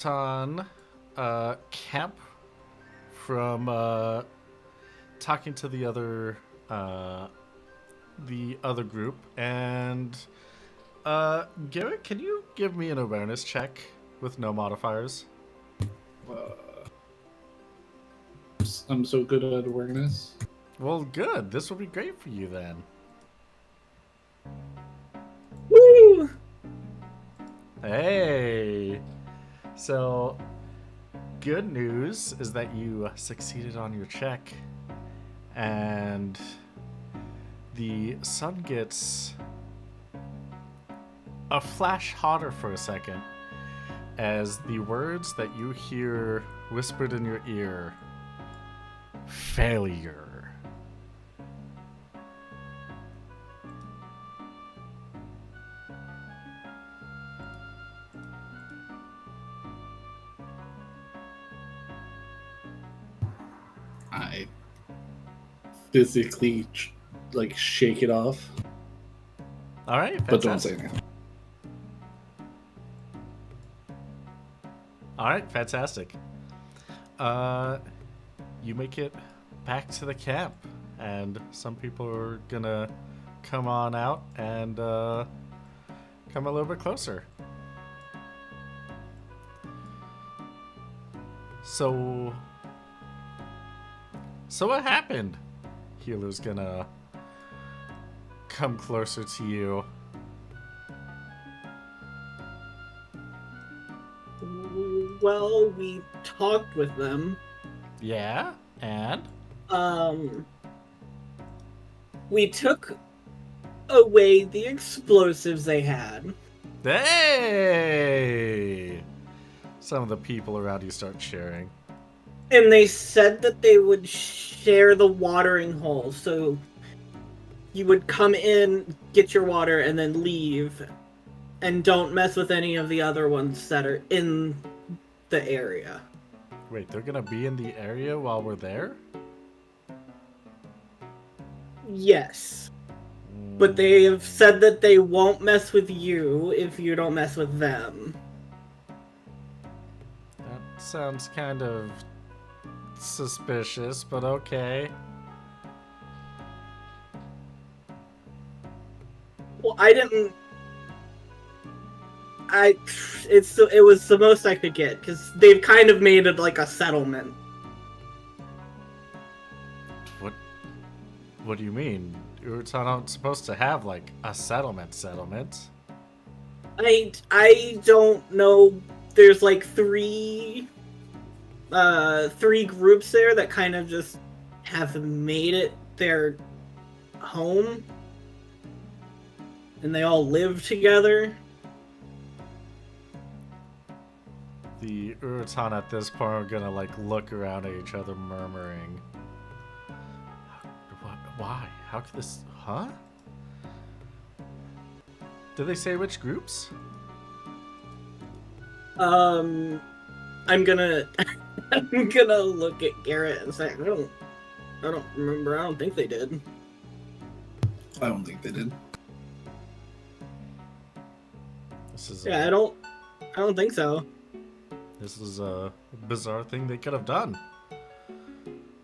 On camp from talking to uh, the other group. And Garrett, can you give me an awareness check with no modifiers? Uh, I'm so good at awareness. Well, good. This will be great for you then. Woo! Hey. So, good news is that you succeeded on your check, and the sun gets a flash hotter for a second as the words that you hear whispered in your ear, failure. I physically shake it off, All right, but don't say fantastic. anything. All right, fantastic. Uh, you make it back to the camp, and some people are gonna come on out and come a little bit closer. So, so what happened? Healer's gonna come closer to you. Well, we talked with them. Yeah, and Um, we took away the explosives they had. hey, some of the people around you start cheering. And they said that they would share the watering hole. So you would come in, get your water, and then leave. And don't mess with any of the other ones that are in the area. Wait, they're gonna be in the area while we're there? Yes. But they have said that they won't mess with you if you don't mess with them. That sounds kind of suspicious, but okay. Well, I didn't. It was the most I could get because they've kind of made it like a settlement. What? What do you mean? Urutan aren't supposed to have like a settlement. I don't know. There's like three groups there that kind of just have made it their home, and they all live together. The Urutan at this point are gonna like look around at each other, murmuring, Why? How could this? Huh? Did they say which groups? I'm gonna I'm gonna look at Garrett and say I don't remember. I don't think they did. I don't think they did. This is Yeah, I don't think so. This is a bizarre thing they could have done.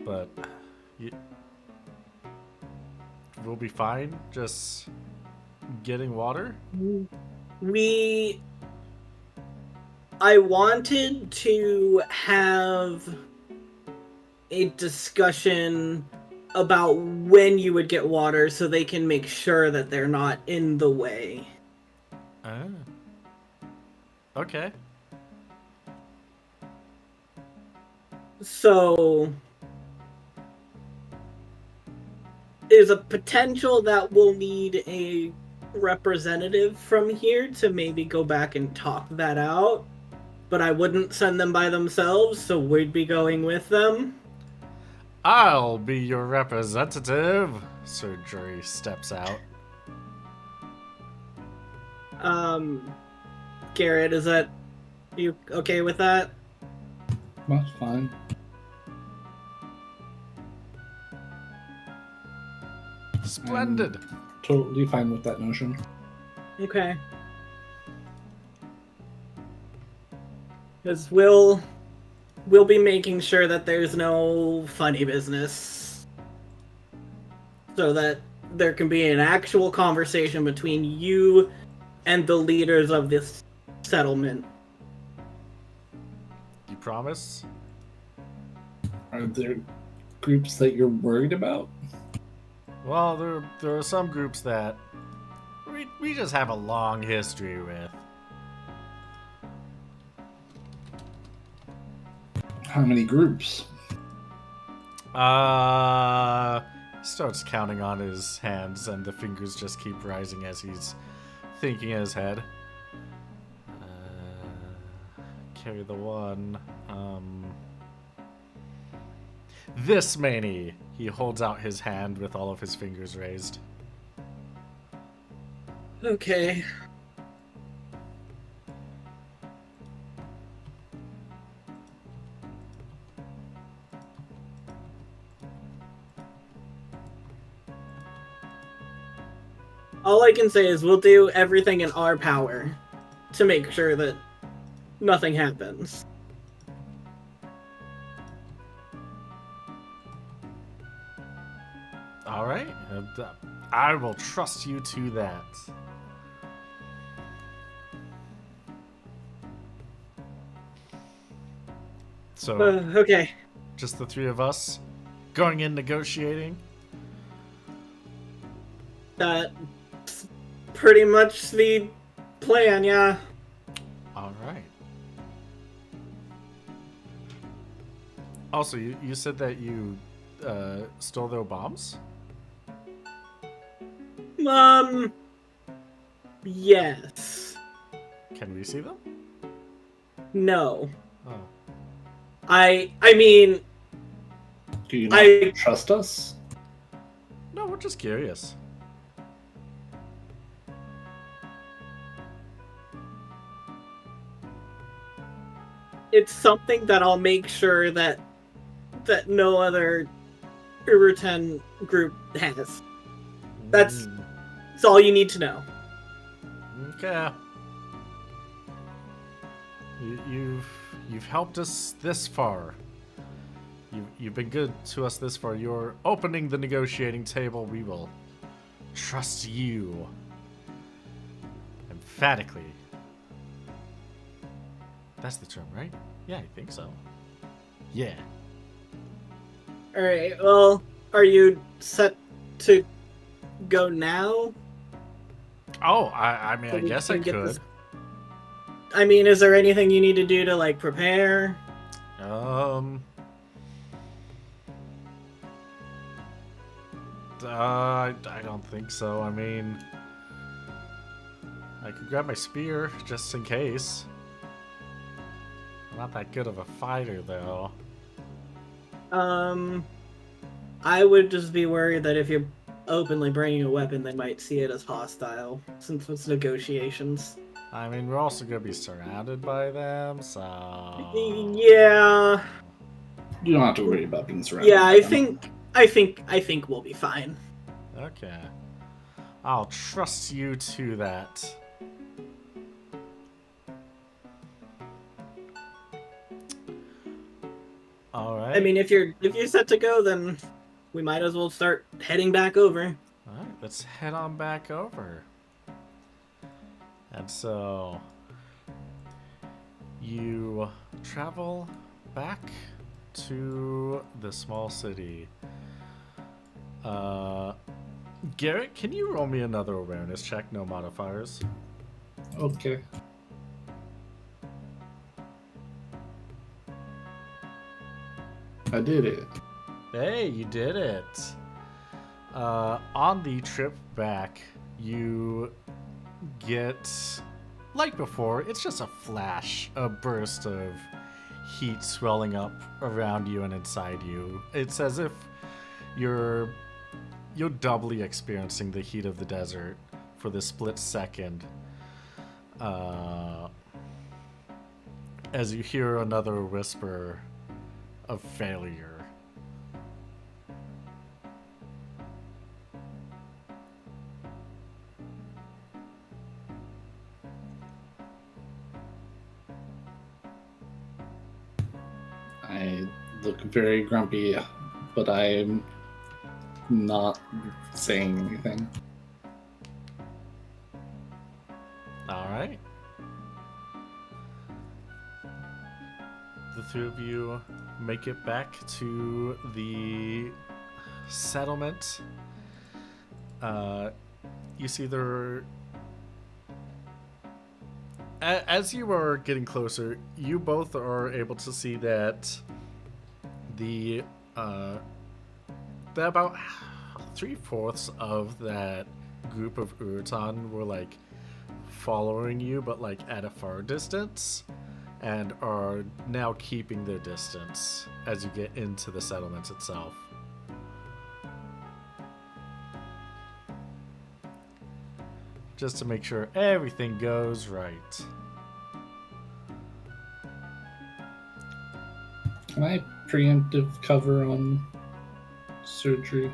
But we'll be fine just getting water. I wanted to have a discussion about when you would get water so they can make sure that they're not in the way. Ah. Okay. So there's a potential that we'll need a representative from here to maybe go back and talk that out. But I wouldn't send them by themselves, so we'd be going with them. I'll be your representative. Sir Jury steps out. Garrett, is that you okay with that? That's fine. Splendid. Totally fine with that notion. Okay. Because we'll be making sure that there's no funny business, so that there can be an actual conversation between you and the leaders of this settlement. You promise? Are there groups that you're worried about? Well, there are some groups that we just have a long history with. How many groups? Starts counting on his hands, and the fingers just keep rising as he's thinking in his head. Carry the one. This many. He holds out his hand with all of his fingers raised. Okay. All I can say is we'll do everything in our power to make sure that nothing happens. All right. I will trust you to that. So, Okay. just the three of us going in negotiating? That's pretty much the plan, yeah. All right. Also, you said that you stole their bombs? Yes. Can we see them? No. Oh. I mean, Do you not I trust us? No, we're just curious. it's something that I'll make sure that no other Urutan group has. That's all you need to know. Okay. You've helped us this far. You've been good to us this far. You're opening the negotiating table. We will trust you emphatically. That's the term, right? Yeah, I think so. Yeah. Alright, well, are you set to go now? Oh, I mean, So I we guess I can get could. this- I mean, is there anything you need to do to, like, prepare? I don't think so. I mean, I could grab my spear just in case. I'm not that good of a fighter, though. I would just be worried that if you're openly bringing a weapon, they might see it as hostile, since it's negotiations. I mean, we're also gonna be surrounded by them, so... Yeah. You don't have to worry about being surrounded. Yeah, by them. I think we'll be fine. Okay. I'll trust you to that. Alright. I mean, if you're set to go, then we might as well start heading back over. Alright, let's head on back over. And so... you travel back to the small city. Garrett, can you roll me another awareness check, no modifiers? Okay. I did it. Hey, you did it. On the trip back, you get, like before, it's just a flash, a burst of heat swelling up around you and inside you. It's as if you're doubly experiencing the heat of the desert for the split second. As you hear another whisper of failure. I look very grumpy, but I'm not saying anything. All right. The three of you make it back to the settlement. You see there. As you are getting closer, you both are able to see that that about 3/4 of that group of Urutan were like following you, but like at a far distance, and are now keeping their distance as you get into the settlement itself. Just to make sure everything goes right. Can I preemptive cover on surgery?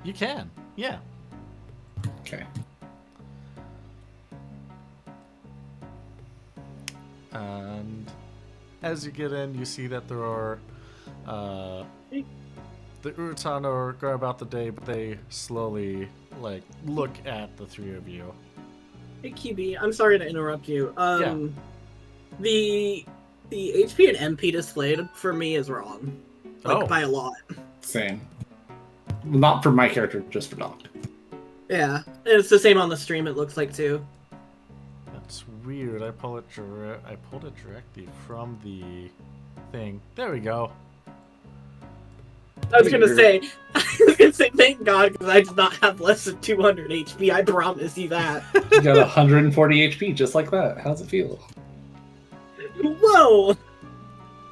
You can, yeah. Okay. And as you get in, you see that there are the Urutan are going about the day, but they slowly like look at the three of you. Hey, QB, I'm sorry to interrupt you. Yeah. The HP and MP displayed for me is wrong, like by a lot. Same. Not for my character, just for Doc. Yeah, and it's the same on the stream. It looks like too. That's weird. I pulled it directly from the thing. There we go. I was gonna say, thank God, because I did not have less than 200 HP. I promise you that. You got 140 HP, just like that. How's it feel? Whoa.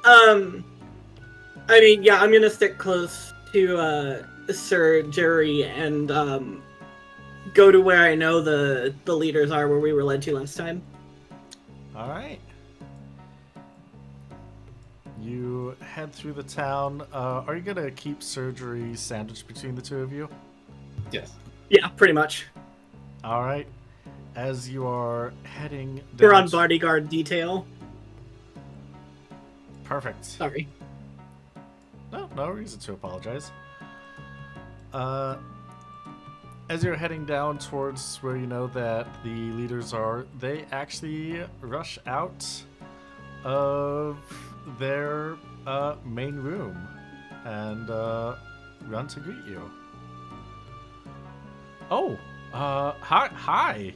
I mean, yeah, I'm gonna stick close to surgery and go to where I know the leaders are, where we were led to last time. All right. You head through the town. Are you gonna keep surgery sandwiched between the two of you? Yes. Yeah, pretty much. All right. As you are heading down, We're on bodyguard detail. Perfect. Sorry. No reason to apologize. As you're heading down towards where you know that the leaders are, they actually rush out of their main room and run to greet you. Oh, hi.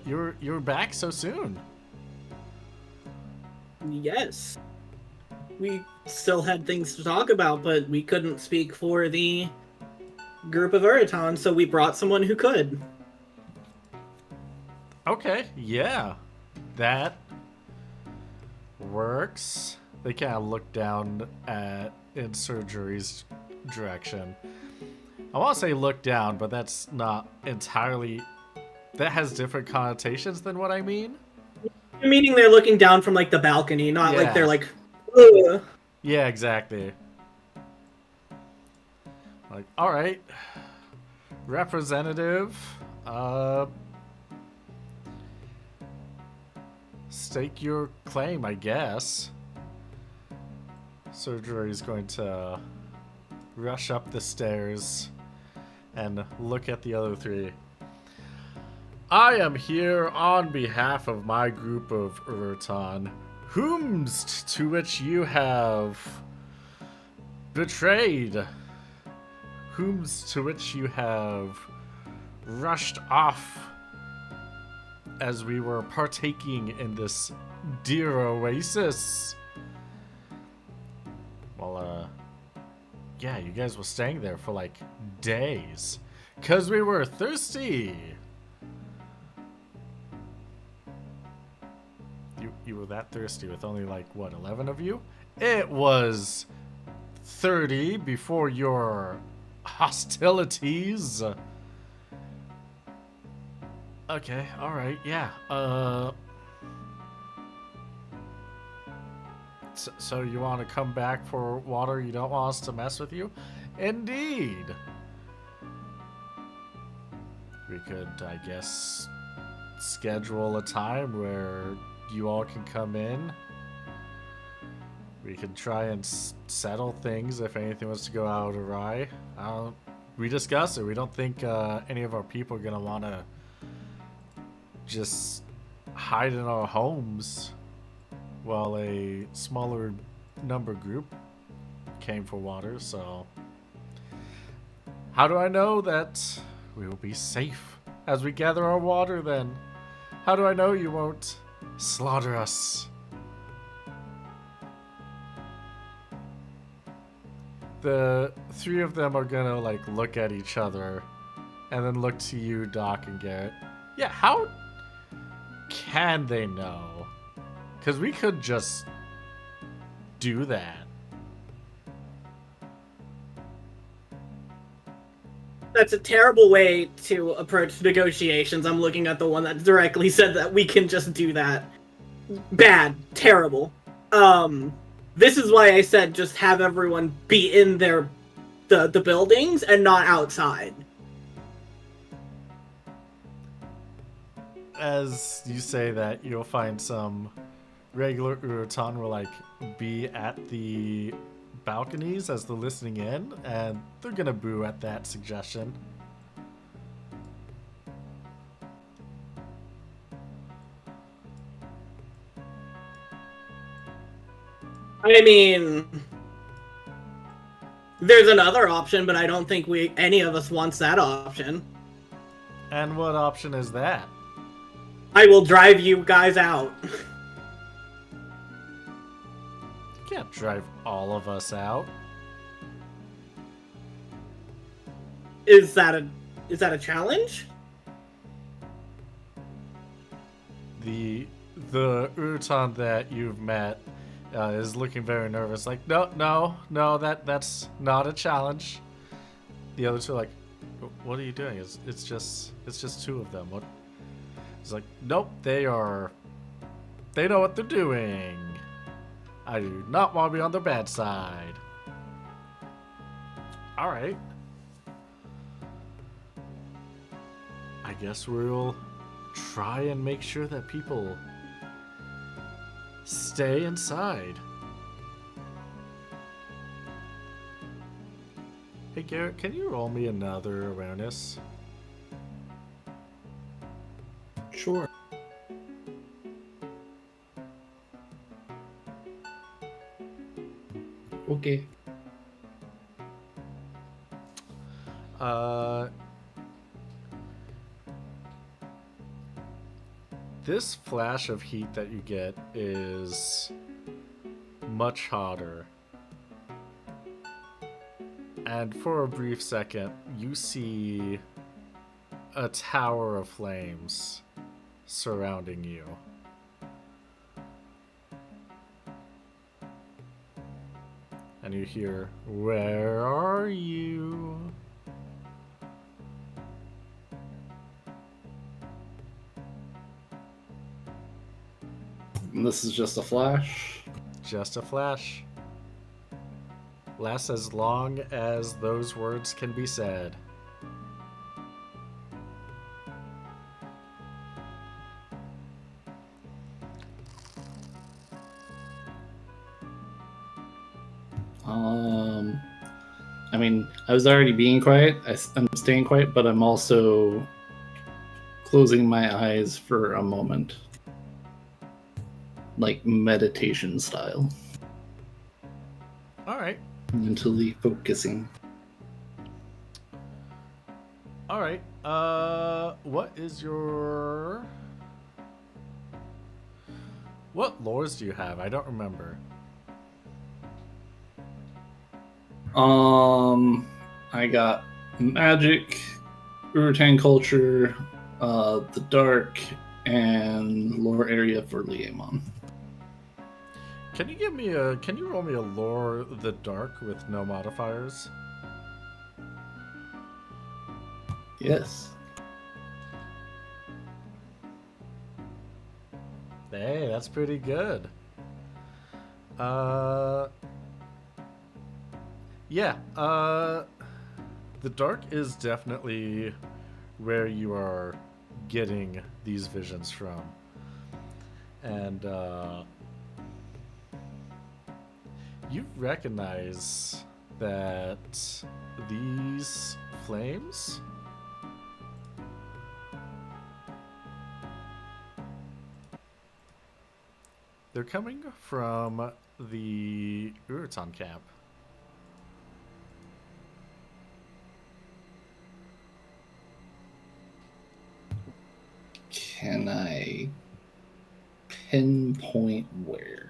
You're back so soon. Yes. We still had things to talk about, but we couldn't speak for the group of Urutan, so we brought someone who could. Okay, yeah. That works. They kind of look down in surgery's direction. I want to say look down, but that's not entirely... That has different connotations than what I mean. Meaning they're looking down from, like, the balcony, not like they're like, ugh. Yeah, exactly. Like, alright. Representative, stake your claim, I guess. Surgery is going to rush up the stairs and look at the other three. I am here on behalf of my group of Urutan, whomst to which you have betrayed, whomst to which you have rushed off as we were partaking in this dear oasis. Well, yeah, you guys were staying there for like days, 'cause we were thirsty. You were that thirsty with only like, what, 11 of you? It was 30 before your hostilities. Okay, alright, yeah. So you want to come back for water? You don't want us to mess with you? Indeed. We could, I guess, schedule a time where you all can come in. We can try and settle things if anything was to go out awry. We discuss it. We don't think any of our people are gonna want to just hide in our homes while a smaller number group came for water. So, how do I know that we will be safe as we gather our water? Then, how do I know you won't slaughter us? The three of them are gonna like look at each other and then look to you, Doc and Garrett. Yeah, how can they know? Because we could just do that. That's a terrible way to approach negotiations. I'm looking at the one that directly said that we can just do that. Bad. Terrible. This is why I said just have everyone be in the buildings and not outside. As you say that, you'll find some regular Urutan will like be at the balconies as they're listening in, and they're gonna boo at that suggestion. I mean, there's another option, but I don't think any of us wants that option. And what option is that? I will drive you guys out. You can't drive all of us out. Is that a challenge? The Urutan that you've met is looking very nervous. Like, no, that's not a challenge. The others are like, what are you doing? It's just two of them. What? It's like, nope, they know what they're doing. I do not want to be on their bad side. All right. I guess we'll try and make sure that people stay inside. Hey Garrett, can you roll me another awareness? Sure. Okay. This flash of heat that you get is much hotter. And for a brief second, you see a tower of flames surrounding you. And you hear, "Where are you?" And this is just a flash. Just a flash. Lasts as long as those words can be said. I mean, I was already being quiet. I'm staying quiet, but I'm also closing my eyes for a moment. Like meditation style. Alright. Mentally focusing. Alright. What is your... What lores do you have? I don't remember. I got magic, Urutan culture, the dark, and lore area for Liamon. Can you roll me a lore the dark with no modifiers? Yes. Hey, that's pretty good. Yeah, the dark is definitely where you are getting these visions from. And, You recognize that these flames they're coming from the Urutan camp. Can I pinpoint where?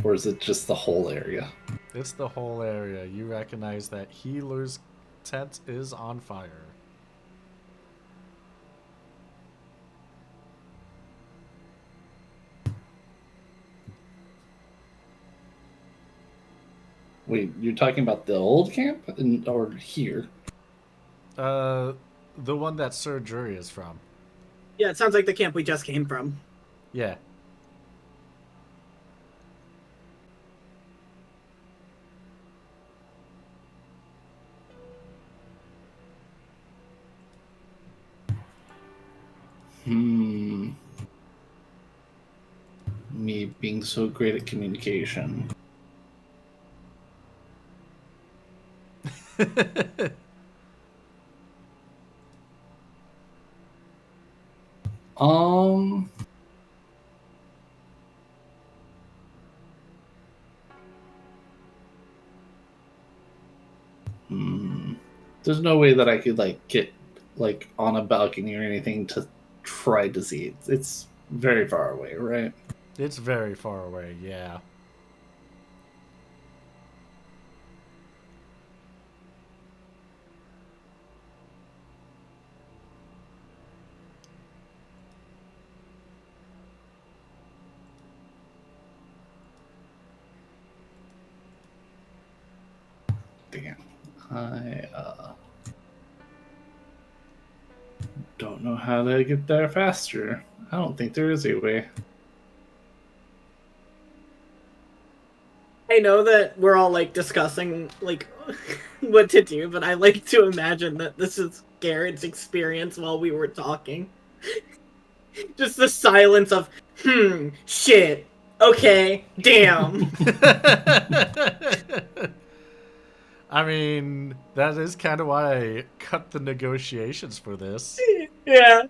Or is it just the whole area? It's the whole area. You recognize that Healer's tent is on fire. Wait, you're talking about the old camp or here? The one that Sir Jury is from. Yeah, it sounds like the camp we just came from. Yeah. Me being so great at communication. Um. There's no way that I could like get like on a balcony or anything to try to see it. It's very far away, right? It's very far away, yeah. Damn. I don't know how to get there faster. I don't think there is a way. I know that we're all like discussing like what to do, but I like to imagine that this is Garrett's experience while we were talking. Just the silence of shit, okay, damn. I mean, that is kind of why I cut the negotiations for this. Yeah.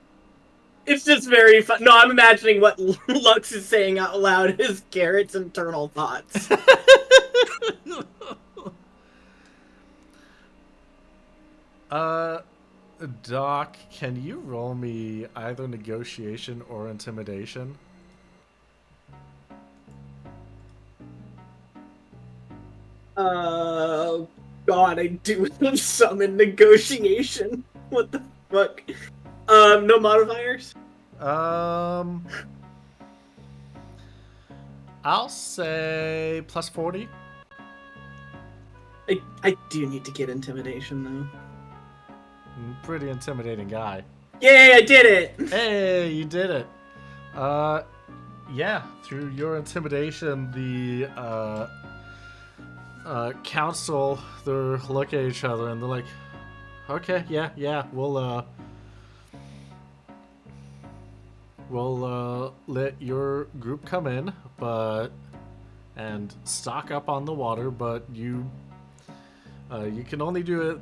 It's just very fun. No, I'm imagining what Lux is saying out loud is Garrett's internal thoughts. Doc, can you roll me either negotiation or intimidation? God, I do have some in negotiation. What the fuck? No modifiers? I'll say plus 40. I do need to get intimidation, though. Pretty intimidating guy. Yay, I did it! Hey, you did it. Yeah, through your intimidation, the council, they're looking at each other and they're like, okay, yeah, we'll let your group come in, and stock up on the water, but you can only do it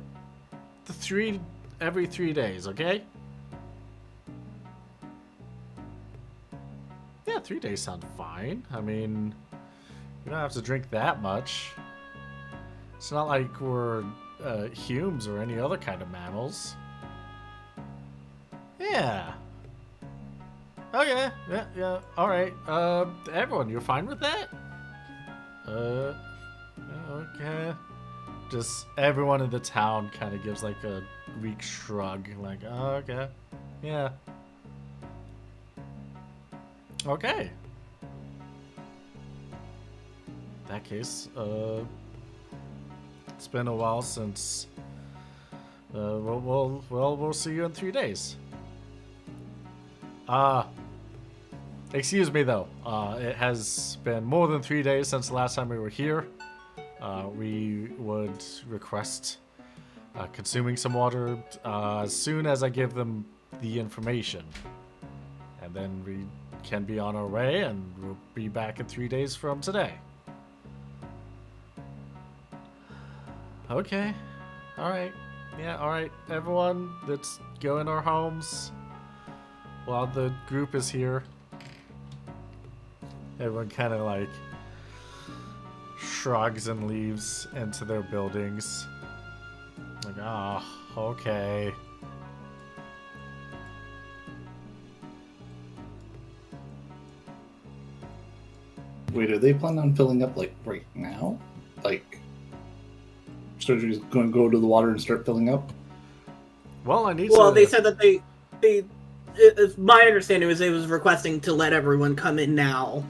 every 3 days, okay? Yeah, 3 days sound fine. I mean, you don't have to drink that much. It's not like we're humes or any other kind of mammals. Yeah. Okay, yeah, alright. Everyone, you're fine with that? Okay. Just everyone in the town kind of gives like a weak shrug, like, oh, okay, yeah. Okay. In that case, it's been a while since. We'll see you in 3 days. Excuse me though. It has been more than 3 days since the last time we were here. We would request consuming some water as soon as I give them the information, and then we can be on our way, and we'll be back in 3 days from today. Okay. All right. Yeah, all right. Everyone, let's go in our homes while the group is here. Everyone kind of like shrugs and leaves into their buildings. Like, ah, okay. Wait, are they planning on filling up like right now? Like, surgery's going to go to the water and start filling up? Well, I need Well, to. they said that my understanding was they was requesting to let everyone come in now.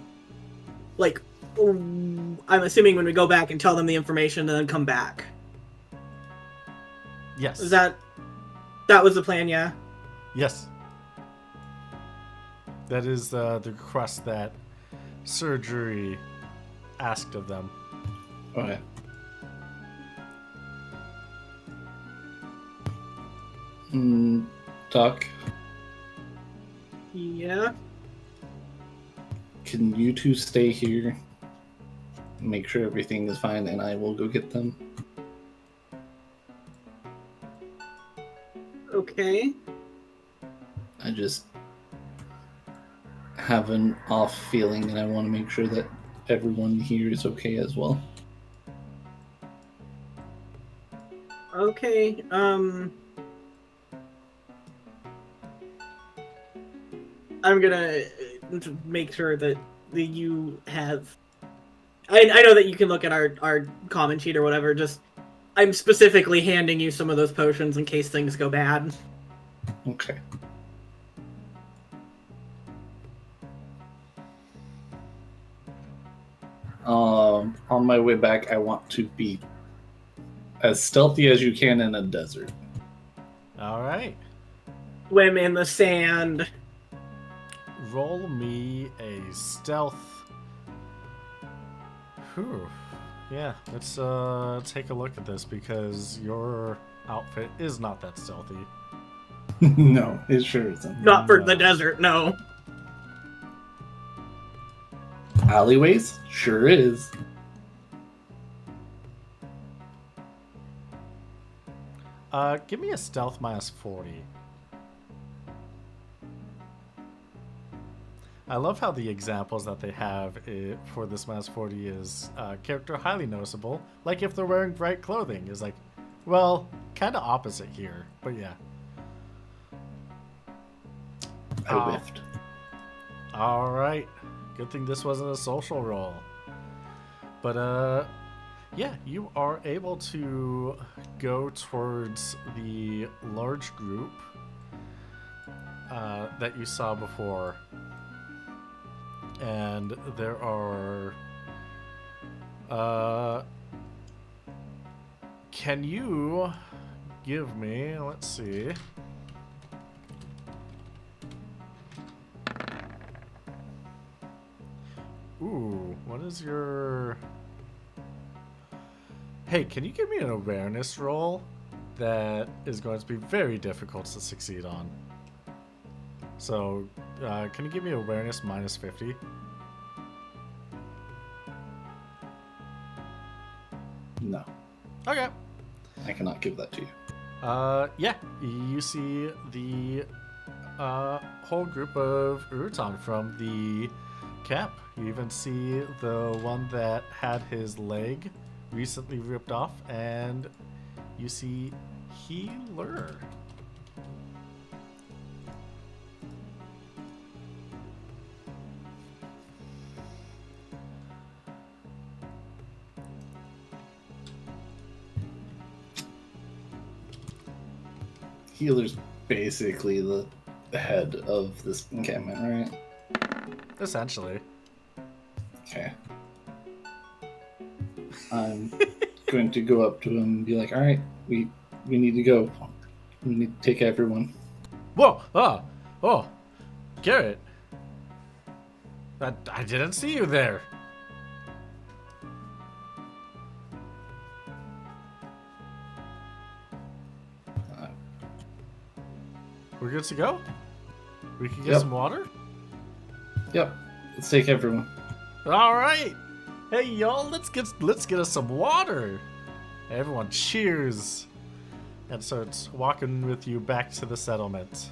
Like, I'm assuming when we go back and tell them the information and then come back. Yes. That was the plan, yeah? Yes. That is the request that surgery asked of them. Okay. Doc, Yeah. can you two stay here? Make sure everything is fine, and I will go get them. Okay. I just have an off feeling, and I want to make sure that everyone here is okay as well. Okay. I'm gonna make sure that you have. I know that you can look at our comment sheet or whatever. Just I'm specifically handing you some of those potions in case things go bad. Okay. On my way back, I want to be as stealthy as you can in a desert. All right. Swim in the sand. Roll me a stealth. Whew. Yeah, let's take a look at this because your outfit is not that stealthy. No, it sure isn't. Not for No. the desert, no. Alleyways? Sure is. Give me a stealth minus 40. I love how the examples that they have for this minus 40 is character highly noticeable. Like if they're wearing bright clothing is like, well, kind of opposite here, but yeah. I whiffed. All right. Good thing this wasn't a social roll. But yeah, you are able to go towards the large group that you saw before. And there are... can you give me... Let's see... Ooh, what is your... Hey, can you give me an awareness roll that is going to be very difficult to succeed on? So, can you give me awareness minus 50? No, Okay. I cannot give that to you. Yeah, you see the whole group of Urutan from the camp. You even see the one that had his leg recently ripped off, and you see Healer. Healer's basically the head of this encampment, right? Essentially. Okay. I'm going to go up to him and be like, all right, we need to go. We need to take everyone. Whoa! Oh! Garrett! I didn't see you there! We're good to go? We can get Yep. some water? Yep, let's take everyone. Alright! Hey y'all, let's get us some water! Everyone cheers and starts walking with you back to the settlement.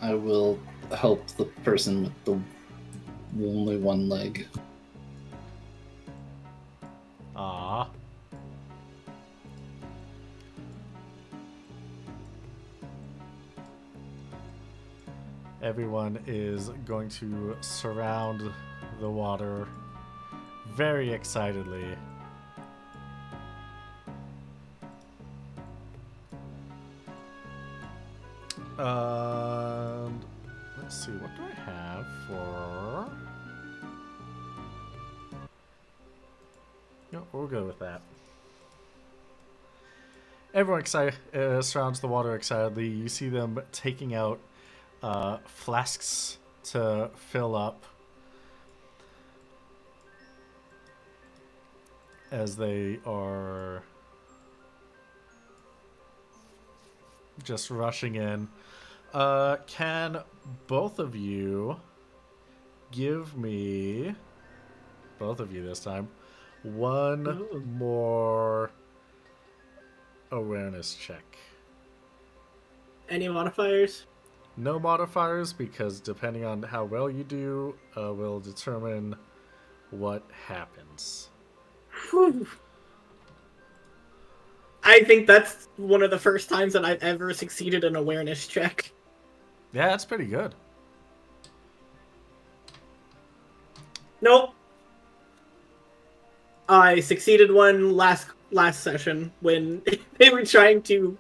I will help the person with the only one leg. Ah. Everyone is going to surround the water very excitedly. Let's see, what do I have for... No, we'll go with that. Everyone surrounds the water excitedly. You see them taking out flasks to fill up as they are just rushing in. Can both of you give me, both of you this time, one more awareness check? Any modifiers? No modifiers, because depending on how well you do, will determine what happens. Whew. I think that's one of the first times that I've ever succeeded an awareness check. Yeah, that's pretty good. Nope. I succeeded one last session when they were trying to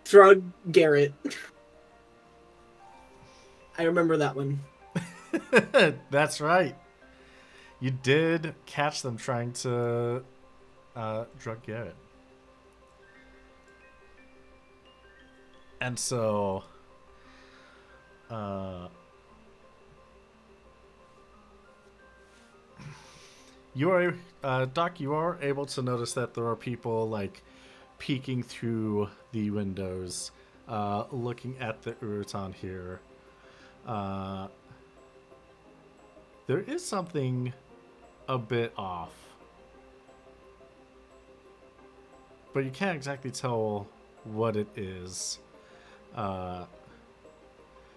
drug Garrett. I remember that one. That's right. You did catch them trying to drug Garrett. And so you are Doc, you are able to notice that there are people like peeking through the windows, looking at the Urutan here. There is something a bit off, but you can't exactly tell what it is.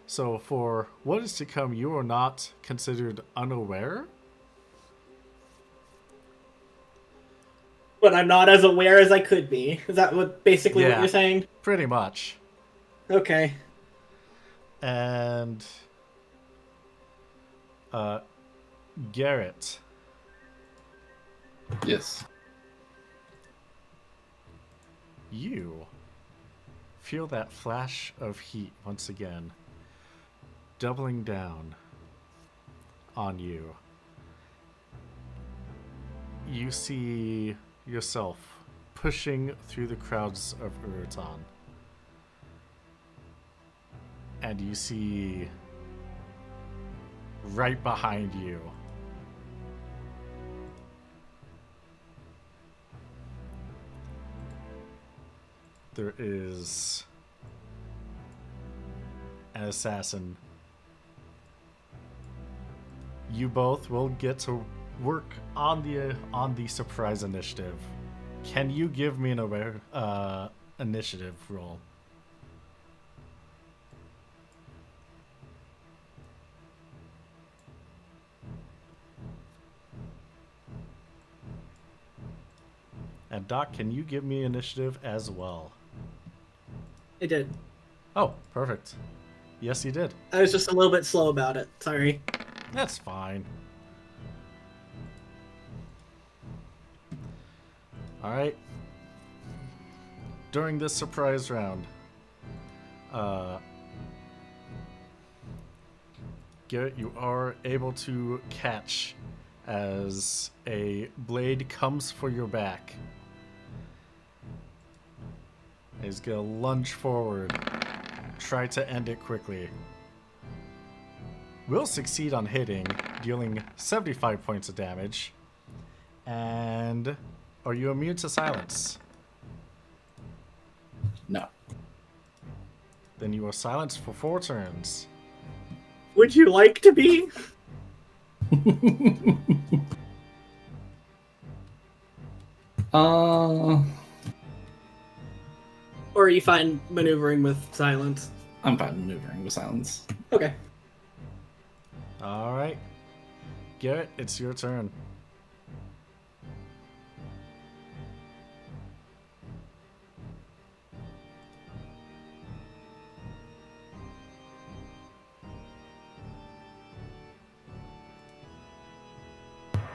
So for what is to come, you are not considered unaware. But I'm not as aware as I could be. Is that what basically what you're saying? Pretty much. Okay. And Garrett. Yes. You feel that flash of heat once again, doubling down on you. You see yourself pushing through the crowds of Urutan. And you see right behind you there is an assassin. You both will get to work on the surprise initiative. Can you give me an initiative roll? And Doc, can you give me initiative as well? I did. Oh, perfect. Yes, you did. I was just a little bit slow about it. Sorry. That's fine. Alright. During this surprise round, Garrett, you are able to catch as a blade comes for your back. He's gonna lunge forward, try to end it quickly. Will succeed on hitting, dealing 75 points of damage. And are you immune to silence? No. Then you are silenced for 4 turns. Would you like to be? Uh, Or are you fine maneuvering with silence? I'm fine maneuvering with silence. Okay. All right. Garrett, it's your turn.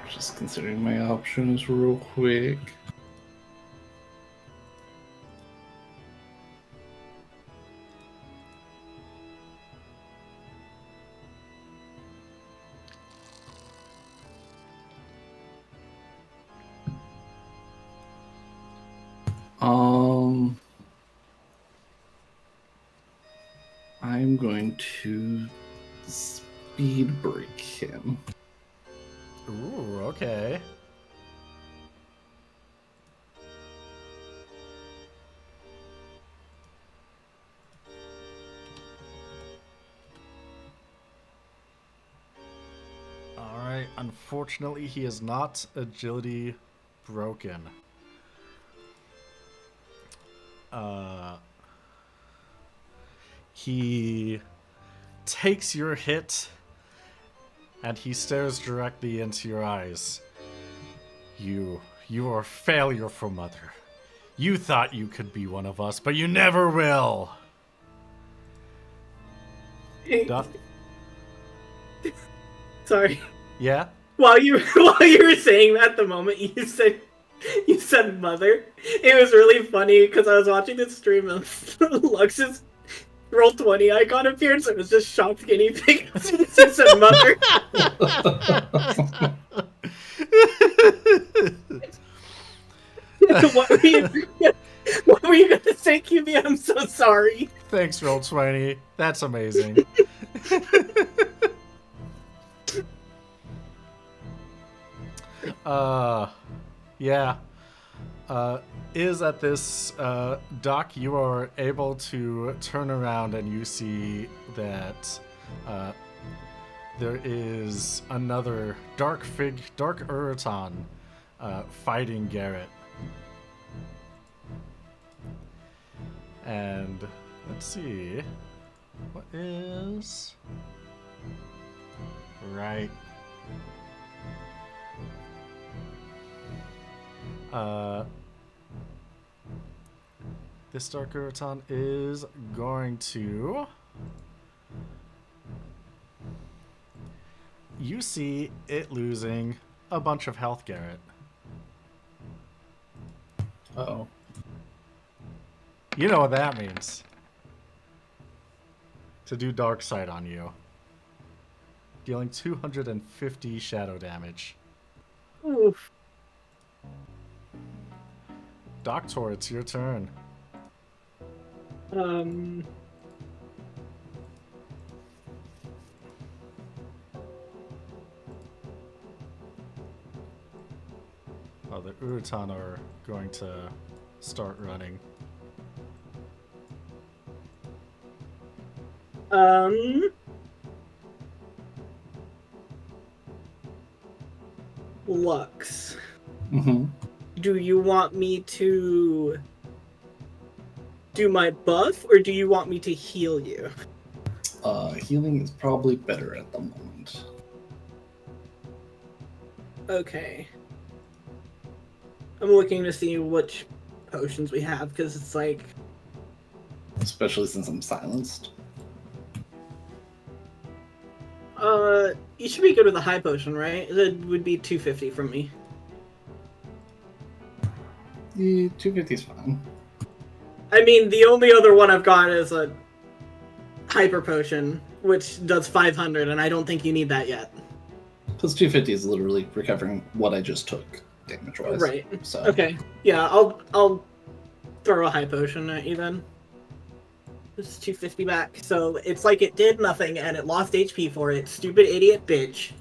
Just considering my options real quick. I'm going to speed break him. Ooh, okay. Alright, unfortunately, he is not agility broken. He takes your hit and he stares directly into your eyes. You are a failure for Mother. You thought you could be one of us, but you never will. Duh. Sorry. Yeah? While you were saying that, the moment you said mother, it was really funny because I was watching the stream of Lux's Roll20 icon appeared, so it was just shocked guinea pig as soon as you said mother. What were you gonna say, QB? I'm so sorry. Thanks, Roll20. That's amazing. Yeah. Is at this dock, you are able to turn around and you see that there is another dark Urutan fighting Garrett. And let's see, what is right. This Dark Urutan is going to... You see it losing a bunch of health, Garrett. Uh-oh. You know what that means. To do Dark Sight on you. Dealing 250 shadow damage. Oof. Doctor, it's your turn. Oh, the Urutan are going to start running. Lux. Mm-hmm. Do you want me to do my buff, or do you want me to heal you? Healing is probably better at the moment. Okay. I'm looking to see which potions we have, because it's like... Especially since I'm silenced. You should be good with a high potion, right? That would be 250 from me. Yeah, 250 is fine. I mean, the only other one I've got is a hyper potion, which does 500, and I don't think you need that yet. Plus 250 is literally recovering what I just took, damage-wise. Right. So. Okay. Yeah, I'll throw a high potion at you then. This is 250 back, so it's like it did nothing and it lost HP for it. Stupid idiot bitch.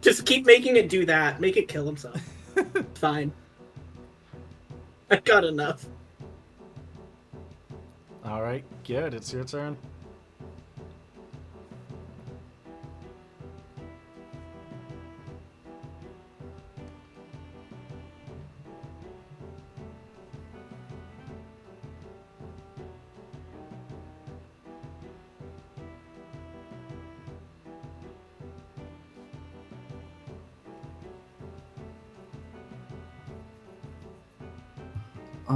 Just keep making it do that. Make it kill himself. Fine. I got enough. Alright, good. It's your turn. I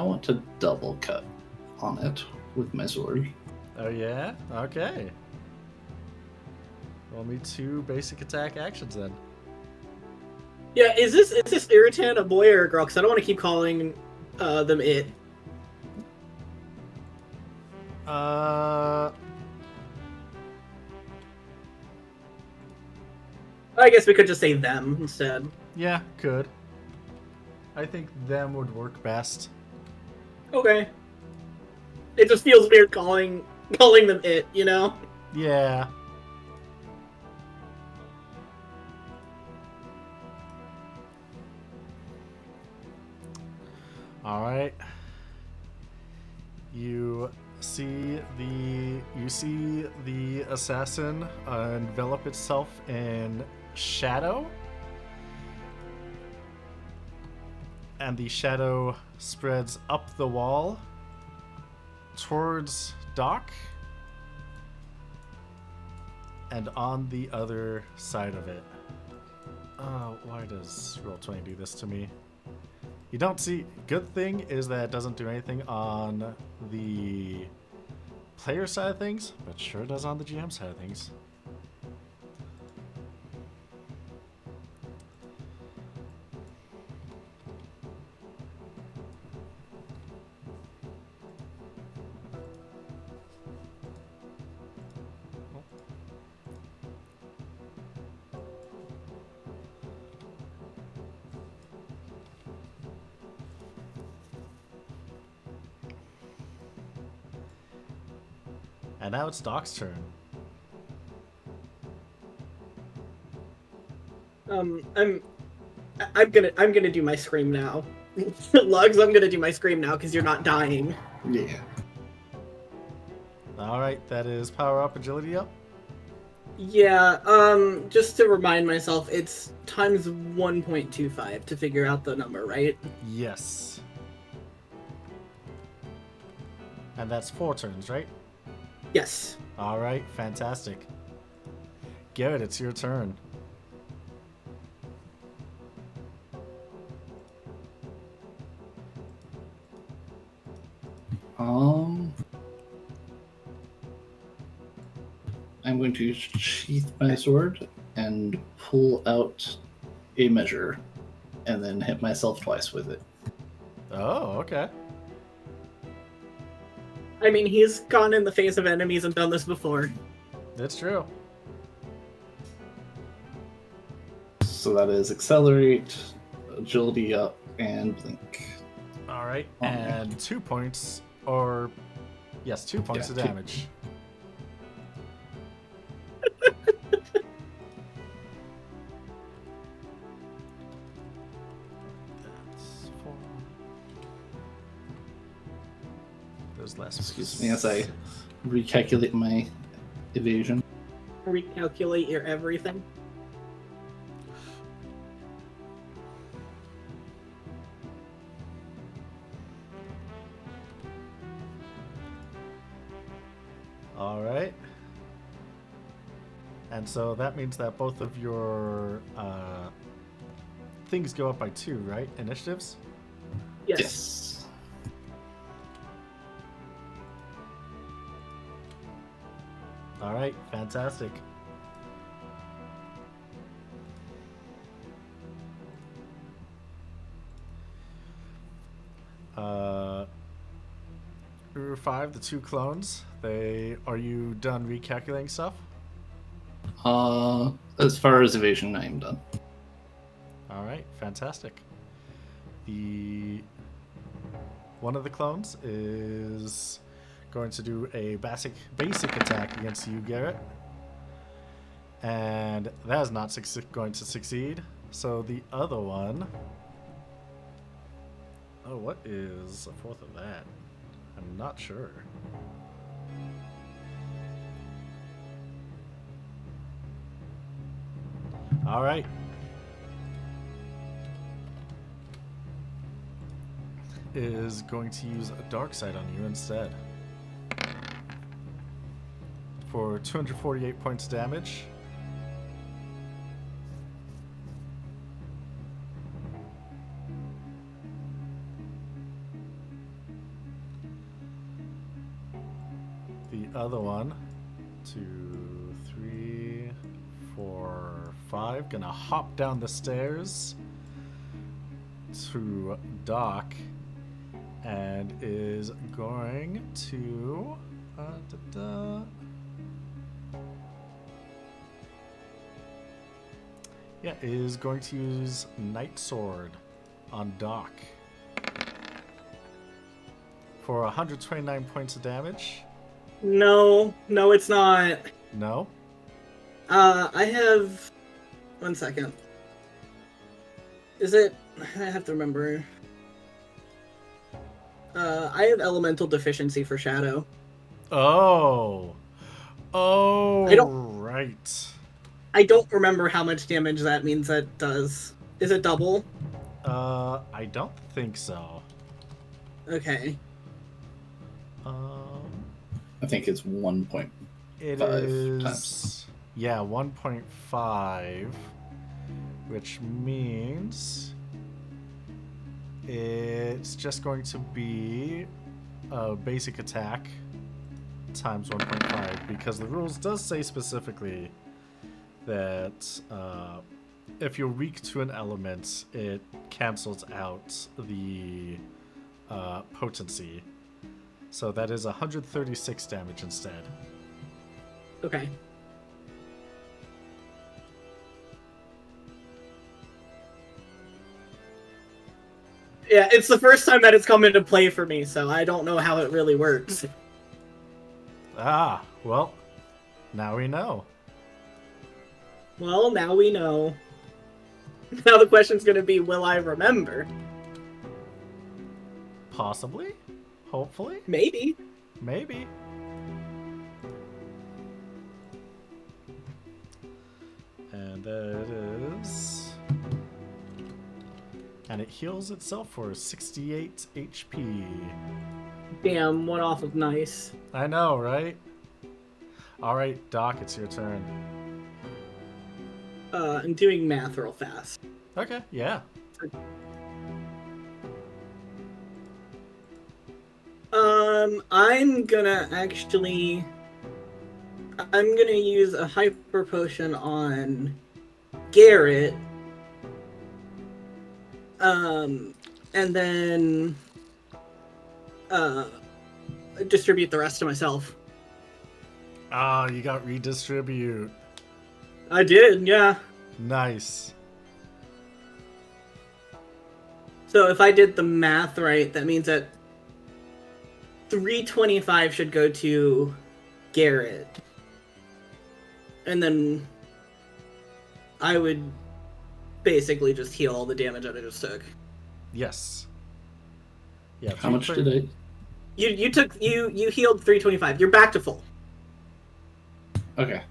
want to double cut on it with my sword. Oh yeah? Okay. Roll me 2 basic attack actions then. Yeah, is this Urutan a boy or a girl? Because I don't want to keep calling them it. I guess we could just say them instead. Yeah, could. I think them would work best. Okay. It just feels weird calling them it, you know? Yeah. All right. You see the assassin envelop itself in shadow, and the shadow spreads up the wall towards Doc, and on the other side of it. Oh, why does Roll20 do this to me? You don't see. Good thing is that it doesn't do anything on the player side of things, but sure does on the GM side of things. And now it's Doc's turn. I'm gonna do my scream now. Lugs, I'm gonna do my scream now because you're not dying. Yeah. All right, that is power up, agility up. Yeah, just to remind myself, it's times 1.25 to figure out the number, right? Yes. And that's 4 turns, right? Yes. All right, fantastic. Garrett, it's your turn. I'm going to sheath my sword and pull out a measure, and then hit myself twice with it. Oh, okay. I mean, he's gone in the face of enemies and done this before. That's true. So that is accelerate, agility up, and blink. All right, Oh, and 2 points, or yes, 2 points Yeah, of 2. damage. That's 4. Those last. Excuse me as I recalculate my evasion. Recalculate your everything. All right. And so that means that both of your things go up by 2, right? Initiatives? Yes. All right, fantastic. Uru 5, the 2 clones, are you done recalculating stuff? As far as evasion, I am done. All right, fantastic. One of the clones is going to do a basic attack against you, Garrett, and that is not going to succeed. So the other one, oh, what is a fourth of that? I'm not sure. All right. Is going to use a dark side on you instead. For 248 points of damage. the other one, 2, 3, 4, 5, gonna hop down the stairs to Doc and is going to is going to use Night Sword on Doc for 129 points of damage. No, it's not. No? I have... 1 second. Is it... I have to remember. I have elemental deficiency for Shadow. Oh, right. I don't remember how much damage that means that does. Is it double? I don't think so. Okay. I think it's 1.5 It times. is, yeah, 1.5, which means it's just going to be a basic attack times 1.5, because the rules does say specifically that if you're weak to an element, it cancels out the potency. So that is 136 damage instead. Okay. Yeah, it's the first time that it's come into play for me, so I don't know how it really works. Ah, well, now we know. Well, now we know. Now the question's gonna be, will I remember? Possibly? Hopefully? Maybe. Maybe. And there it is. And it heals itself for 68 HP. Damn, one off of nice. I know, right? Alright, Doc, it's your turn. I'm doing math real fast. Okay, yeah. I'm gonna use a hyper potion on Garrett. And then distribute the rest to myself. Ah, you got redistribute. I did, yeah. Nice. So if I did the math right, that means that 325 should go to Garrett. And then I would basically just heal all the damage that I just took. Yes. Yeah. How much did I? You healed 325. You're back to full. Okay.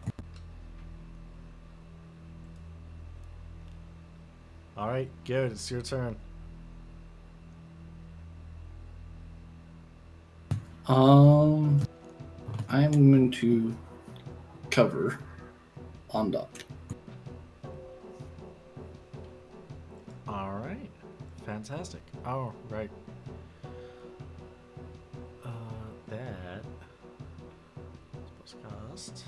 All right, Garrett, it's your turn. I'm going to cover on Doc. All right, fantastic. All right. That supposed to cost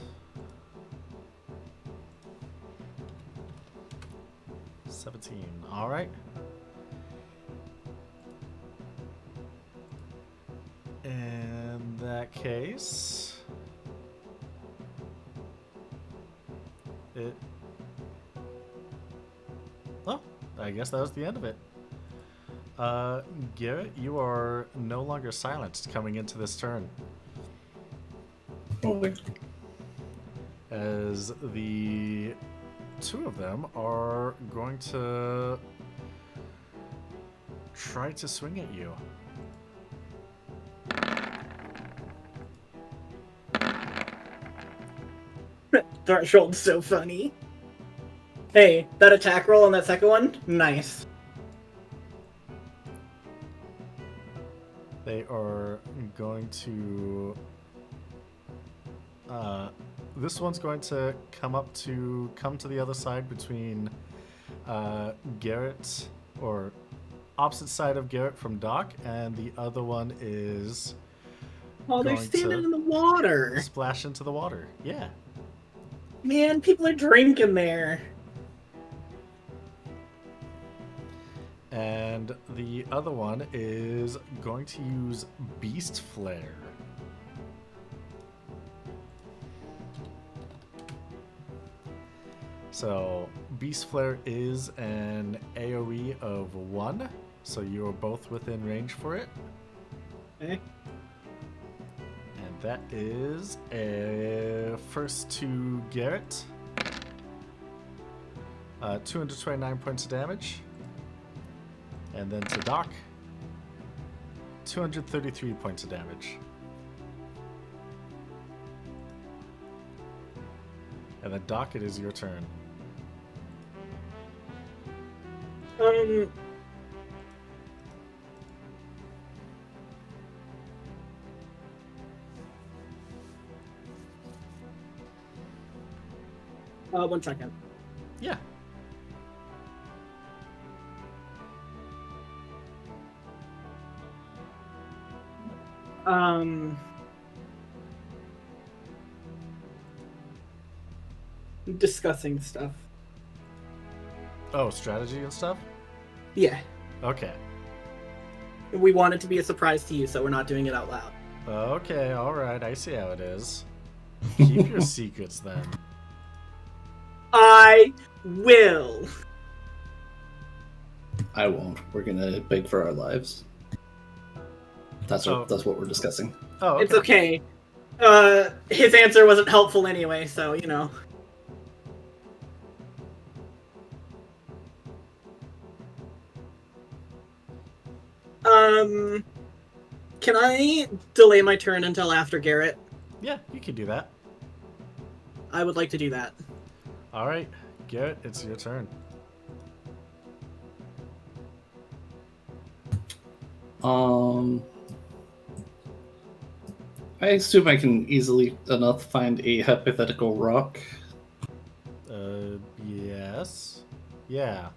17. All right. In that case, well, I guess that was the end of it. Garrett, you are no longer silenced coming into this turn, Okay. as the two of them are going to try to swing at you. Threshold's so funny. Hey, that attack roll on that second one? Nice. They are going to... this one's going to come to the other side between Garrett, or opposite side of Garrett from Doc, and the other one is Oh, they're going standing to in the water. splash into the water. Yeah. Man, people are drinking there. And the other one is going to use Beast Flare. So, Beast Flare is an AoE of 1, so you are both within range for it. Okay. And that is a first to Garrett. 229 points of damage. And then to Doc, 233 points of damage. And then Doc, it is your turn. One second. Yeah. Discussing stuff. Oh, strategy and stuff? Yeah. Okay. We want it to be a surprise to you, so we're not doing it out loud. Okay, alright, I see how it is. Keep your secrets then. I will. I won't. We're gonna beg for our lives. That's Oh. what we're discussing. Oh, okay. It's okay. His answer wasn't helpful anyway, so, you know. Can I delay my turn until after Garrett? Yeah, you can do that. I would like to do that. Alright, Garrett, it's your turn. I assume I can easily enough find a hypothetical rock. Yes. Yeah.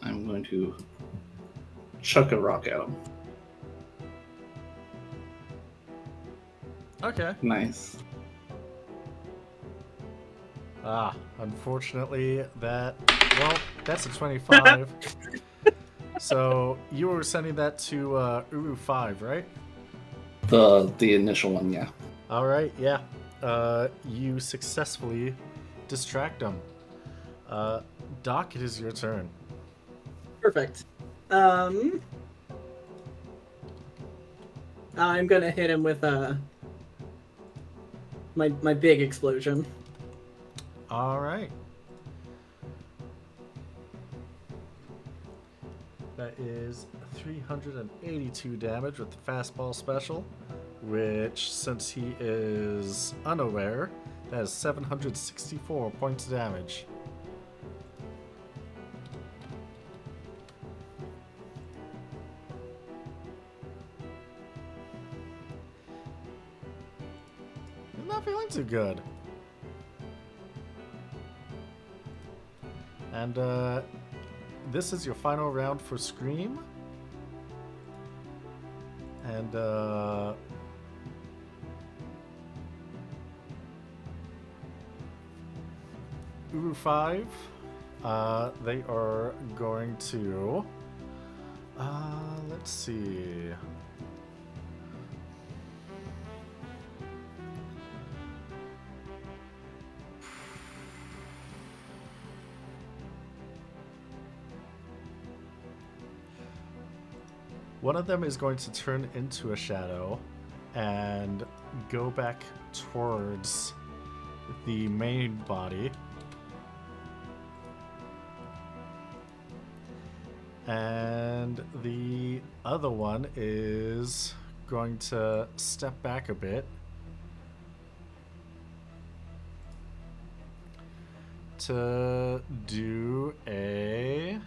I'm going to chuck a rock out. Okay. Nice. Ah, unfortunately, that's a 25. So, you were sending that to Uru 5, right? The initial one, yeah. Alright, yeah. You successfully distract him. Doc, it is your turn. Perfect. I'm gonna hit him with my big explosion. Alright. That is 382 damage with the fastball special, which, since he is unaware, that is 764 points of damage. He's not feeling too good. And this is your final round for Scream. And Uru 5, they are going to let's see. One of them is going to turn into a shadow and go back towards the main body. And the other one is going to step back a bit to do a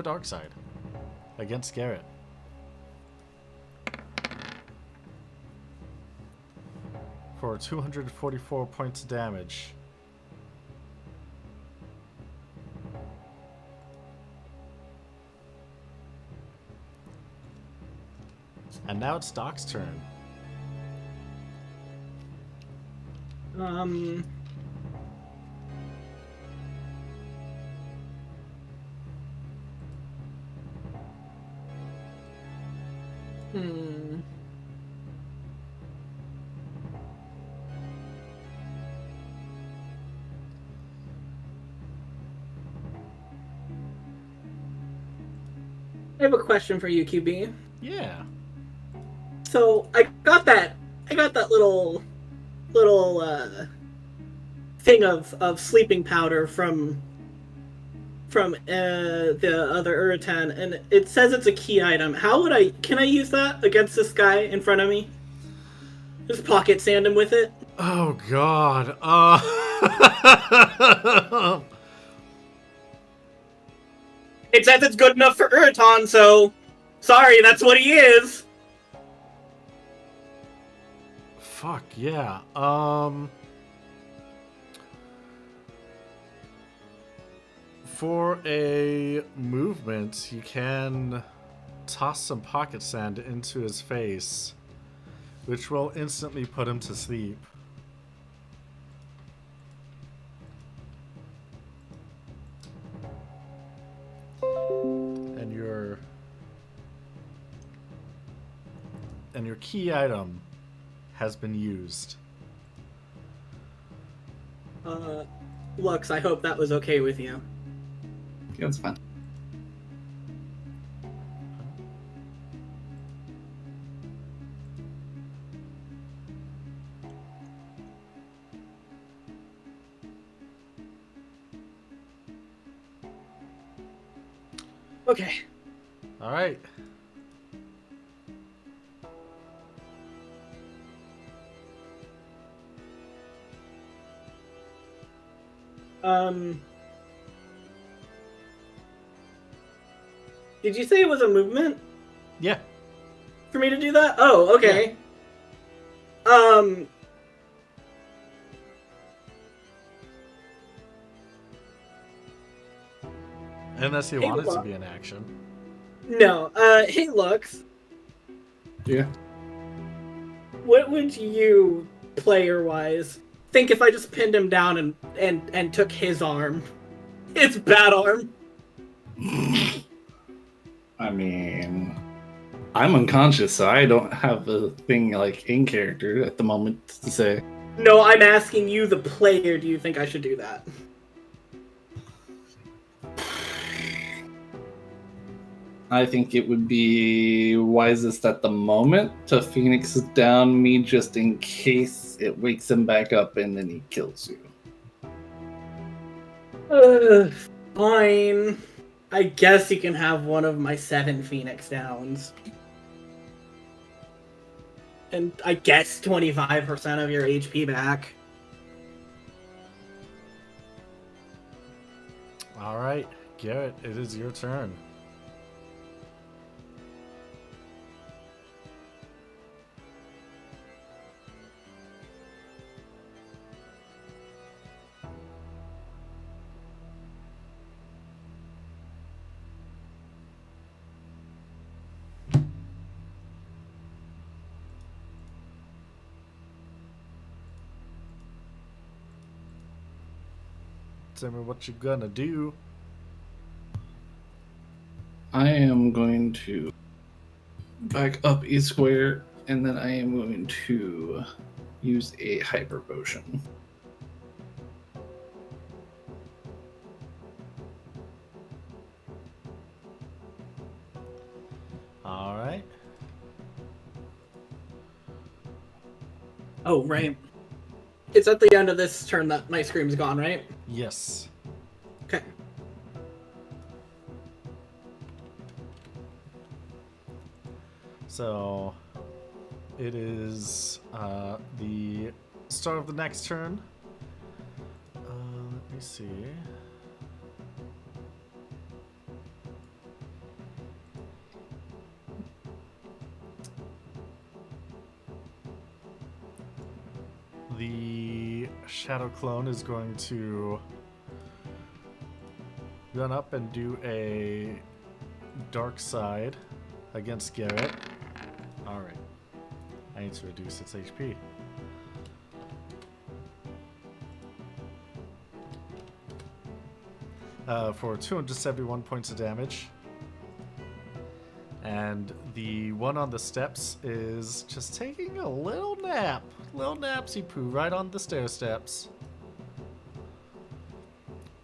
dark side against Garrett. For 244 points of damage. And now it's Doc's turn. Um. Hmm. I have a question for you, QB. Yeah. So I got that little thing of sleeping powder from the other Urutan, and it says it's a key item. Can I use that against this guy in front of me? Just pocket sand him with it. Oh God. It says it's good enough for Urutan, so sorry, that's what he is. Fuck yeah. For a movement, you can toss some pocket sand into his face, which will instantly put him to sleep. And your key item has been used. Lux, I hope that was okay with you. Yeah, that's fine. Okay. All right. Did you say it was a movement Yeah. for me to do that? Oh, okay. Unless you Hey, want it to look. be an action. No. Hey, Lux. Yeah. What would you, player-wise, think if I just pinned him down and took his arm? His bad arm. I mean, I'm unconscious, so I don't have a thing like in character at the moment to say. No, I'm asking you, the player, do you think I should do that? I think it would be wisest at the moment to Phoenix down me just in case it wakes him back up and then he kills you. Fine. I guess you can have one of my 7 Phoenix downs. And I guess 25% of your HP back. All right, Garrett, it is your turn. Tell me what you're gonna do. I am going to back up a square, and then I am going to use a hyper potion. All right. Oh, right. It's at the end of this turn that my scream's gone, right? Yes. Okay. So it is the start of the next turn. Let me see. The Shadow Clone is going to run up and do a dark side against Garrett. Alright. I need to reduce its HP. For 271 points of damage. And the one on the steps is just taking a little nap. Little napsy poo right on the stair steps.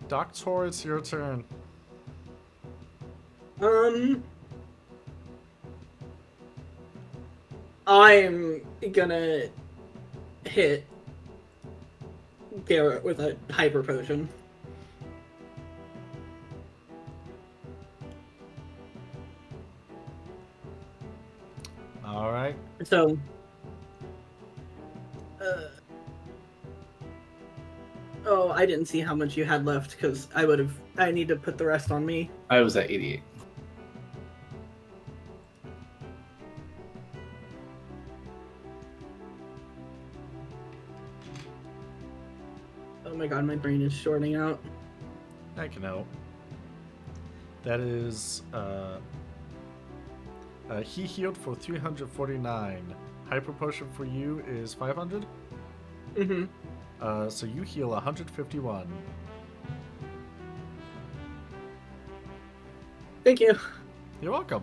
Doctor, it's your turn. I'm gonna hit Garrett with a hyper potion. Alright. So, oh, I didn't see how much you had left because I need to put the rest on me. I was at 88. Oh my god, my brain is shorting out. I can help. That is, he healed for 349. Hyper potion for you is 500. Mm-hmm. So you heal 151. Thank you. You're welcome.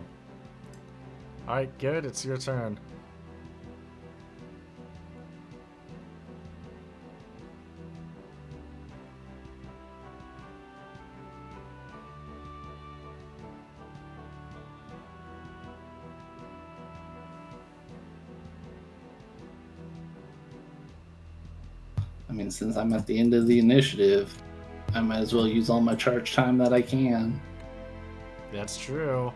Alright, Garrett, it's your turn. I mean, since I'm at the end of the initiative, I might as well use all my charge time that I can. That's true.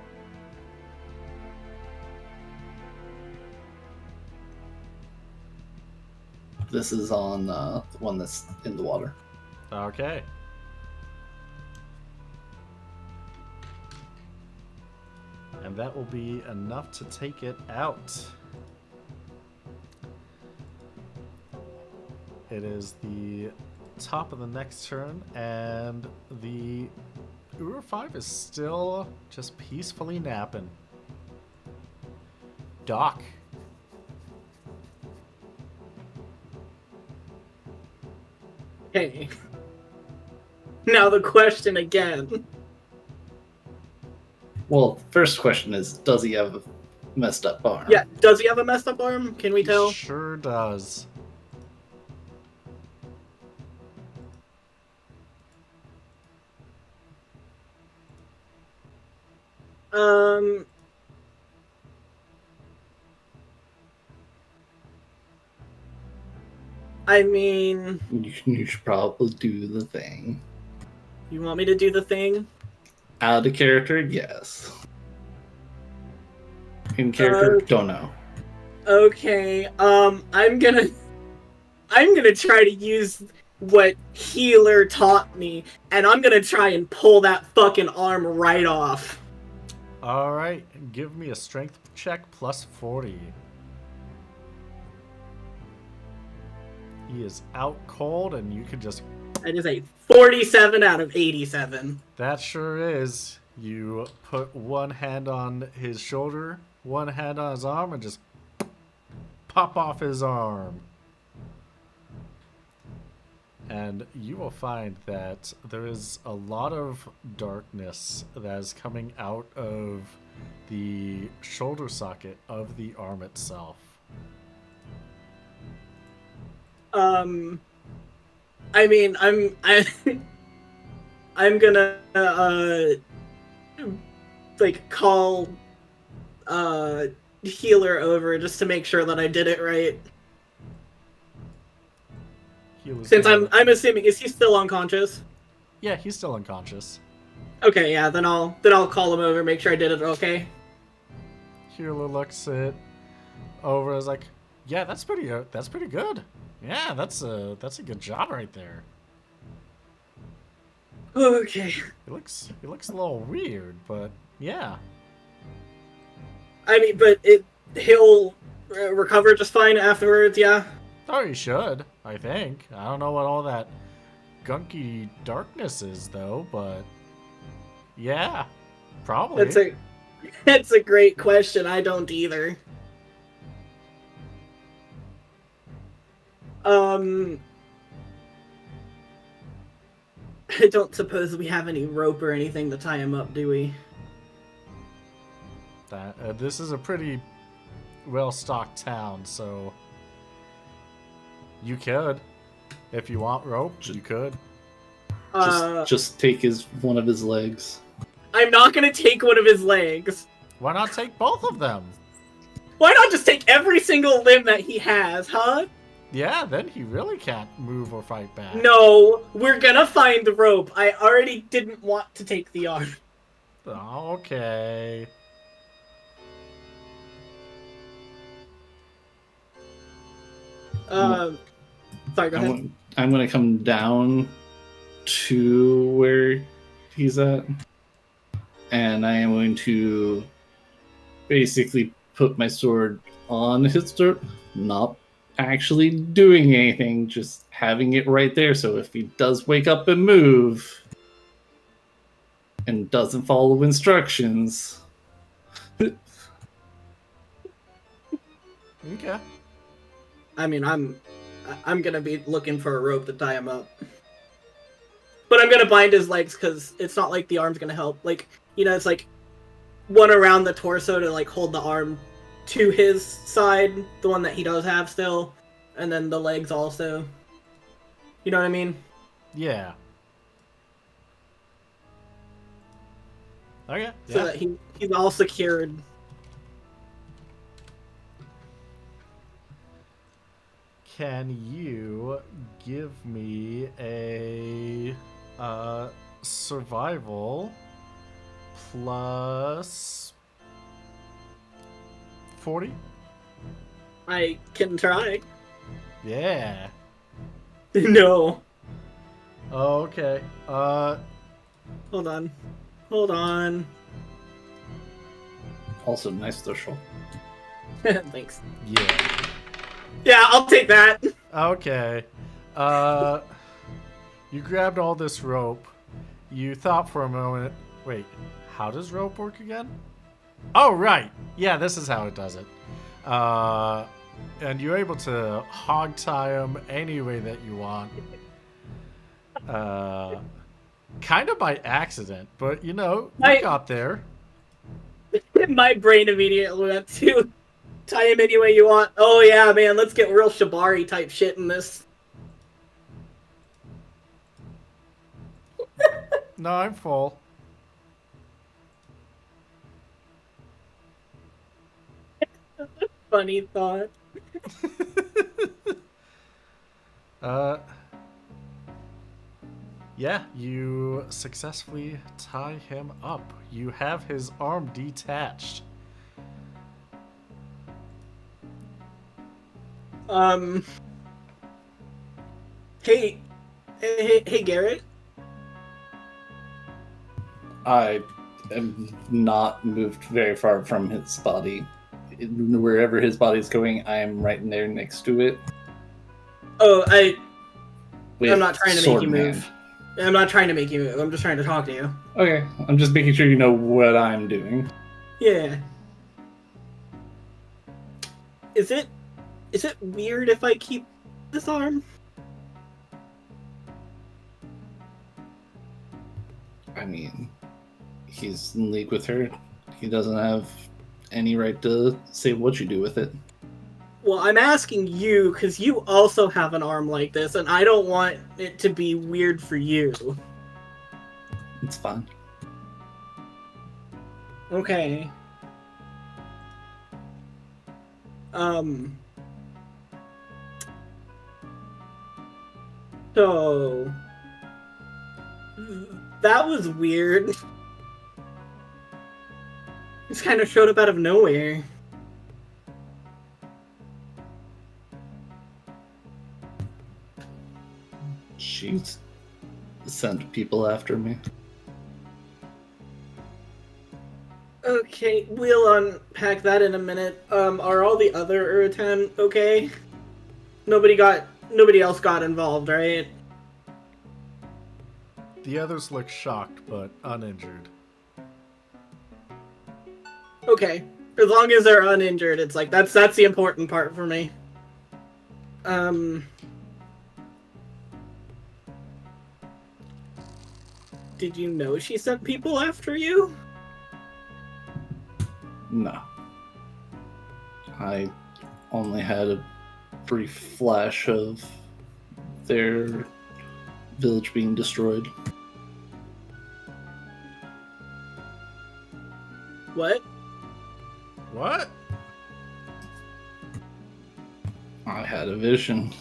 This is on the one that's in the water. Okay. And that will be enough to take it out. It is the top of the next turn, and the Ur 5 is still just peacefully napping. Doc. Hey. Now the question again. Well, first question is, does he have a messed up arm? Yeah, does he have a messed up arm? Can we tell? Sure does. I mean, You should probably do the thing. you want me to do the thing? Out of character, yes. In character, don't know. Okay, I'm gonna try to use what healer taught me, and I'm gonna try and pull that fucking arm right off. Alright, give me a strength check plus 40. He is out cold, and you can just... That is a 47 out of 87. That sure is. You put one hand on his shoulder, one hand on his arm, and just pop off his arm. And you will find that there is a lot of darkness that is coming out of the shoulder socket of the arm itself. I mean, I'm gonna like call healer over just to make sure that I did it right. Since I'm assuming, is he still unconscious? Yeah, he's still unconscious. Okay, yeah, then I'll call him over, make sure I did it okay. Healer looks it over, is like, yeah, that's pretty good. Yeah, that's a good job right there. Okay. He looks a little weird, but yeah. I mean, but he'll recover just fine afterwards, yeah? Oh, he should, I think. I don't know what all that gunky darkness is, though, but yeah, probably. That's a great question. I don't either. I don't suppose we have any rope or anything to tie him up, do we? This is a pretty well-stocked town, so you could, if you want rope, you could. Just take one of his legs. I'm not gonna take one of his legs. Why not take both of them? Why not just take every single limb that he has, huh? Yeah, then he really can't move or fight back. No, we're gonna find the rope. I already didn't want to take the arm. Okay. Sorry, go ahead. I'm gonna come down to where he's at, and I am going to basically put my sword on his throat, not actually doing anything, just having it right there, so if he does wake up and move and doesn't follow instructions. Okay. I mean, I'm gonna be looking for a rope to tie him up. But I'm gonna bind his legs because it's not like the arm's gonna help. Like, you know, it's like one around the torso to like hold the arm to his side, the one that he does have still, and then the legs also. You know what I mean? Yeah. Okay. So Yeah. that he's all secured. Can you give me a survival plus 40? I can try. Yeah. No. Okay. Hold on. Hold on. Also, nice social. Thanks. Yeah. Yeah, I'll take that. Okay. You grabbed all this rope. You thought for a moment, wait, how does rope work again? Oh, right. Yeah, this is how it does it. And you're able to hog tie him any way that you want. Kind of by accident, but you know, you got there. My brain immediately went to tie him any way you want. Oh yeah, man, let's get real Shibari type shit in this. No, I'm full. Funny thought. Yeah, you successfully tie him up. You have his arm detached. Hey, Garrett. I am not moved very far from his body. Wherever his body's going, I am right in there next to it. Oh, I'm with not trying to make sword you in move. hand. I'm not trying to make you move. I'm just trying to talk to you. Okay, I'm just making sure you know what I'm doing. Yeah. Is it weird if I keep this arm? I mean, he's in league with her. He doesn't have any right to say what you do with it. Well, I'm asking you because you also have an arm like this, and I don't want it to be weird for you. It's fine. Okay. So that was weird. Just kind of showed up out of nowhere. She's sent people after me. Okay, we'll unpack that in a minute. Are all the other Urutan okay? Nobody else got involved, right? The others look shocked, but uninjured. Okay. As long as they're uninjured, it's like that's the important part for me. Did you know she sent people after you? No. I only had a brief flash of their village being destroyed. What? What? I had a vision.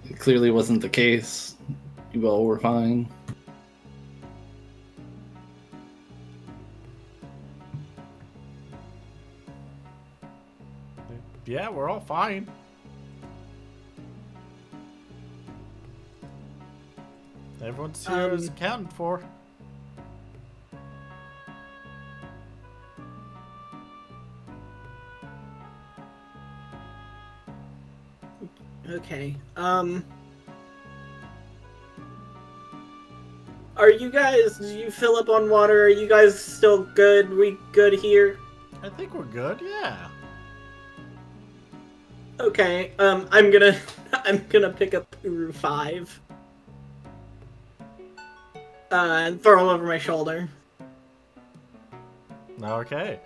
It clearly wasn't the case. You all were fine. Yeah, we're all fine. Everyone's here is accounted for. Okay. Are you guys? Did you fill up on water? Are you guys still good? We good here? I think we're good, yeah. Okay. I'm gonna I'm gonna pick up Uru 5. And throw him over my shoulder. Okay.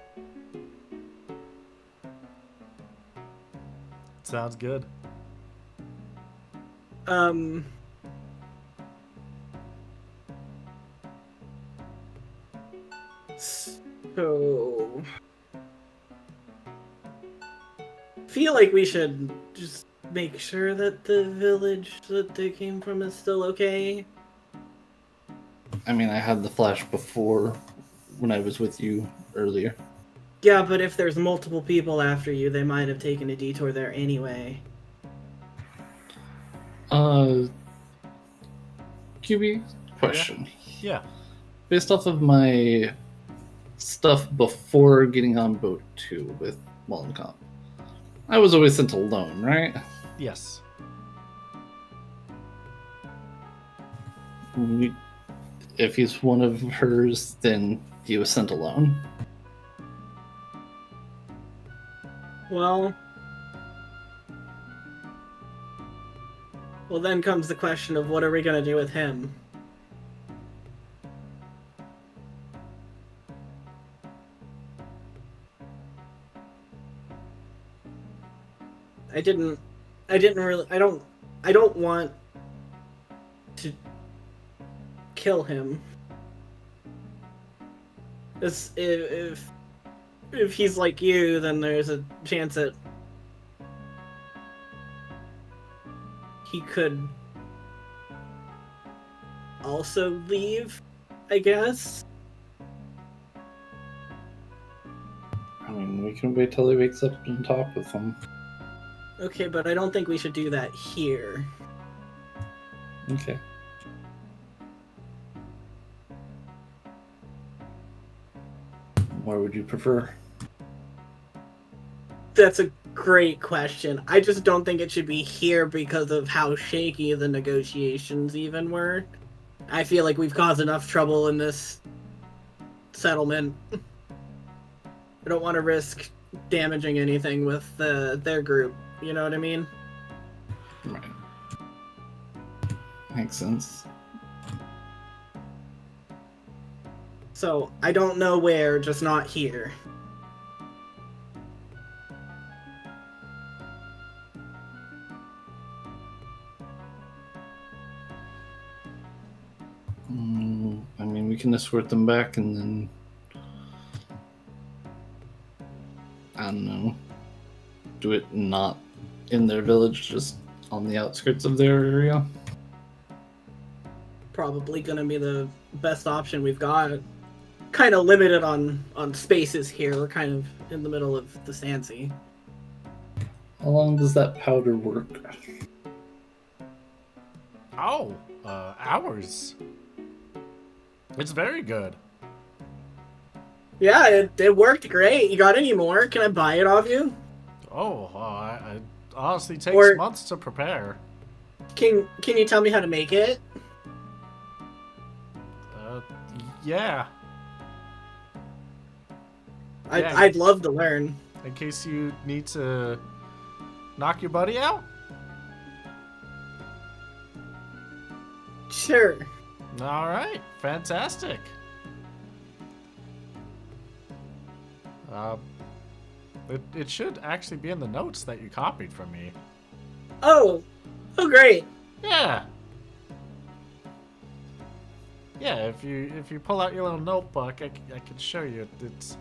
Sounds good. So feel like we should just make sure that the village that they came from is still okay. I mean, I had the flash before when I was with you earlier. Yeah, but if there's multiple people after you, they might have taken a detour there anyway. QB, question. Yeah. Based off of my stuff before getting on boat 2 with Mollencomp, I was always sent alone, right? Yes. If he's one of hers, then he was sent alone. Well, then comes the question of what are we gonna do with him? I don't want to kill him. If he's like you, then there's a chance that he could also leave, I guess. I mean, we can wait till he wakes up and talk with him. Okay, but I don't think we should do that here. Okay. Where would you prefer? That's a great question. I just don't think it should be here because of how shaky the negotiations even were. I feel like we've caused enough trouble in this settlement. I don't want to risk damaging anything with their group. You know what I mean? Right. Makes sense. So, I don't know where, just not here. I mean, we can escort them back and then... I don't know. Do it not in their village, just on the outskirts of their area. Probably gonna be the best option we've got. Kind of limited on spaces here. We're kind of in the middle of the Sandsea. How long does that powder work? Oh, hours. It's very good. Yeah, it worked great. You got any more? Can I buy it off you? Oh, it honestly takes Or- months to prepare. Can you tell me how to make it? Yeah. Yeah. I'd love to learn. In case you need to knock your buddy out. Sure. All right, fantastic. Uh, it should actually be in the notes that you copied from me. Oh, oh, great. Yeah. Yeah, if you pull out your little notebook, I can show you. It's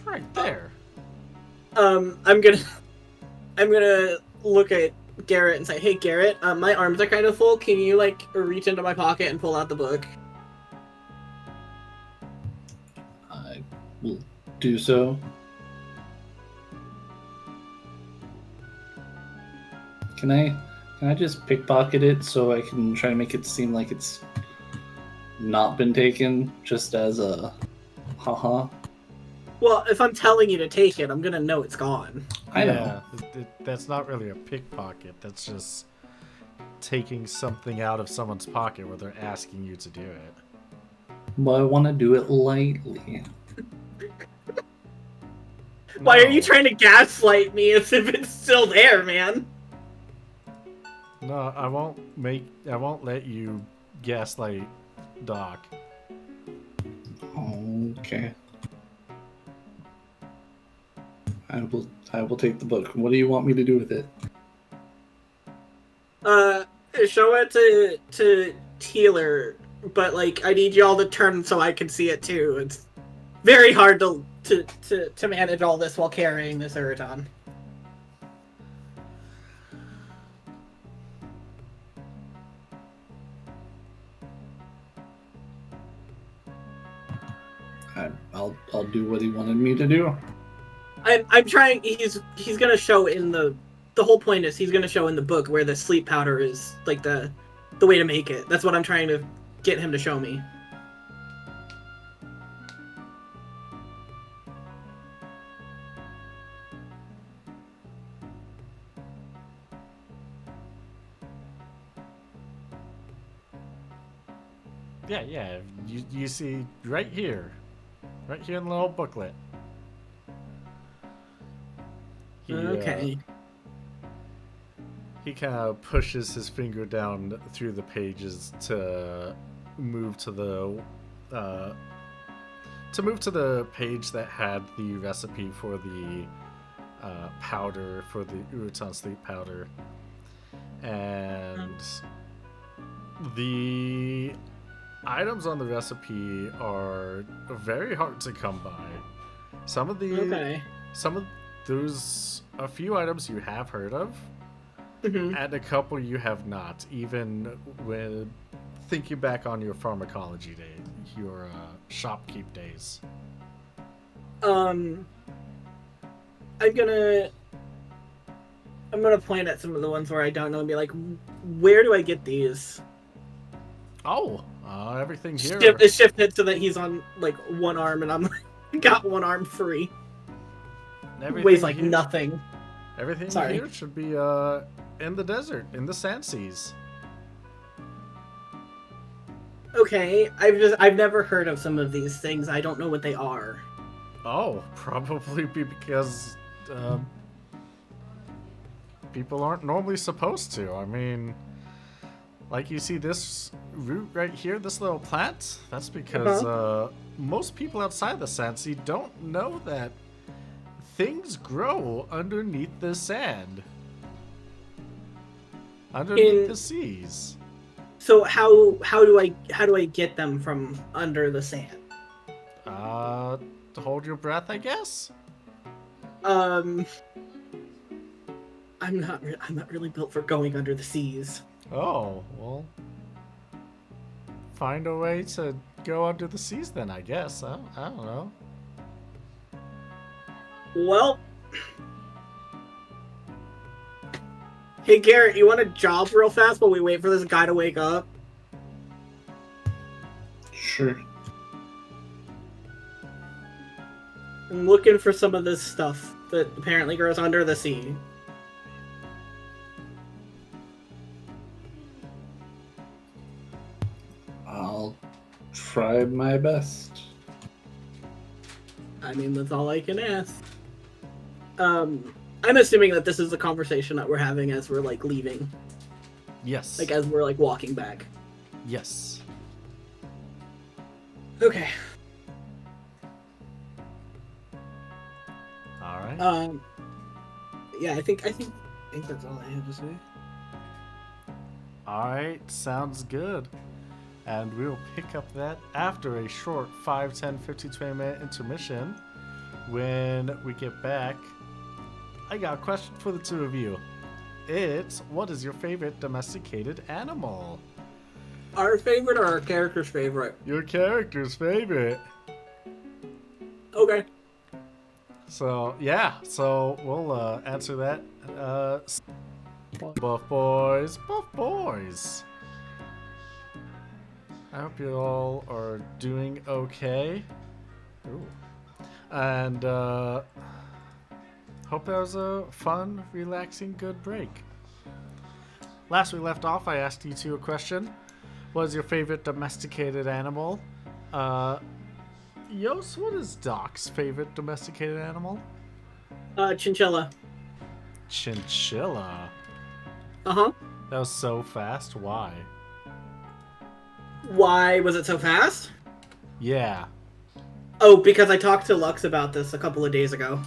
right there. I'm gonna I'm gonna look at Garrett and say, "Hey, Garrett, my arms are kind of full. Can you like reach into my pocket and pull out the book?" I will do so. Can I just pickpocket it so I can try to make it seem like it's not been taken, just as a haha? Well, if I'm telling you to take it, I'm gonna know it's gone. I know. Yeah, that's not really a pickpocket. That's just taking something out of someone's pocket where they're asking you to do it. But I want to do it lightly. Why are you No. trying to gaslight me as if it's still there, man? No, I won't let you gaslight Doc. Okay. I will take the book. What do you want me to do with it? Show it to Teeler, but like I need y'all to turn so I can see it too. It's very hard to manage all this while carrying this Urutan. I'll do what he wanted me to do. I'm trying. He's gonna show in the whole point is he's gonna show in the book where the sleep powder is like the way to make it. That's what I'm trying to get him to show me. Yeah. You see right here in the little booklet. Okay. He kind of pushes his finger down through the pages to move to the page that had the recipe for the powder for the Urutan sleep powder, and the items on the recipe are very hard to come by. Some of those, a few items you have heard of, Mm-hmm. and a couple you have not, even when thinking back on your pharmacology day, your shopkeep days. I'm gonna point at some of the ones where I don't know and be like, where do I get these? Oh, everything here. Shift it so that he's on like one arm and I'm got one arm free. Everything Weighs like here, nothing. Everything Sorry. here should be in the desert, in the sand seas. Okay, I've never heard of some of these things. I don't know what they are. Oh, probably because people aren't normally supposed to. I mean, like you see this root right here, this little plant. That's because most people outside the sand sea don't know that things grow underneath the sand, underneath the seas. So how do I get them from under the sand? Hold your breath, I guess. I'm not really built for going under the seas. Oh, well, find a way to go under the seas then, I guess. I don't know. Well, hey Garrett, you want a job real fast while we wait for this guy to wake up? Sure. I'm looking for some of this stuff that apparently grows under the sea. I'll try my best. I mean, that's all I can ask. I'm assuming that this is the conversation that we're having as we're like leaving, Yes. like as we're like walking back. Yes. Okay. All right. Yeah, I think that's all I have to say. All right. Sounds good. And we'll pick up that after a short 5, 10, 15, 20-minute intermission. When we get back, I got a question for the two of you. It's, what is your favorite domesticated animal? Our favorite or our character's favorite? Your character's favorite. Okay. So, yeah. So, we'll answer that. Buff boys. Buff boys. I hope you all are doing okay. Ooh. And, hope that was a fun, relaxing, good break. Last we left off, I asked you two a question. What is your favorite domesticated animal? Yos, what is Doc's favorite domesticated animal? Chinchilla. Chinchilla. Uh-huh. That was so fast. Why? Why was it so fast? Yeah. Oh, because I talked to Lux about this a couple of days ago.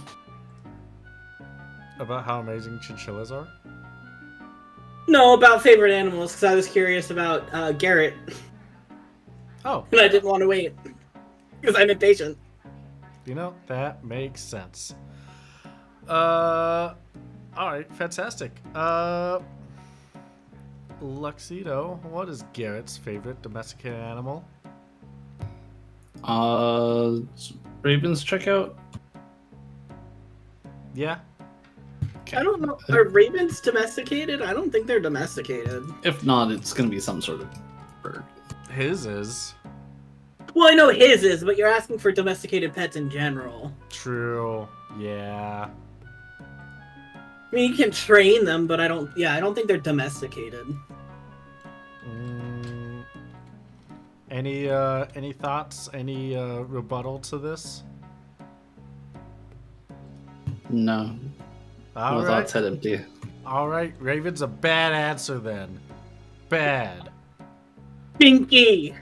About how amazing chinchillas are? No, about favorite animals, because I was curious about Garrett, Oh, and I didn't want to wait, because I'm impatient. you know, that makes sense. Alright, fantastic. Luxito, what is Garrett's favorite domesticated animal? Ravens check out. Yeah. Okay. I don't know. Are ravens domesticated? I don't think they're domesticated. If not, it's gonna be some sort of bird. His is. Well, I know his is, but you're asking for domesticated pets in general. True. Yeah. I mean, you can train them, but I don't think they're domesticated. Any thoughts? Any rebuttal to this? No. All My right. thoughts head empty. All right. Raven's a bad answer then. Bad. Pinky!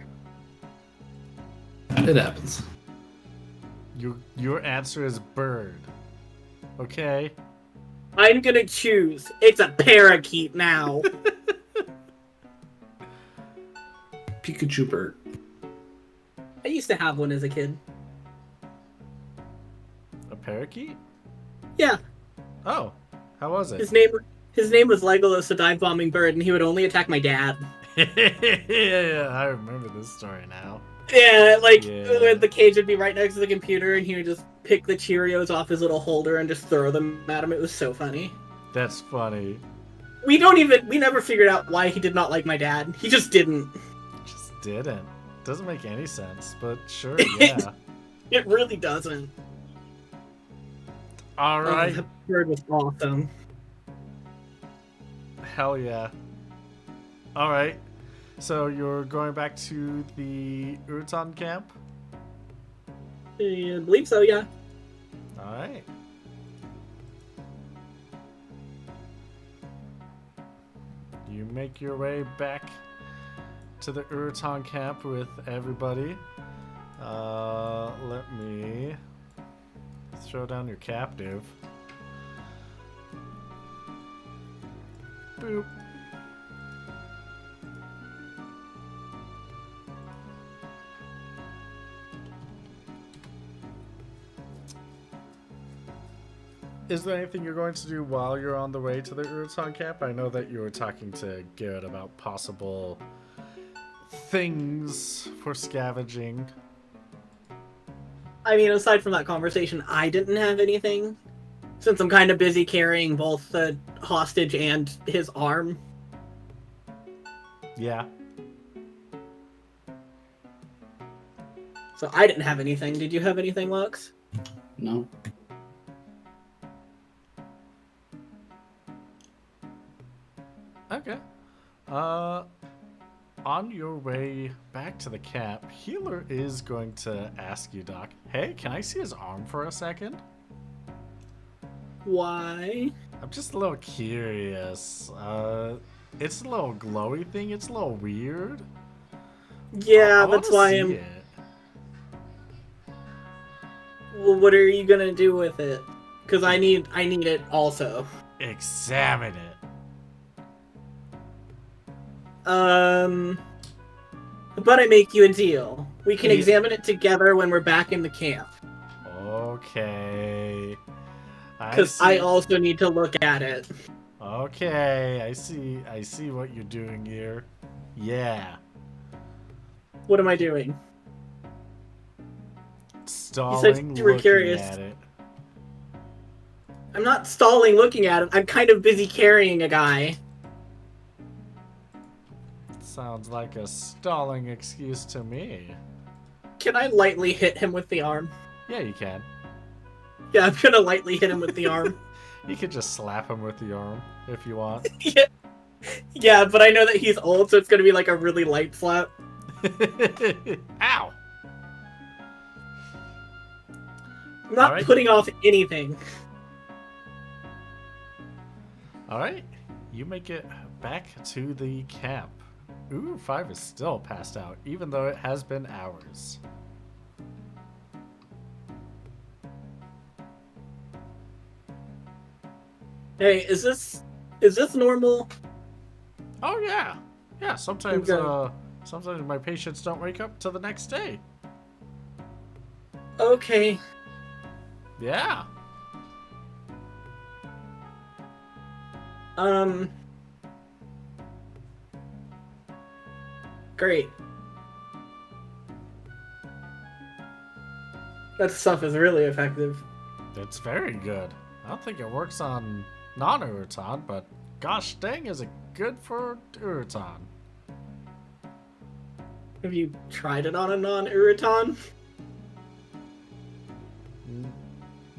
It happens. Your answer is bird. Okay. I'm gonna choose. It's a parakeet now. Pikachu bird. I used to have one as a kid. A parakeet? Yeah, Oh. How was it? his name was Legolas, the dive bombing bird, and he would only attack my dad. Yeah, I remember this story now. Yeah, like Yeah. the cage would be right next to the computer, and he would just pick the Cheerios off his little holder and just throw them at him. It was so funny. That's funny. We never figured out why he did not like my dad. He just didn't. Just didn't. Doesn't make any sense, but sure, yeah. It really doesn't. All right. The bird was awesome. Hell yeah. All right. So you're going back to the Urutan camp? I believe so, yeah. All right. You make your way back to the Urutan camp with everybody. Let me throw down your captive. Boop. Is there anything you're going to do while you're on the way to the Urutan camp? I know that you were talking to Garrett about possible things for scavenging. I mean, aside from that conversation, I didn't have anything. Since I'm kind of busy carrying both the hostage and his arm. Yeah. So I didn't have anything. Did you have anything, Lux? No. Okay. On your way back to the camp, Healer is going to ask you, Doc, hey, can I see his arm for a second? Why? I'm just a little curious. It's a little glowy thing. It's a little weird. Yeah, I wanna that's why see I'm. it. Well, what are you gonna do with it? Because I need it also. Examine it. But I make you a deal. We can Yeah. examine it together when we're back in the camp. Okay. I Because I see. also need to look at it. Okay, I see what you're doing here. Yeah. What am I doing? You said Stalling you were looking curious. at it. I'm not stalling looking at it. I'm kind of busy carrying a guy. Sounds like a stalling excuse to me. Can I lightly hit him with the arm? Yeah, you can. Yeah, I'm gonna lightly hit him with the arm. You could just slap him with the arm if you want. Yeah. Yeah, but I know that he's old, so it's gonna be like a really light slap. Ow! I'm not Alright. putting off anything. Alright, you make it back to the camp. Ooh, 5 is still passed out, even though it has been hours. Hey, is this normal? Oh yeah, yeah. Sometimes, Okay. sometimes my patients don't wake up till the next day. Okay. Yeah. Great. That stuff is really effective. It's very good. I don't think it works on non-Urutan, but gosh dang, is it good for Urutan? Have you tried it on a non-Urutan?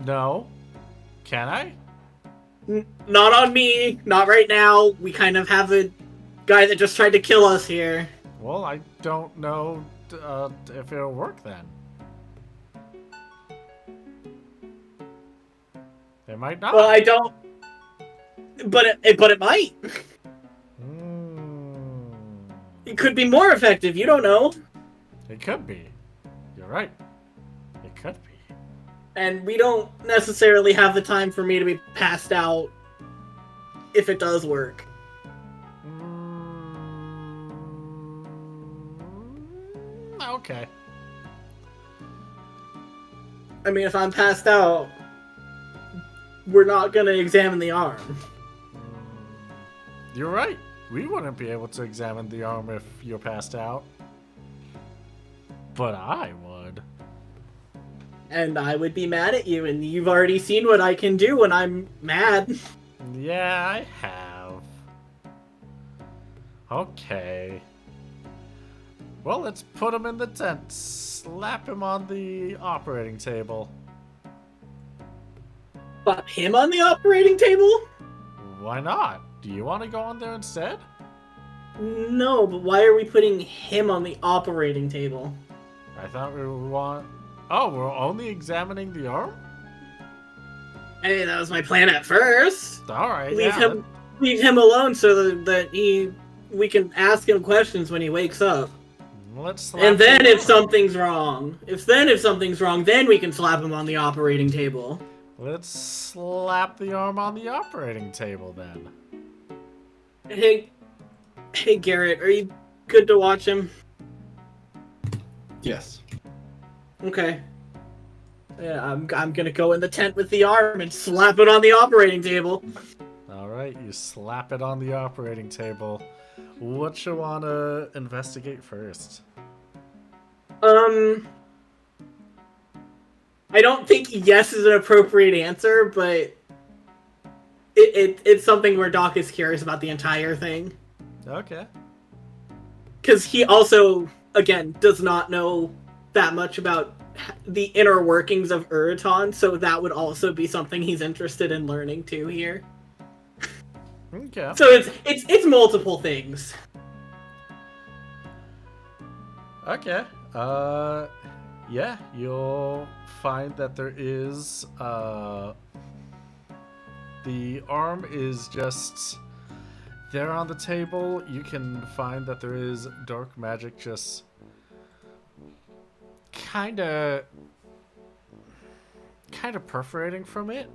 No. Can I? Not on me. Not right now. We kind of have a guy that just tried to kill us here. Well, I don't know if it'll work then. It might not. Well, I don't. But it might. Mm. It could be more effective. You don't know. It could be. You're right. It could be. And we don't necessarily have the time for me to be passed out if it does work. Okay. I mean, if I'm passed out, we're not gonna examine the arm. You're right. We wouldn't be able to examine the arm if you're passed out. But I would. And I would be mad at you, and you've already seen what I can do when I'm mad. Yeah, I have. Okay. Well, let's put him in the tent. Slap him on the operating table. Slap him on the operating table? Why not? Do you want to go on there instead? No, but why are we putting him on the operating table? I thought we want... Oh, we're only examining the arm? Hey, that was my plan at first. Alright, Leave him alone so that we can ask him questions when he wakes up. Let's slap And then him if on. something's wrong, then we can slap him on the operating table. Let's slap the arm on the operating table then. Hey Garrett, are you good to watch him? Yes. Okay. Yeah, I'm gonna go in the tent with the arm and slap it on the operating table. Alright, you slap it on the operating table. What you want to investigate first? I don't think yes is an appropriate answer, but it's something where Doc is curious about the entire thing. Okay. Because he also, again, does not know that much about the inner workings of Urutan, so that would also be something he's interested in learning too here. Okay. So it's multiple things. Okay. Yeah, you'll find that there is, the arm is just there on the table. You can find that there is dark magic just kind of perforating from it.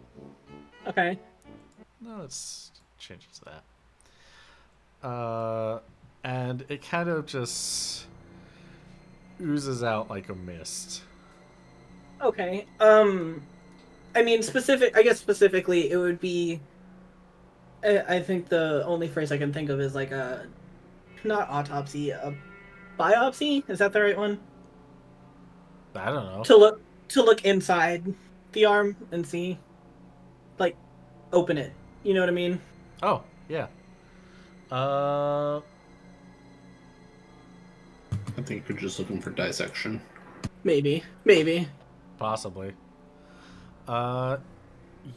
Okay. No, let's change it to that. And it kind of just oozes out like a mist. Okay. I mean, I guess specifically, it would be. I think the only phrase I can think of is like a, not autopsy, a biopsy. Is that the right one? I don't know. To look inside the arm and see, like, open it. You know what I mean? Oh, yeah. Uh, I think you're just looking for dissection. Maybe. possibly. Uh,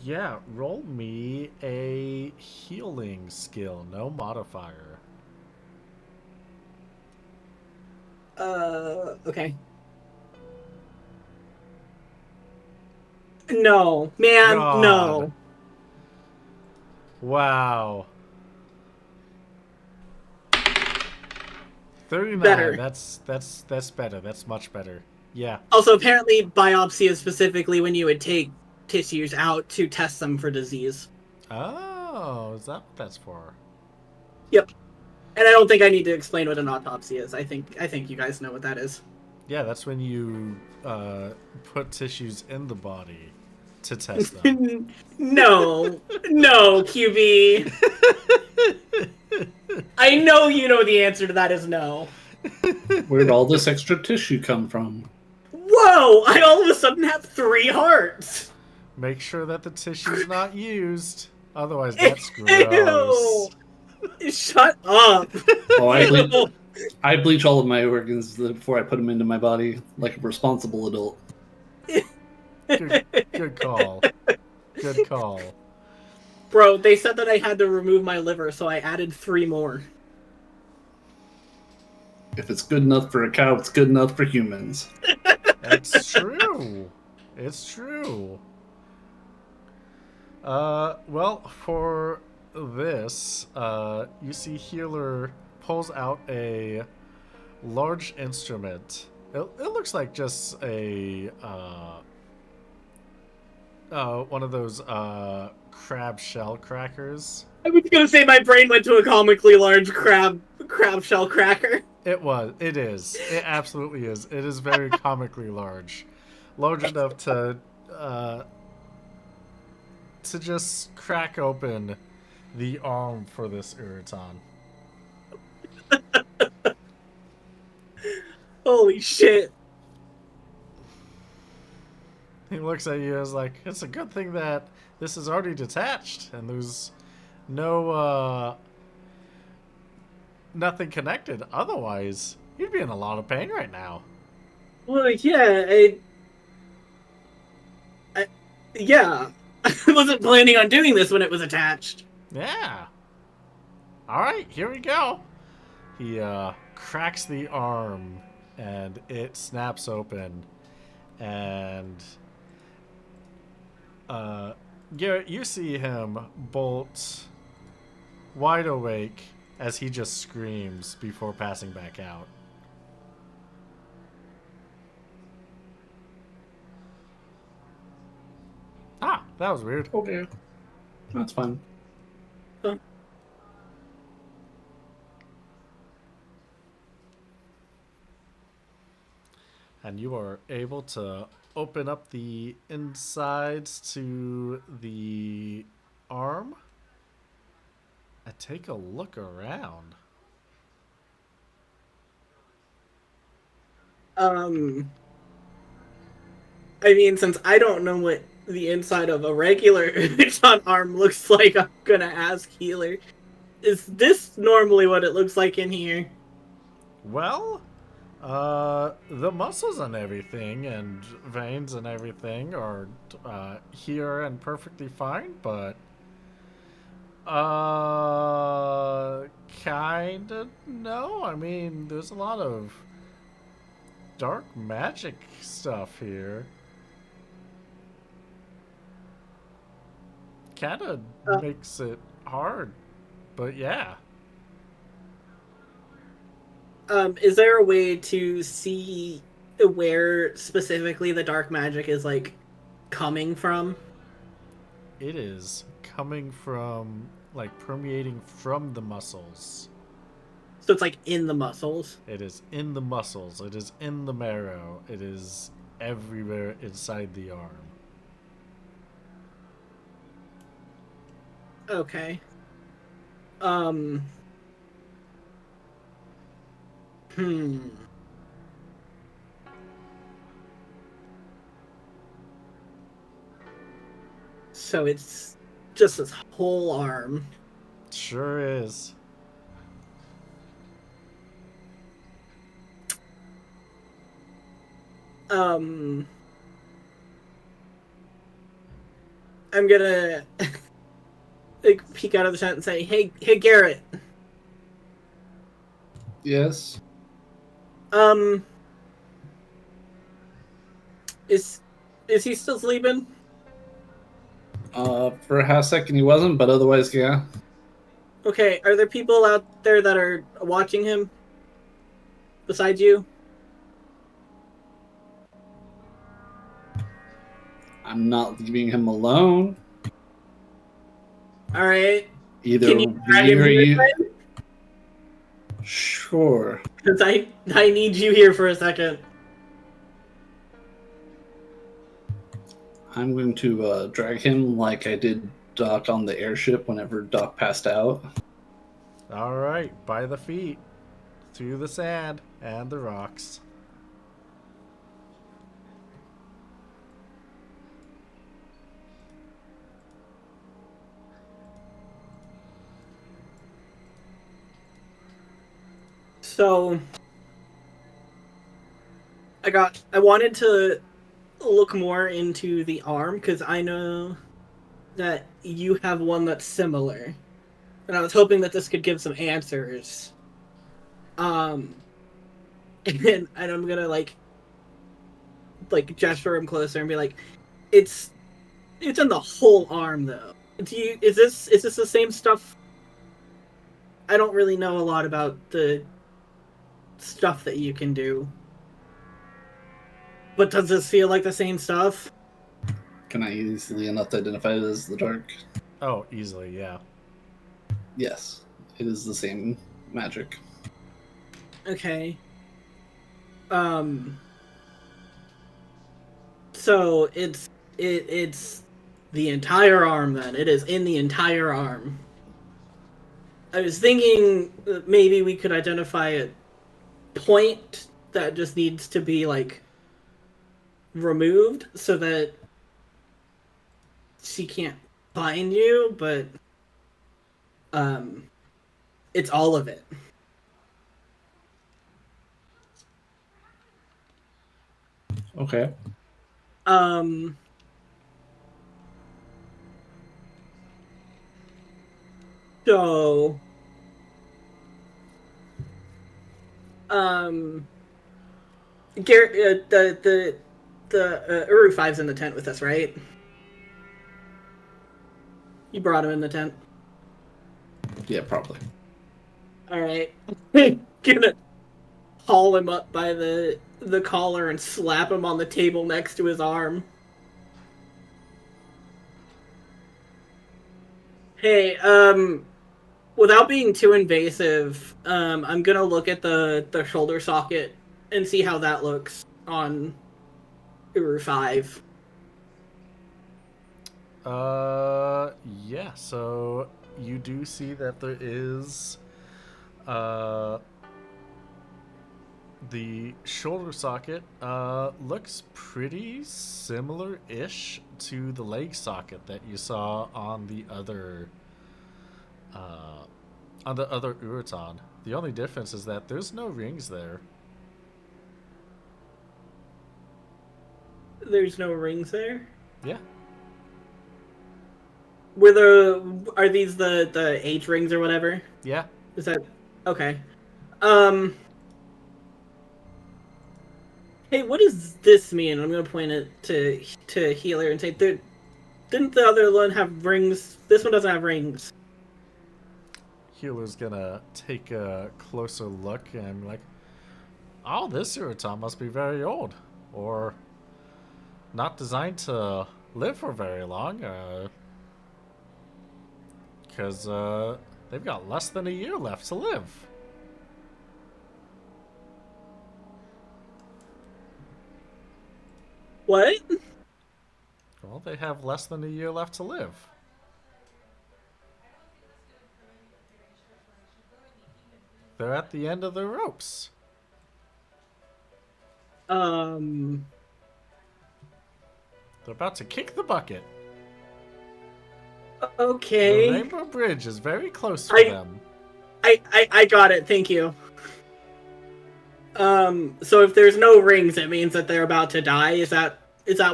yeah. Roll me a healing skill, no modifier. Okay. No, man, God. no. Wow. 39. Better. That's better. That's much better. Yeah. Also, apparently, biopsy is specifically when you would take tissues out to test them for disease. Oh, is that what that's for? Yep. And I don't think I need to explain what an autopsy is. I think you guys know what that is. Yeah, that's when you put tissues in the body to test them. No, QB. I know you know the answer to that is no. Where'd all this extra tissue come from? Whoa! I all of a sudden have 3 hearts. Make sure that the tissue's not used. Otherwise, that's gross. Ew. Shut up. Oh, Ew. I bleach all of my organs before I put them into my body, like a responsible adult. Good call. Good call. Bro, they said that I had to remove my liver, so I added 3 more. If it's good enough for a cow, it's good enough for humans. It's true. It's true. Well, for this, you see Healer pulls out a large instrument. It looks like just a one of those crab shell crackers. I was gonna say my brain went to a comically large crab shell cracker. It is. It absolutely is. It is very comically large. Large enough to just crack open the arm for this Urutan. Holy shit. He looks at you as like, it's a good thing that this is already detached and there's no nothing connected. Otherwise, you'd be in a lot of pain right now. Well, yeah, yeah. I wasn't planning on doing this when it was attached. Yeah. All right, here we go. He cracks the arm and it snaps open, and you see him bolt wide awake as he just screams before passing back out. Ah, that was weird. Okay. That's fine. And you are able to open up the insides to the arm and take a look around. I mean, since I don't know what the inside of a regular Urutan arm looks like, I'm gonna ask Healer. Is this normally what it looks like in here? Well, the muscles and everything and veins and everything are here and perfectly fine, but kinda no. I mean, there's a lot of dark magic stuff here. Kinda makes it hard, but yeah. Is there a way to see where specifically the dark magic is like coming from? It is coming from, like, permeating from the muscles. So it's like in the muscles. It is in the muscles. It is in the marrow. It is everywhere inside the arm. Okay. Um. Hmm. So it's just this whole arm. Sure is. Um. I'm gonna like peek out of the tent and say, "Hey, Garrett. Yes. Um, is is he still sleeping? For a half second he wasn't, but otherwise, yeah. Okay. Are there people out there that are watching him besides you? I'm not leaving him alone. All right. Either Can you drag me him or here? you. Sure. Because I need you here for a second. I'm going to drag him like I did Doc on the airship whenever Doc passed out. All right, by the feet, through the sand and the rocks. So I wanted to look more into the arm because I know that you have one that's similar, and I was hoping that this could give some answers. Um, and I'm gonna like gesture him closer and be like, it's it's in the whole arm though. Do you is this the same stuff? I don't really know a lot about the stuff that you can do. But does this feel like the same stuff? Can I easily enough identify it as the dark? Oh, easily, yeah. Yes, it is the same magic. Okay. Um. So it's the entire arm then. It is in the entire arm. I was thinking that maybe we could identify a point that just needs to be like removed so that she can't find you, but um it's all of it. Okay. Um so um Garrett, the Uru Five's in the tent with us, right? You brought him in the tent. Yeah, probably. All right, gonna haul him up by the collar and slap him on the table next to his arm. Hey, without being too invasive, I'm gonna look at the shoulder socket and see how that looks on Uru 5. Yeah, so you do see that there is, uh, the shoulder socket, looks pretty similar-ish to the leg socket that you saw on the other Urutan. The only difference is that there's no rings there. There's no rings there. Yeah. Are these the H rings or whatever? Yeah. Is that okay? Um. Hey, what does this mean? I'm gonna point it to Healer and say, didn't the other one have rings? This one doesn't have rings. Healer's gonna take a closer look and be like, Oh, this Urutan must be very old. Or not designed to live for very long. Because they've got less than a year left to live. What? Well, they have less than a year left to live. They're at the end of their ropes. Um. They're about to kick the bucket. The Okay. Rainbow Bridge is very close for I them. I got it. Thank you. So if there's no rings, it means that they're about to die. Is that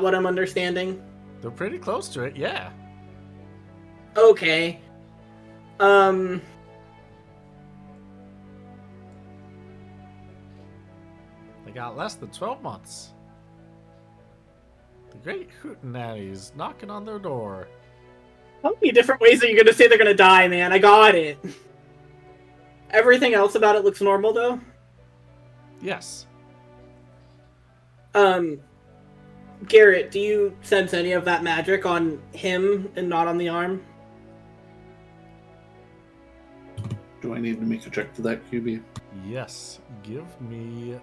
what I'm understanding? They're pretty close to it, yeah. Okay. Um. They got less than 12 months. The Great Hootenanny's knocking on their door. How many different ways are you gonna say they're gonna die, man? I got it. Everything else about it looks normal, though. Yes. Garrett, do you sense any of that magic on him and not on the arm? Do I need to make a check for that, QB? Yes. Give me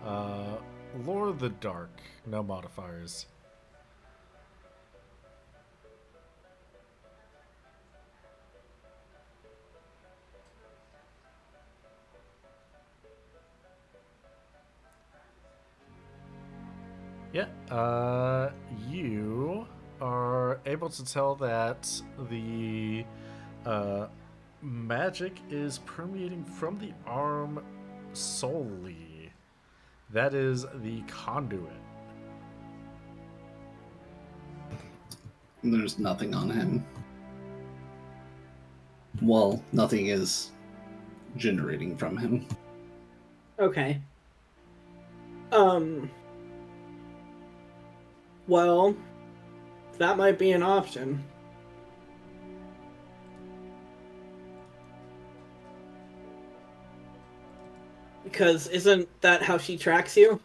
Lore of the Dark. No modifiers. Yeah, you are able to tell that the magic is permeating from the arm solely. That is the conduit. There's nothing on him. Well, nothing is generating from him. Okay. Well, that might be an option. Because isn't that how she tracks you?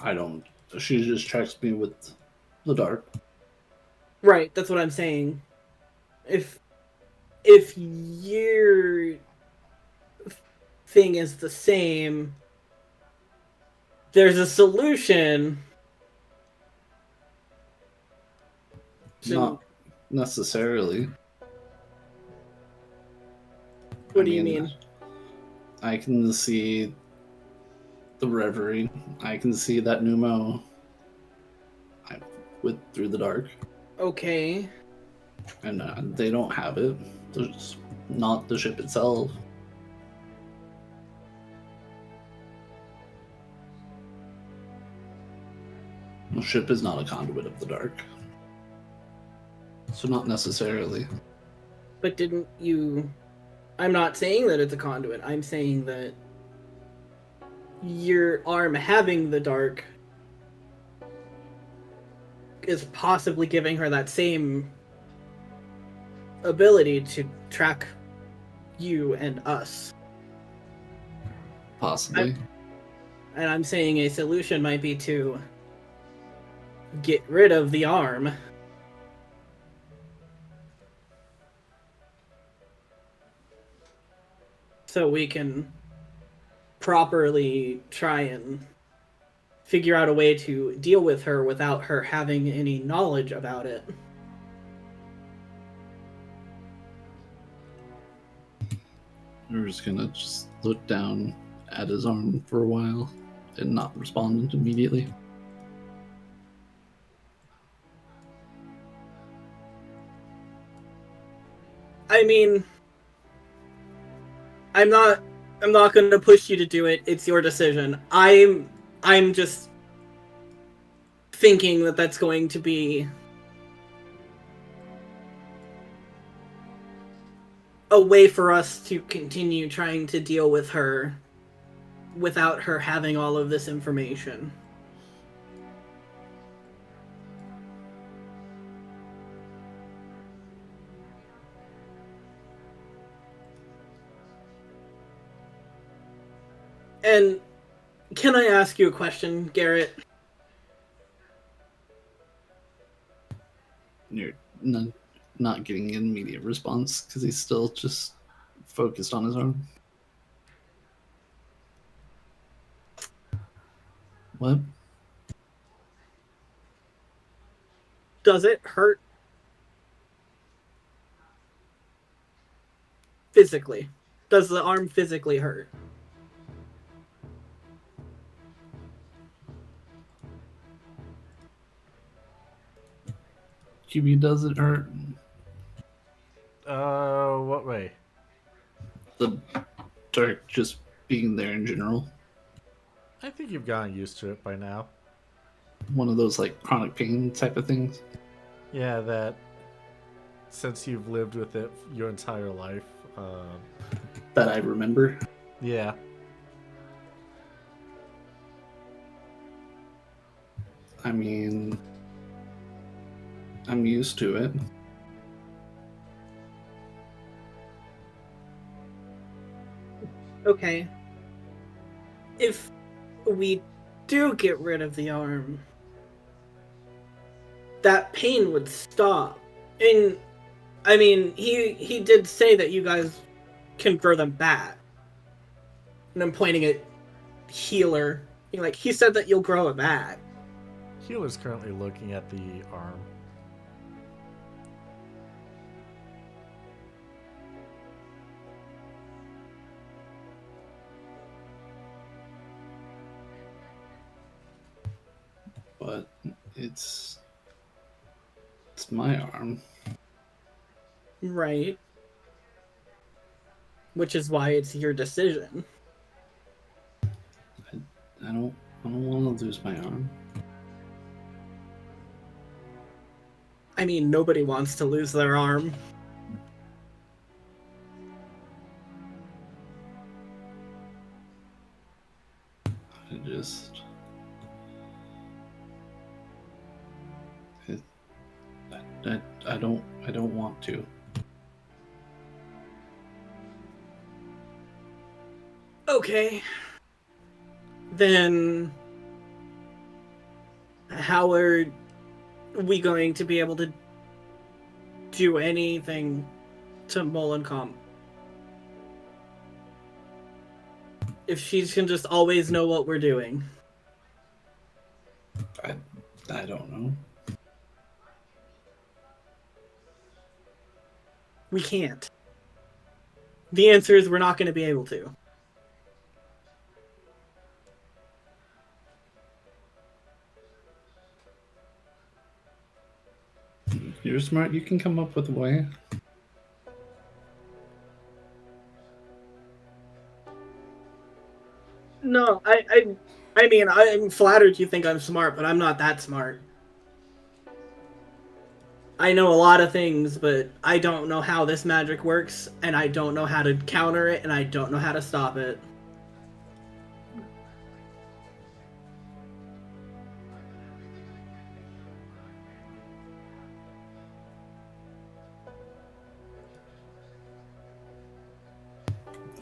I don't. She just tracks me with the dark. Right, that's what I'm saying. If your thing is the same, there's a solution. Not necessarily. What do you mean? I can see the reverie. I can see that pneumo. I went through the dark, Okay. and they don't have it. There's not the ship itself. The ship is not a conduit of the dark. So not necessarily. But didn't you... I'm not saying that it's a conduit. I'm saying that your arm having the dark is possibly giving her that same ability to track you and us. Possibly. And I'm saying a solution might be to get rid of the arm. So we can properly try and figure out a way to deal with her without her having any knowledge about it. We're just gonna just look down at his arm for a while and not respond immediately. I mean, I'm not going to push you to do it. It's your decision. I'm just thinking that that's going to be a way for us to continue trying to deal with her without her having all of this information. And can I ask you a question, Garrett? You're not getting an immediate response because he's still just focused on his arm. What? Does it hurt physically? Does the arm physically hurt? QB doesn't hurt. What way? The dark just being there in general. I think you've gotten used to it by now. One of those like chronic pain type of things. Yeah, that since you've lived with it your entire life. That I remember. Yeah. I mean, I'm used to it. Okay. If we do get rid of the arm, that pain would stop. And I mean, he did say that you guys can grow them back. And I'm pointing at Healer. Like, he said that you'll grow it back. Healer's currently looking at the arm. But it's my arm. Right. Which is why it's your decision. I don't want to lose my arm. I mean, nobody wants to lose their arm. I don't want to. Okay. Then how are we going to be able to do anything to Molencomp? If she can just always know what we're doing. I don't know. We can't. The answer is we're not going to be able to. You're smart. You can come up with a way. No, I mean, I'm flattered you think I'm smart, but I'm not that smart. I know a lot of things, but I don't know how this magic works, and I don't know how to counter it, and I don't know how to stop it.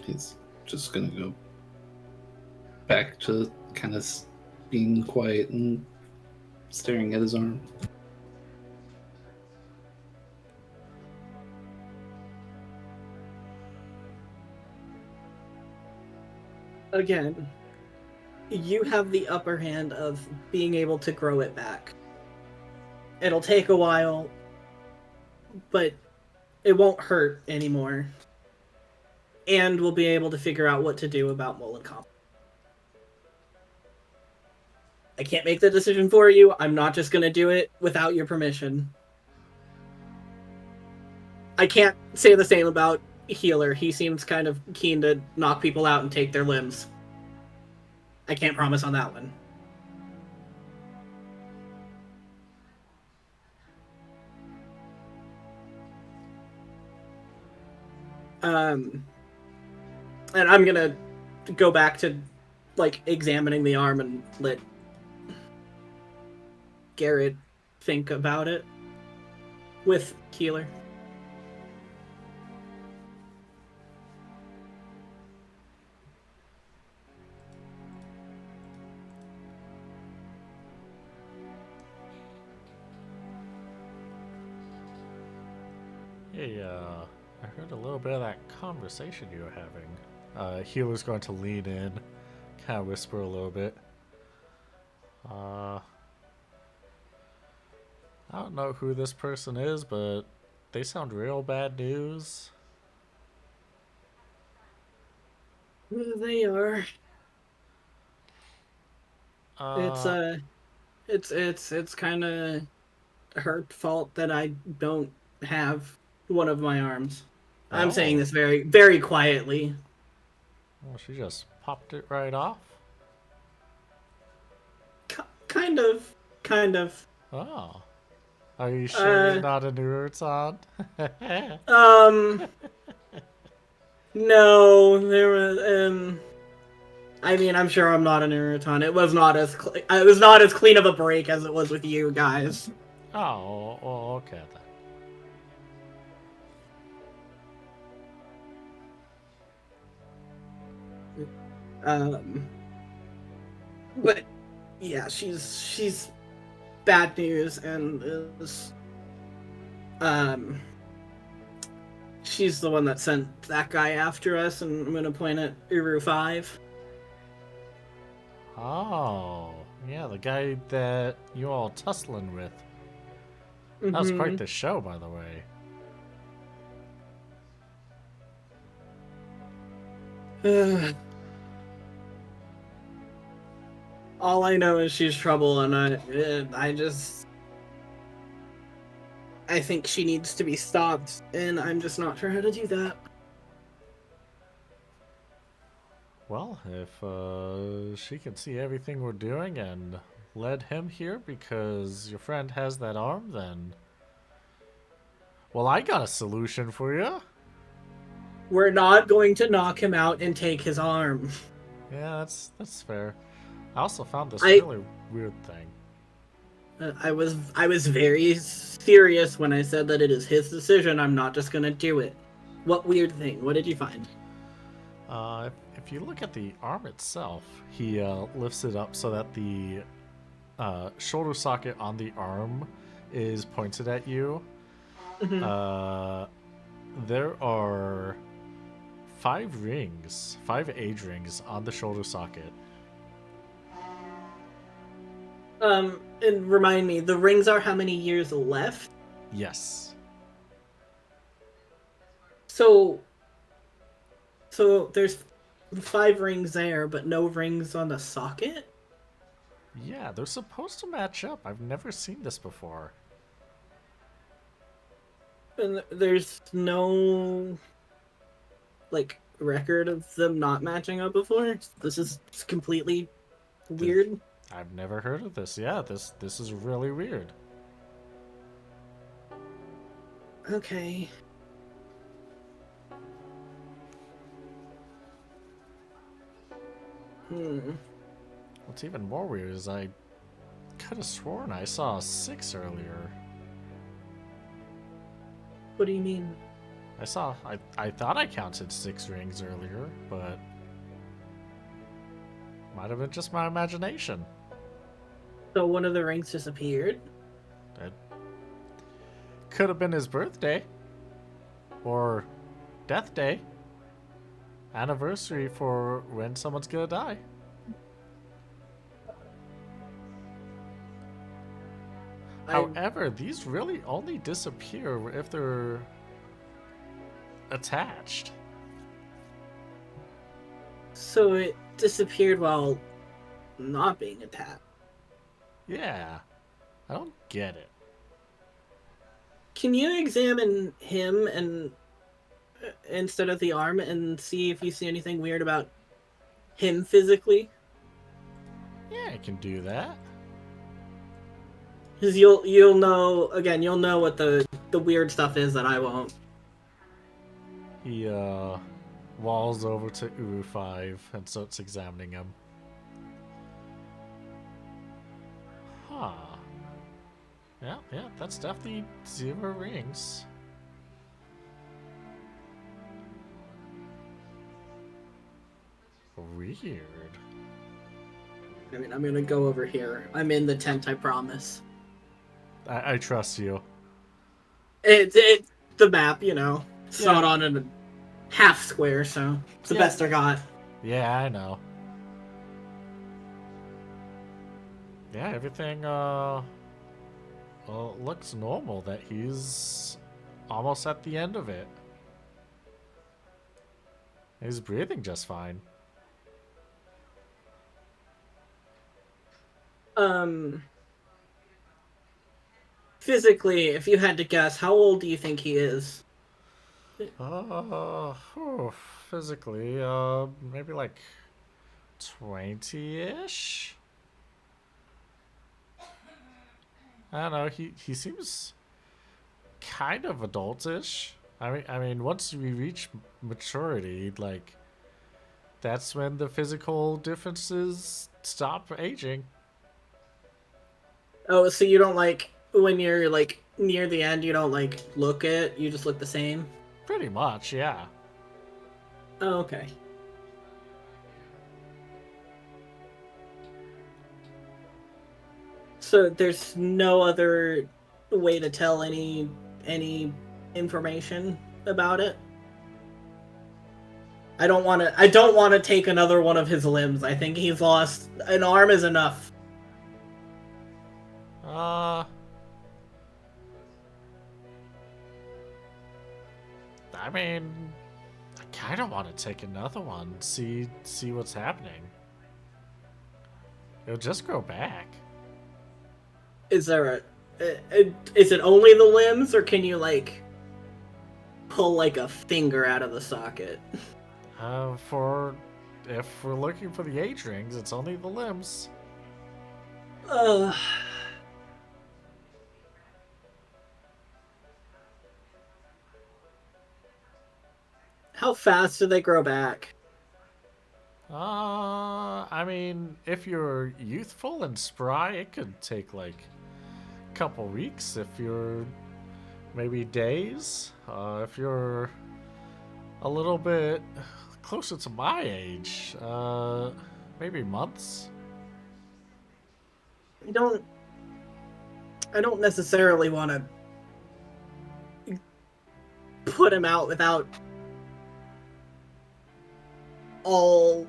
He's just gonna go back to kind of being quiet and staring at his arm. Again, you have the upper hand of being able to grow it back. It'll take a while, but it won't hurt anymore. And we'll be able to figure out what to do about Molencomp. I can't make the decision for you. I'm not just going to do it without your permission. I can't say the same about Healer. He seems kind of keen to knock people out and take their limbs. I can't promise on that one. And I'm gonna go back to, like, examining the arm and let Garrett think about it with Keeler. Hey, I heard a little bit of that conversation you were having. Healer's going to lean in, kind of whisper a little bit. I don't know who this person is, but they sound real bad news. They are. Uh, It's kind of her fault that I don't have one of my arms. I'm saying oh, this very, very quietly. well, she just popped it right off. Kind of, kind of. Oh, are you sure you're Uh, not an Urutan? um, no, there was, I mean, I'm sure I'm not an Urutan. It was not as, it was not as clean of a break as it was with you guys. Oh, well, okay then. Um, but yeah, she's bad news and is um she's the one that sent that guy after us, and I'm gonna point at Uru 5. Oh, yeah, the guy that you all tussling with. That was quite Mm-hmm. the show, by the way. All I know is she's trouble, and I think she needs to be stopped, and I'm just not sure how to do that. Well, if she can see everything we're doing and led him here because your friend has that arm, then... Well, I got a solution for you. We're not going to knock him out and take his arm. Yeah, that's fair. I also found this I really weird thing. I was very serious when I said that it is his decision. I'm not just gonna do it. What weird thing? What did you find? If you look at the arm itself, he lifts it up so that the shoulder socket on the arm is pointed at you. Mhm. There are 5 rings, 5 age rings on the shoulder socket. And remind me, the rings are how many years left? Yes. So, so there's 5 rings there, but no rings on the socket? Yeah, they're supposed to match up. I've never seen this before. And there's no, like, record of them not matching up before? This is completely weird. I've never heard of this. Yeah, this is really weird. Okay. What's even more weird is I could have sworn I saw a 6 earlier. What do you mean? I thought I counted 6 rings earlier, but might have been just my imagination. So one of the rings disappeared? It could have been his birthday. Or death day. Anniversary for when someone's gonna die. However, these really only disappear if they're attached. So it disappeared while not being attacked. Yeah. I don't get it. Can you examine him and instead of the arm and see if you see anything weird about him physically? Yeah, I can do that. Because you'll know again. You'll know what the weird stuff is that I won't. He walls over to Uru 5 and starts examining him. Huh. Yeah, that's definitely 0 rings. Weird. I mean, I'm gonna go over here. I'm in the tent. I promise. I trust you. It the map, you know. It's Yeah. not on a half square, so it's the Yeah. best I got. Yeah, I know. Yeah, everything well, looks normal. That he's almost at the end of it. He's breathing just fine. Physically, if you had to guess, how old do you think he is? Whew, physically, maybe like 20-ish. I don't know. He seems kind of adultish. I mean, once we reach maturity, like that's when the physical differences stop aging. Oh, so you don't like when you're like near the end, you don't like look it, you just look the same? Pretty much, yeah. Oh, okay. So there's no other way to tell any information about it? I don't want to take another one of his limbs. I think he's lost an arm is enough. Uh, I mean, I kind of want to take another one, see what's happening. It'll just grow back. Is there is it only the limbs, or can you like pull like a finger out of the socket? For if we're looking for the age rings, it's only the limbs. Uh, how fast do they grow back? I mean, if you're youthful and spry, it could take like a couple weeks. If you're maybe days. If you're a little bit closer to my age, maybe months. I don't necessarily want to put him out without all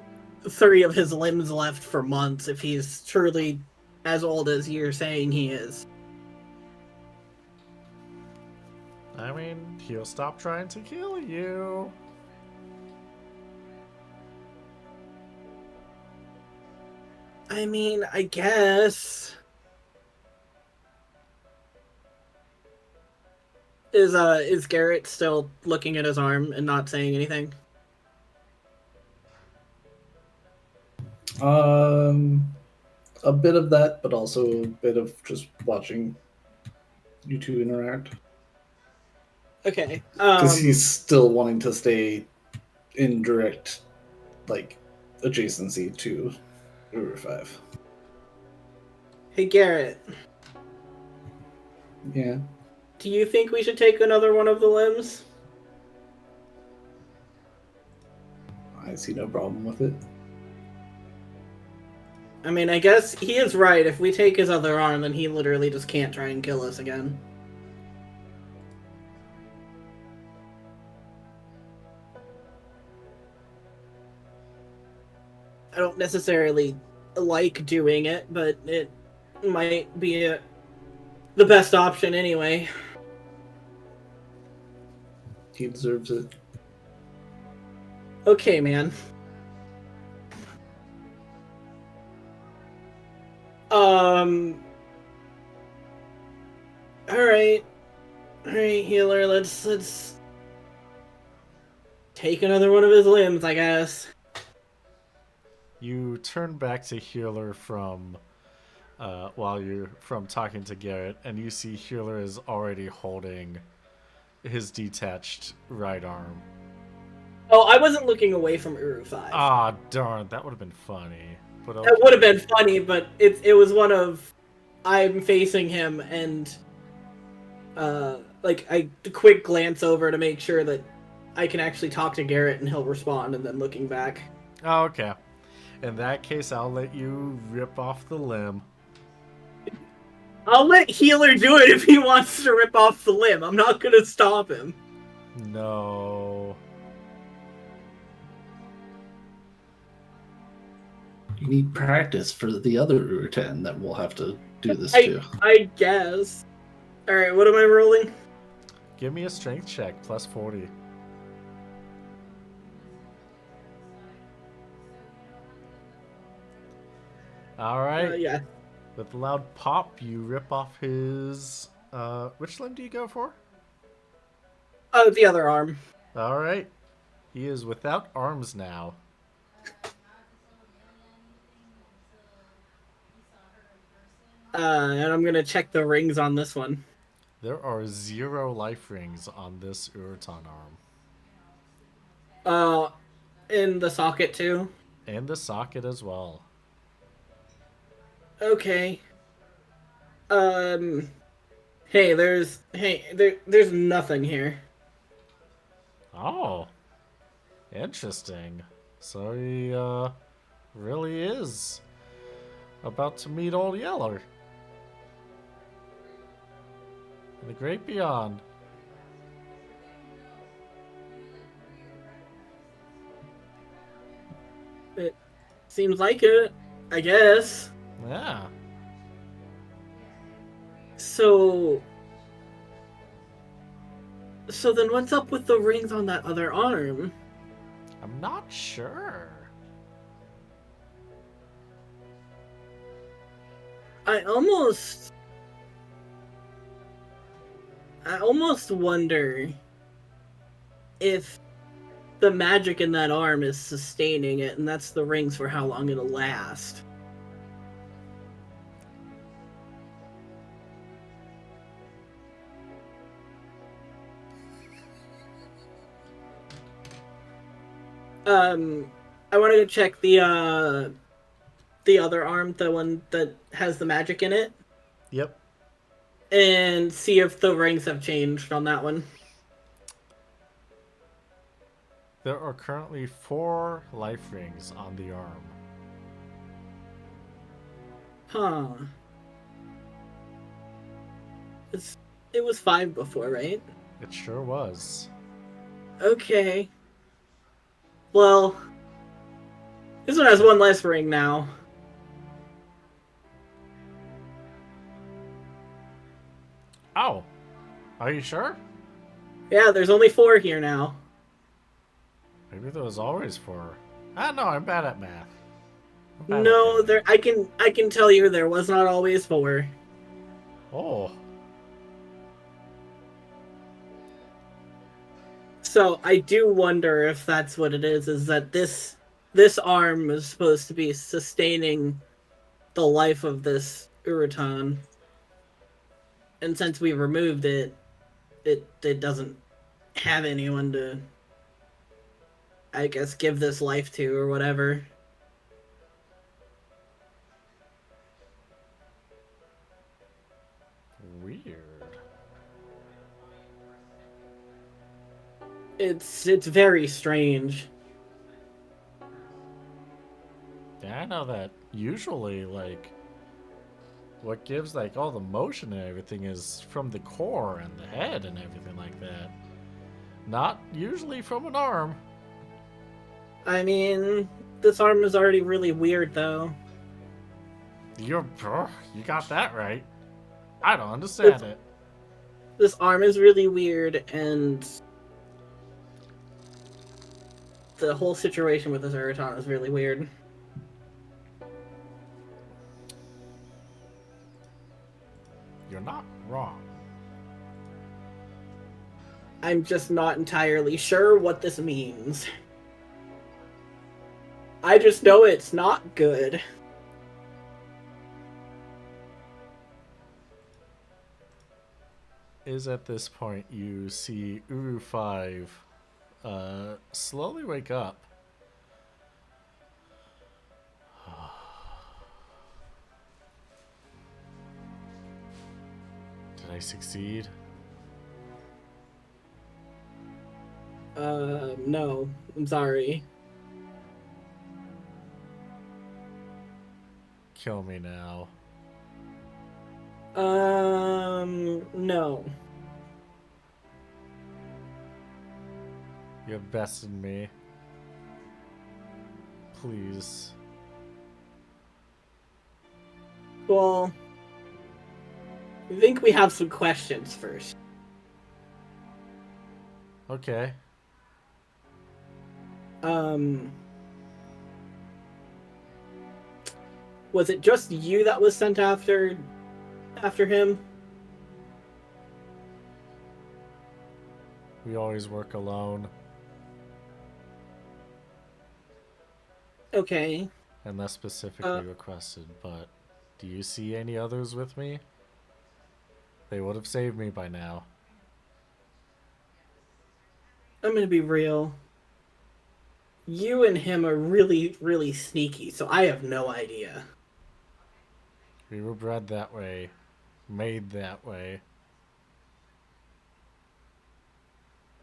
three of his limbs left for months if he's truly as old as you're saying he is. I mean, he'll stop trying to kill you. I mean, I guess. Is Garrett still looking at his arm and not saying anything? A bit of that, but also a bit of just watching you two interact. Okay. Because he's still wanting to stay in direct, like, adjacency to Uru 5. Hey Garrett, Yeah. do you think we should take another one of the limbs? I see no problem with it. I mean, I guess he is right. If we take his other arm, then he literally just can't try and kill us again. I don't necessarily like doing it, but it might be the best option anyway. He deserves it. Okay, man. Alright. Alright, healer, let's take another one of his limbs, I guess. You turn back to Healer from while you're from talking to Garrett, and you see Healer is already holding his detached right arm. Oh, I wasn't looking away from Uru 5. Ah, darn, that would have been funny. But okay. That would have been funny, but it was one of I'm facing him and like I quick glance over to make sure that I can actually talk to Garrett and he'll respond, and then looking back. Oh, okay. In that case, I'll let you rip off the limb. I'll let Healer do it if he wants to rip off the limb. I'm not gonna stop him. No. You need practice for the other Urutan that we'll have to do this to. I guess. Alright, what am I rolling? Give me a strength check, plus 40. Alright. Yeah. With a loud pop, you rip off his... which limb do you go for? Oh, the other arm. Alright. He is without arms now. And I'm gonna check the rings on this one. There are 0 life rings on this Urutan arm. In the socket too? And the socket as well. Okay. Hey, there's nothing here. Oh. Interesting. So he, really is about to meet Old Yeller. In the great beyond. It seems like it, I guess. Yeah. So then what's up with the rings on that other arm? I'm not sure. I almost wonder if the magic in that arm is sustaining it, and that's the rings for how long it'll last. I wanted to check the other arm, the one that has the magic in it. Yep. And see if the rings have changed on that one. There are currently 4 life rings on the arm. Huh. It was 5 before, right? It sure was. Okay. Well, this one has 1 less ring now. Oh. Are you sure? Yeah, there's only 4 here now. Maybe there was always 4. Ah, no, I'm bad at math. No, I can tell you there was not always 4. Oh. So I do wonder if that's what it is that this arm is supposed to be sustaining the life of this Urutan. And since we removed it, it doesn't have anyone to, I guess, give this life to or whatever. Weird. It's very strange. Yeah, I know that usually, like, what gives, like, all the motion and everything is from the core and the head and everything like that. Not usually from an arm. I mean, this arm is already really weird, though. You got that right. I don't understand it. This arm is really weird, and the whole situation with this Urutan is really weird. You're not wrong. I'm just not entirely sure what this means. I just know it's not good. Is at this point you see Uru 5 slowly wake up. Did I succeed? No. I'm sorry. Kill me now. No. You have bested me. Please. Well, I think we have some questions first. Okay. Was it just you that was sent after him? We always work alone. Okay. Unless specifically requested, but do you see any others with me? They would have saved me by now. I'm gonna be real. You and him are really, really sneaky, so I have no idea. We were bred that way. Made that way.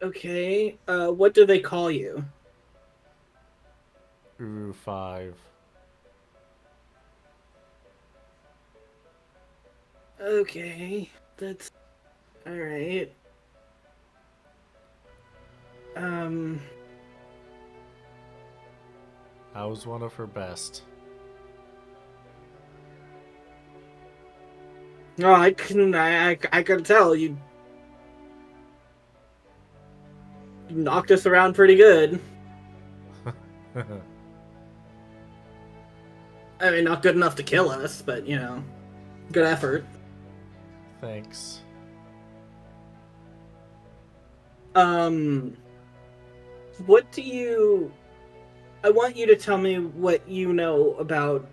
Okay, what do they call you? Uru 5. Okay, that's... Alright. I was one of her best. No, I could tell you knocked us around pretty good. I mean, not good enough to kill us, but, you know, good effort. Thanks. What do you... I want you to tell me what you know about...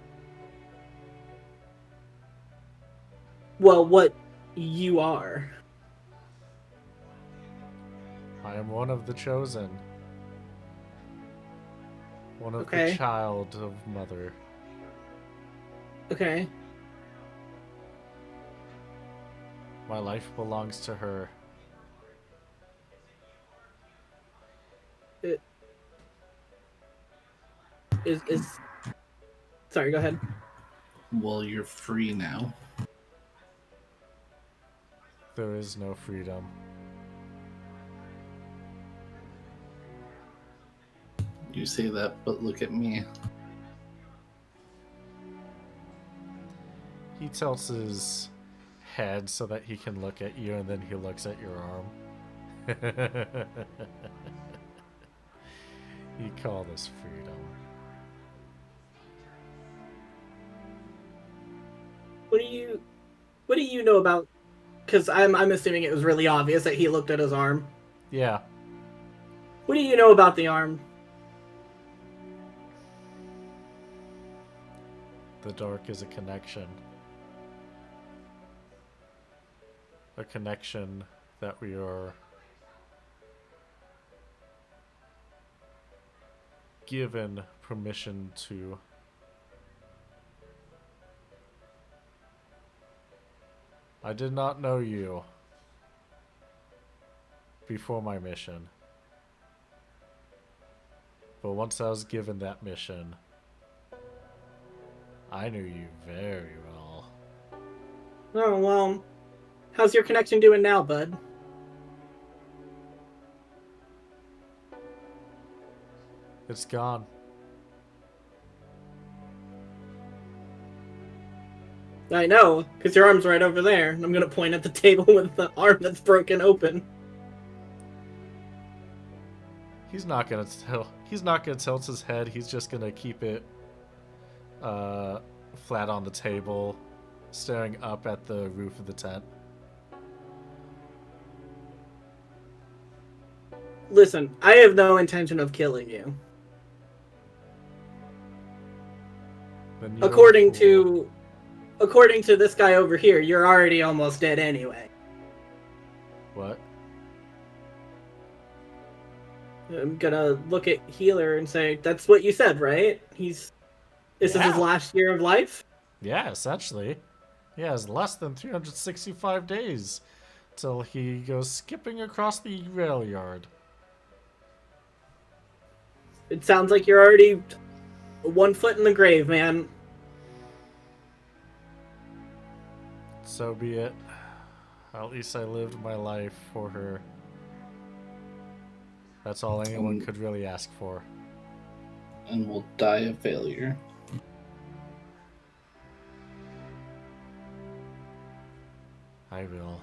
Well, what you are. I am one of the chosen. One of the Okay. child of mother. Okay. My life belongs to her. Is sorry, go ahead. Well, you're free now. There is no freedom. You say that, but look at me. He tilts his head so that he can look at you, and then he looks at your arm. You call this freedom. What do you know about... Because I'm assuming it was really obvious that he looked at his arm. Yeah. What do you know about the arm? The dark is a connection. A connection that we are given permission to. I did not know you before my mission. But once I was given that mission, I knew you very well. Oh, well, how's your connection doing now, bud? It's gone. I know, because your arm's right over there. And I'm going to point at the table with the arm that's broken open. He's not gonna tilt his head. He's just gonna keep it flat on the table, staring up at the roof of the tent. Listen, I have no intention of killing you. Then you're a According fool. to this guy over here, you're already almost dead anyway. What? I'm gonna look at Healer and say, that's what you said, right? This is his Yeah. last year of life? Yeah, essentially. He has less than 365 days till he goes skipping across the rail yard. It sounds like you're already 1 foot in the grave, man. So be it. At least I lived my life for her. That's all anyone could really ask for. And will die a failure. I will.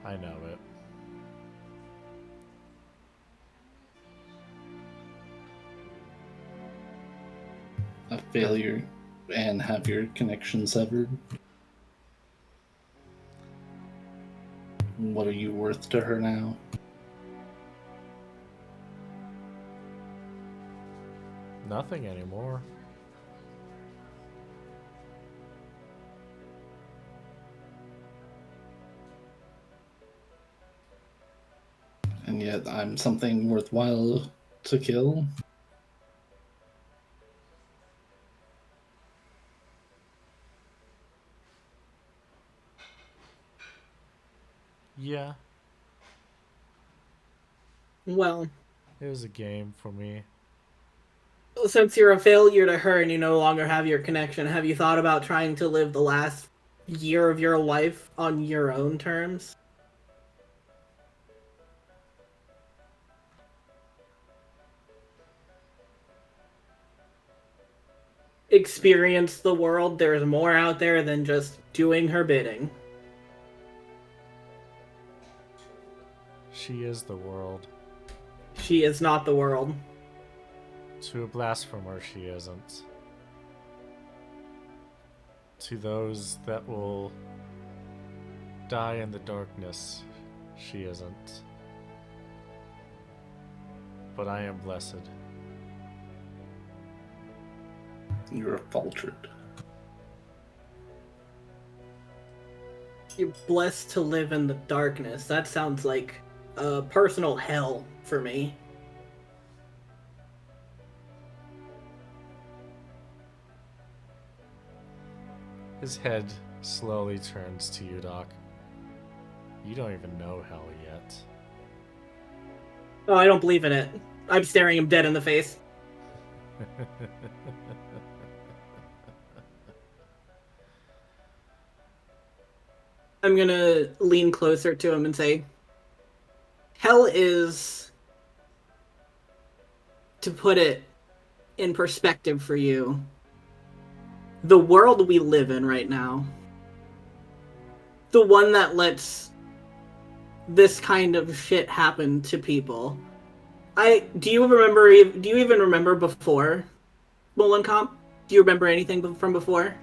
I know it. A failure and have your connection severed. What are you worth to her now? Nothing anymore. And yet I'm something worthwhile to kill. Yeah, Well, it was a game for me. since you're a failure to her and you no longer have your connection, have you thought about trying to live the last year of your life on your own terms? Experience the world. There's more out there than just doing her bidding. She is the world. She is not the world. To a blasphemer, she isn't. To those that will die in the darkness, she isn't. But I am blessed. You're faltered. You're blessed to live in the darkness. That sounds like a personal hell for me. His head slowly turns to you, Doc. You don't even know hell yet. Oh, I don't believe in it. I'm staring him dead in the face. I'm gonna lean closer to him and say, hell is, to put it in perspective for you, the world we live in right now. The one that lets this kind of shit happen to people. Do you even remember before Molencomp? Do you remember anything from before?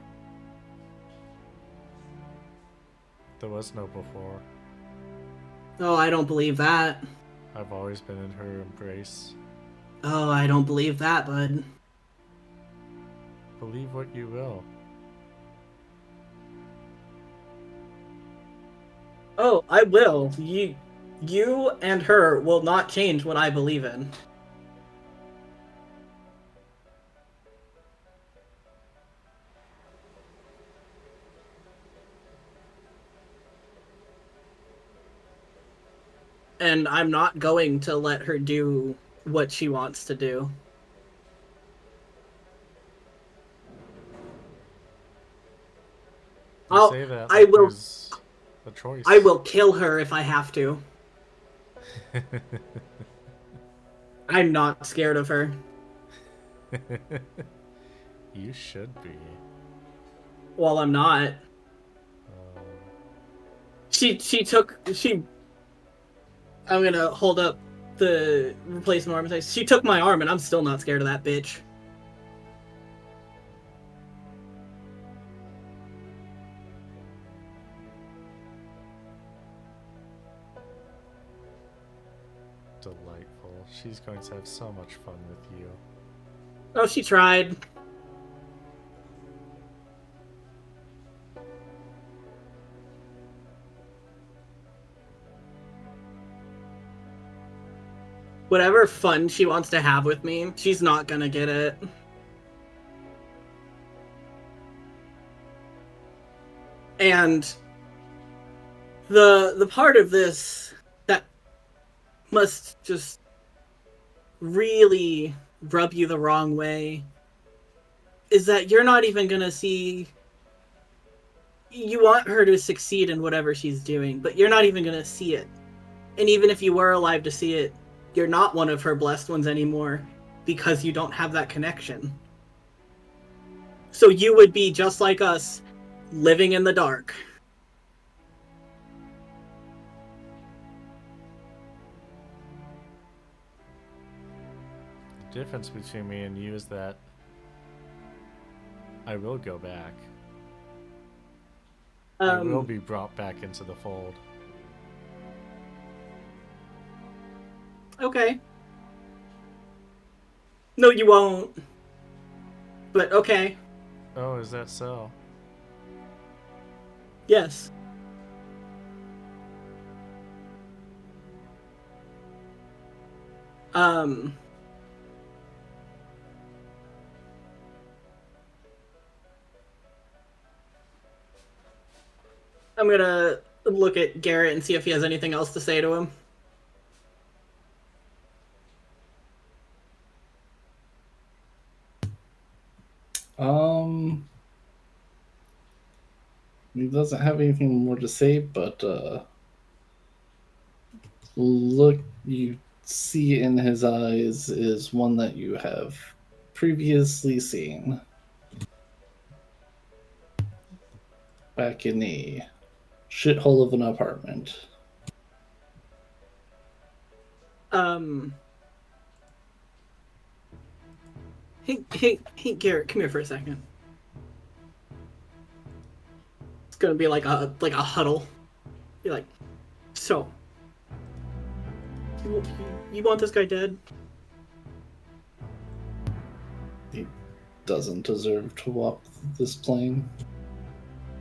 There was no before. Oh, I don't believe that. I've always been in her embrace. Oh, I don't believe that, bud. Believe what you will. Oh, I will. You and her will not change what I believe in. And I'm not going to let her do what she wants to do. You say that I like will. there's a choice. I will kill her if I have to. I'm not scared of her. You should be. Well, I'm not. I'm gonna hold up the replacement arm and say, she took my arm and I'm still not scared of that bitch. Delightful. She's going to have so much fun with you. Oh, she tried. Whatever fun she wants to have with me, she's not gonna get it. And the part of this that must just really rub you the wrong way is that you're not even gonna see you want her to succeed in whatever she's doing, but you're not even going to see it. And even if you were alive to see it, you're not one of her blessed ones anymore because you don't have that connection. So you would be just like us, living in the dark. The difference between me and you is that I will go back. I will be brought back into the fold. Okay. No, you won't. But okay. Oh, is that so? Yes. I'm gonna look at Garrett and see if he has anything else to say to him. He doesn't have anything more to say, but look, you see in his eyes is one that you have previously seen back in a shithole of an apartment. Hey, Garrett, come here for a second. It's gonna be like a huddle. Be like, so, you want this guy dead? He doesn't deserve to walk this plane.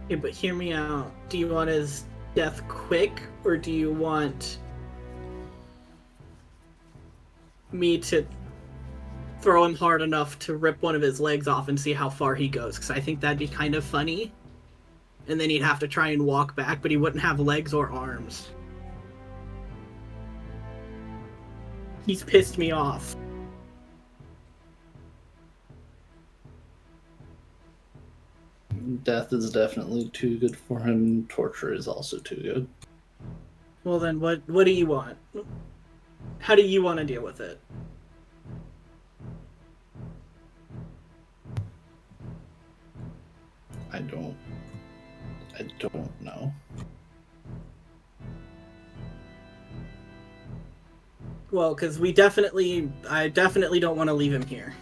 Yeah, but hear me out. Do you want his death quick, or do you want me to throw him hard enough to rip one of his legs off and see how far he goes? Because I think that'd be kind of funny. And then he'd have to try and walk back, but he wouldn't have legs or arms. He's pissed me off. Death is definitely too good for him. Torture is also too good. Well then, what do you want? How do you want to deal with it? I don't know. Well, because I definitely don't want to leave him here.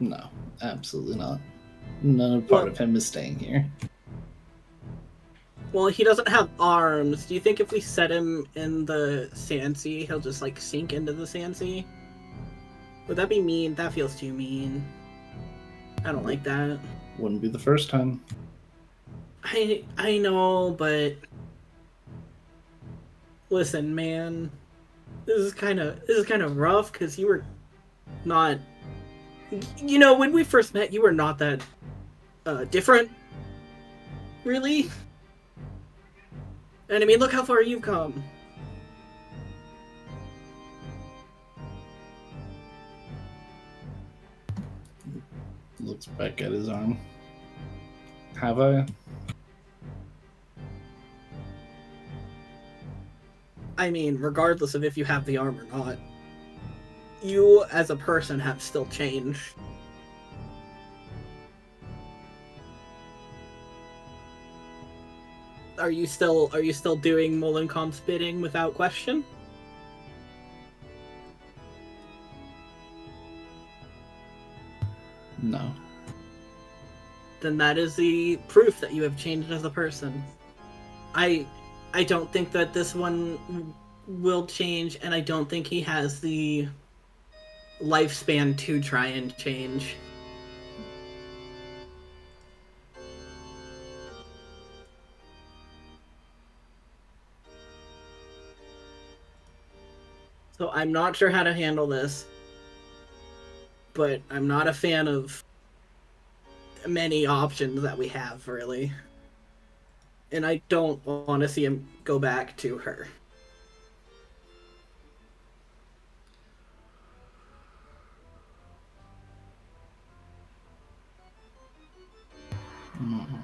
No, absolutely not. None part of him is staying here. Well, he doesn't have arms. Do you think if we set him in the sand sea, he'll just like sink into the sand sea? Would that be mean? That feels too mean. I don't like that. Wouldn't be the first time. I know, but listen, man, this is kind of rough because you were not. You know, when we first met, you were not that different, really. And I mean, look how far you've come. Looks back at his arm. Have I? I mean, regardless of if you have the arm or not, you as a person have still changed. Are you still doing Molenkamp's bidding without question? No. Then that is the proof that you have changed as a person. I don't think that this one will change, and I don't think he has the lifespan to try and change. So I'm not sure how to handle this, but I'm not a fan of many options that we have, really. And I don't want to see him go back to her. Mhm.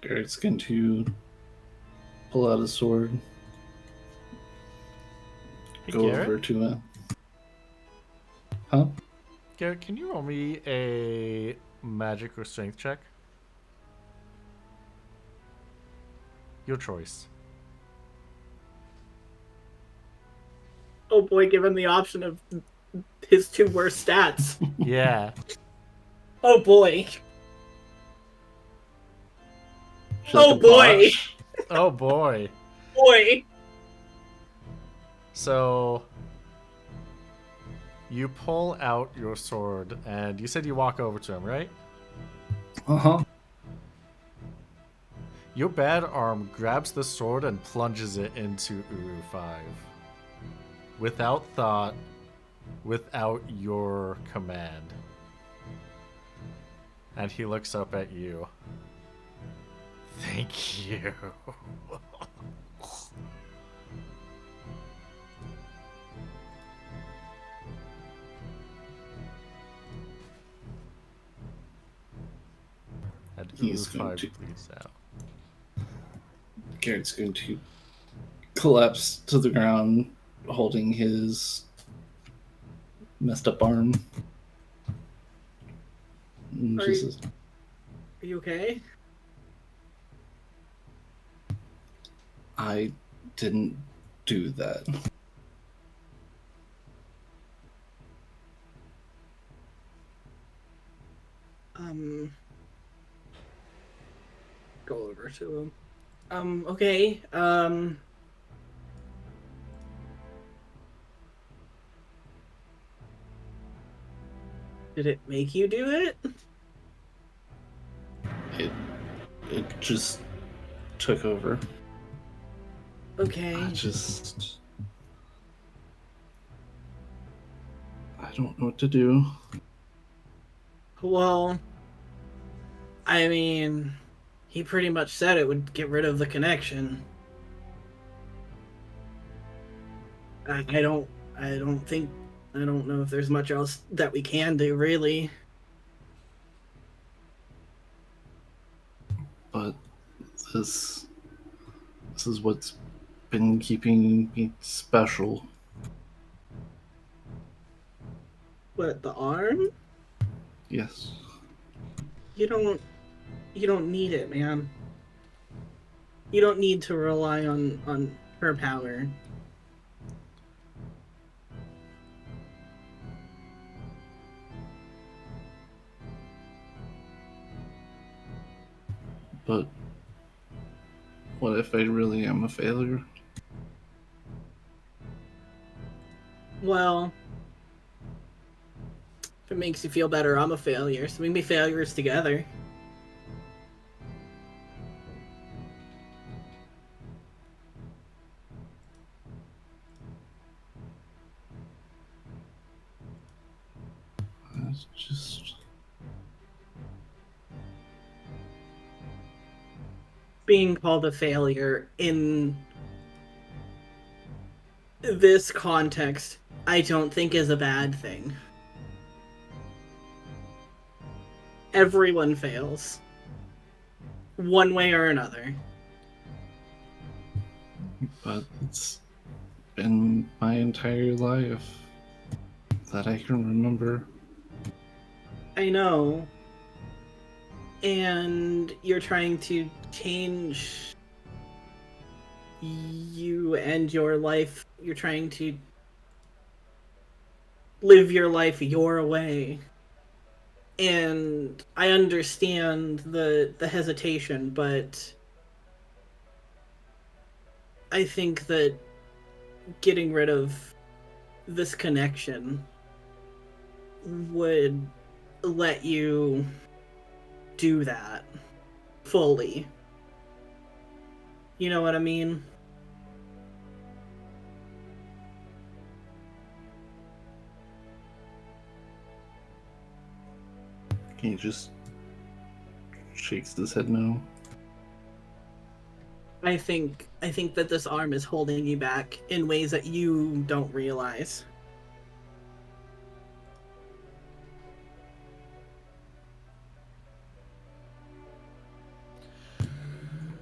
Garrett's going to pull out his sword, Hey, go Garrett. over to him. Huh? Garrett, can you roll me a magic or strength check? Your choice. Oh boy, given the option of his two worst stats. Yeah. Oh boy. Would you like Oh a boy. botch? Oh boy. Boy. So you pull out your sword, and you said you walk over to him, right? Uh-huh. Your bad arm grabs the sword and plunges it into Uru 5. Without thought, without your command. And he looks up at you. Thank you. And Uru He's going 5 to... bleeds out. Garrett's going to collapse to the ground, holding his messed up arm. And Are just you, says, are you okay? I didn't do that. Go over to him. Okay. Did it make you do it? It just took over. Okay. I don't know what to do. Well, I mean, he pretty much said it would get rid of the connection. I don't think I don't know if there's much else that we can do really. But this is what's been keeping me special. But the arm? Yes. You don't need it, man. You don't need to rely on her power. But what if I really am a failure? Well, if it makes you feel better, I'm a failure, so we can be failures together. It's just Being called a failure in this context, I don't think is a bad thing. Everyone fails. One way or another. but it's been my entire life that I can remember. I know. And you're trying to change you and your life. You're trying to live your life your way. And I understand the hesitation, but I think that getting rid of this connection would let you do that fully. You know what I mean? He just shakes his head no. I think that this arm is holding you back in ways that you don't realize.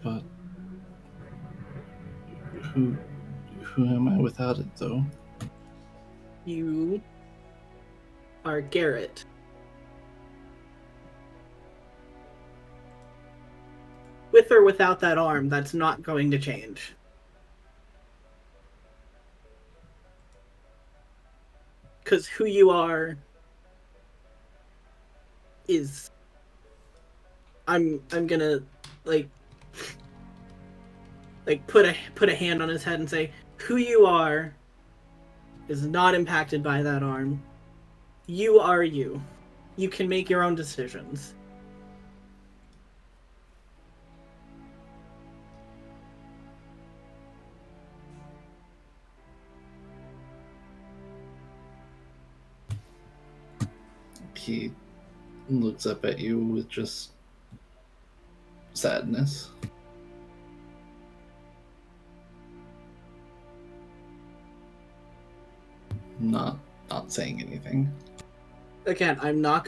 But who am I without it, though? You are Garrett. With or without that arm, that's not going to change. Because who you are is... I'm gonna, like put a hand on his head and say, who you are is not impacted by that arm. You are you. You can make your own decisions. He looks up at you with just sadness. Not saying anything. Again, I'm not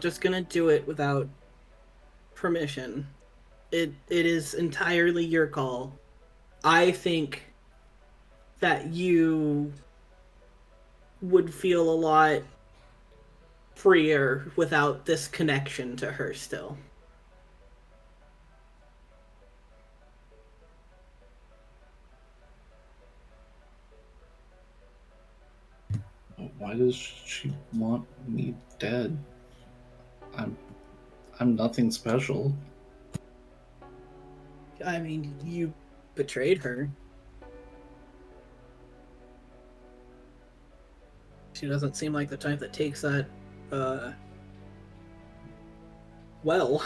just gonna do it without permission. It is entirely your call. I think that you would feel a lot freer without this connection to her still. Why does she want me dead? I'm nothing special. I mean, you betrayed her. She doesn't seem like the type that takes that, well.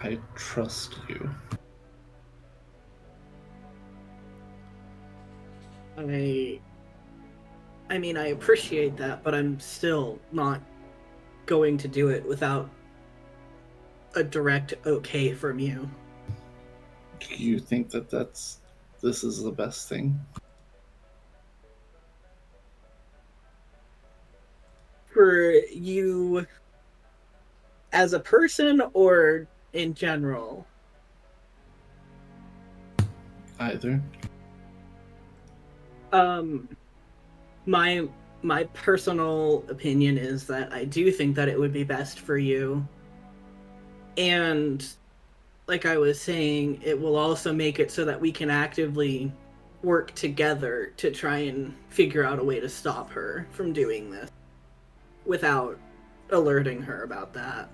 I trust you. I mean, I appreciate that, but I'm still not going to do it without a direct okay from you. Do you think that this is the best thing? For you as a person or in general? Either. My personal opinion is that I do think that it would be best for you. And like I was saying, it will also make it so that we can actively work together to try and figure out a way to stop her from doing this without alerting her about that.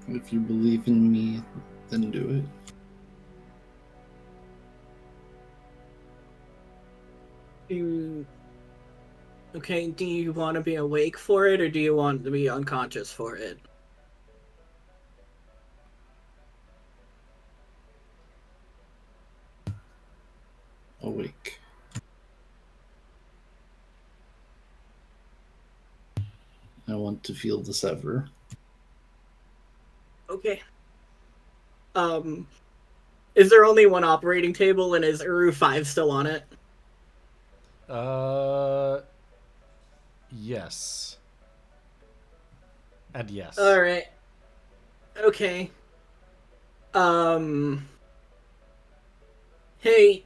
If you believe in me, then do it. Okay, do you want to be awake for it, or do you want to be unconscious for it? Awake. I want to feel the sever. Okay. Is there only one operating table, and is Uru 5 still on it? Yes. And yes. Alright. Okay. Hey,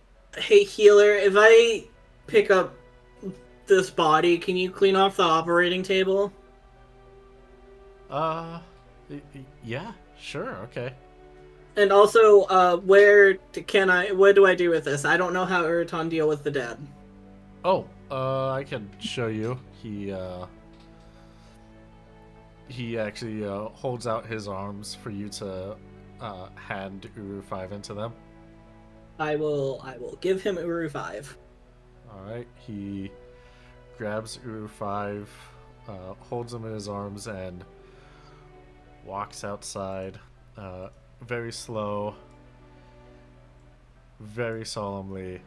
healer, if I pick up this body, can you clean off the operating table? Yeah, sure, okay. And also, what do I do with this? I don't know how Urutan deal with the dead. Oh, I can show you. He he actually holds out his arms for you to hand Uru 5 into them. I will give him Uru 5. All right, he grabs Uru 5, holds him in his arms, and walks outside, very slow, very solemnly.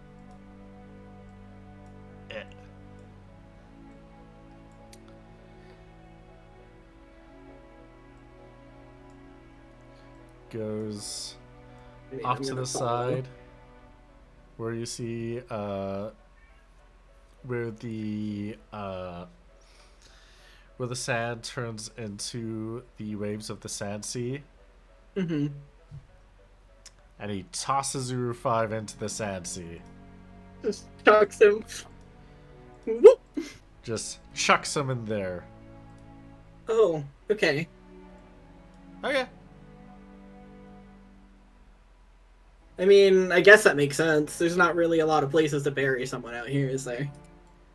Goes off to the side where you see where the sand turns into the waves of the sand sea. Mm-hmm. And he tosses Uru 5 into the sand sea. Just chucks him. Whoop! Just chucks him in there. Oh, okay. Okay. I mean, I guess that makes sense. There's not really a lot of places to bury someone out here, is there?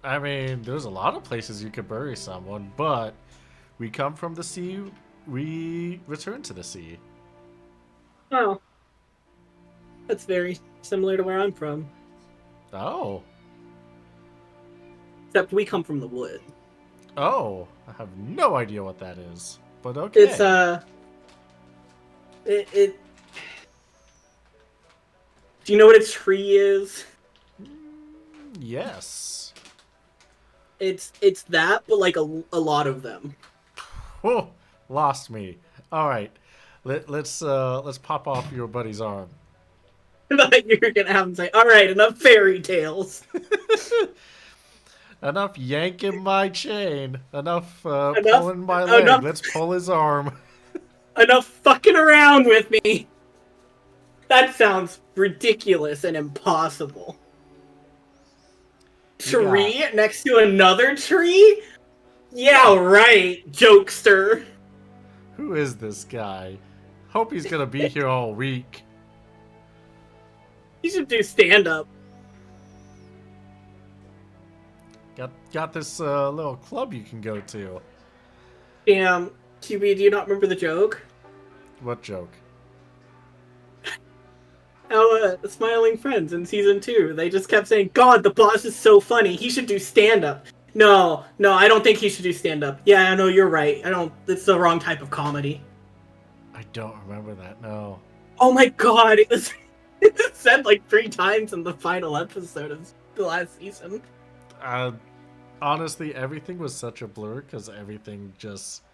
I mean, there's a lot of places you could bury someone, but we come from the sea, we return to the sea. Oh. That's very similar to where I'm from. Oh. Except we come from the wood. Oh. I have no idea what that is. But okay. It's, Do you know what a tree is? Yes. It's that, but like a lot of them. Oh, lost me. All right. Let's pop off your buddy's arm. I thought you were gonna have him say, "All right, enough fairy tales." Enough yanking my chain. Enough pulling my leg. Let's pull his arm. Enough fucking around with me. That sounds ridiculous and impossible. Tree next to another tree? Yeah, right, jokester. Who is this guy? Hope he's gonna be here all week. You should do stand-up. Got this little club you can go to. Damn, QB, do you not remember the joke? What joke? How Smiling Friends in season 2, they just kept saying, "God, the boss is so funny. He should do stand-up." No, I don't think he should do stand-up. Yeah, I know, you're right. It's the wrong type of comedy. I don't remember that, no. Oh my god, it was said like 3 times in the final episode of the last season. Honestly, everything was such a blur because everything just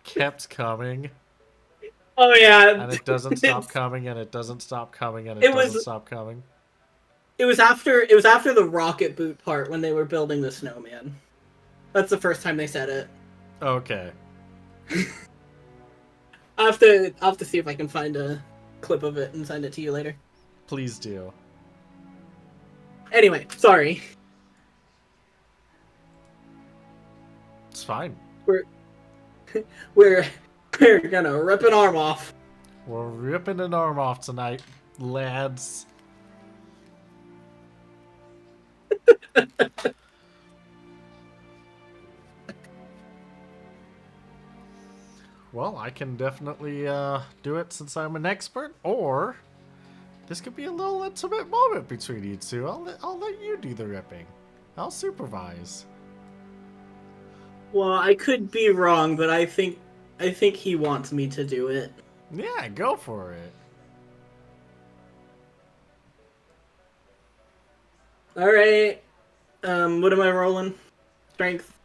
kept coming. Oh yeah, and it doesn't stop coming, and it doesn't stop coming, and it doesn't stop coming. It was after the rocket boot part when they were building the snowman. That's the first time they said it. Okay. I'll have to see if I can find a clip of it and send it to you later. Please do. Anyway, sorry. It's fine. We're gonna rip an arm off. We're ripping an arm off tonight, lads. Well, I can definitely do it since I'm an expert, or this could be a little intimate moment between you two. I'll let you do the ripping. I'll supervise. Well, I could be wrong, but I think he wants me to do it. Yeah, go for it. All right. What am I rolling? Strength.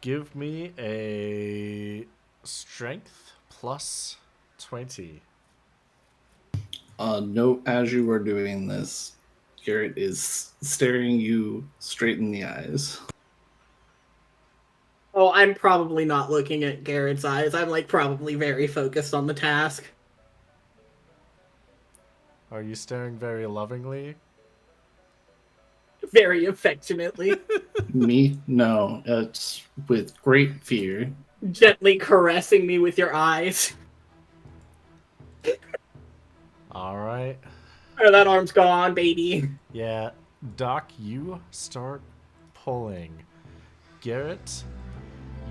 Give me a strength plus 20. Note as you are doing this, Garrett is staring you straight in the eyes. Oh, I'm probably not looking at Garrett's eyes. I'm like probably very focused on the task. Are you staring very lovingly? Very affectionately. Me? No. It's with great fear. Gently caressing me with your eyes. Alright. Oh, that arm's gone, baby. Yeah, Doc, you start pulling. Garrett,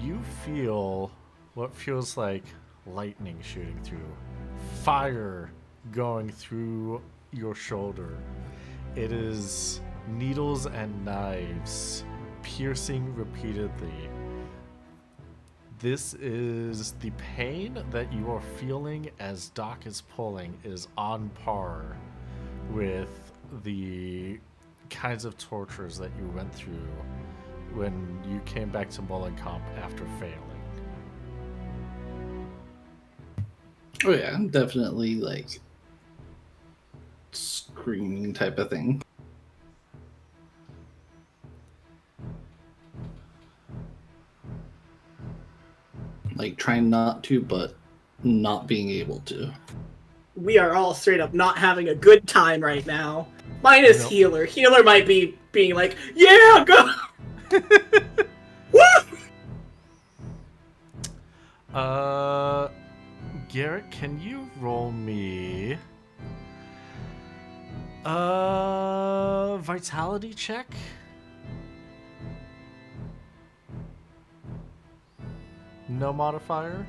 you feel what feels like lightning shooting through, fire going through your shoulder. It is needles and knives piercing repeatedly. This is the pain that you are feeling as Doc is pulling is on par with the kinds of tortures that you went through when you came back to Mullenkamp after failing. Oh yeah, I'm definitely like screaming type of thing. Like trying not to, but not being able to. We are all straight up not having a good time right now. Minus Nope. Healer. Healer might be being like, yeah, go! Woo! Garrett, can you roll me vitality check? No modifier.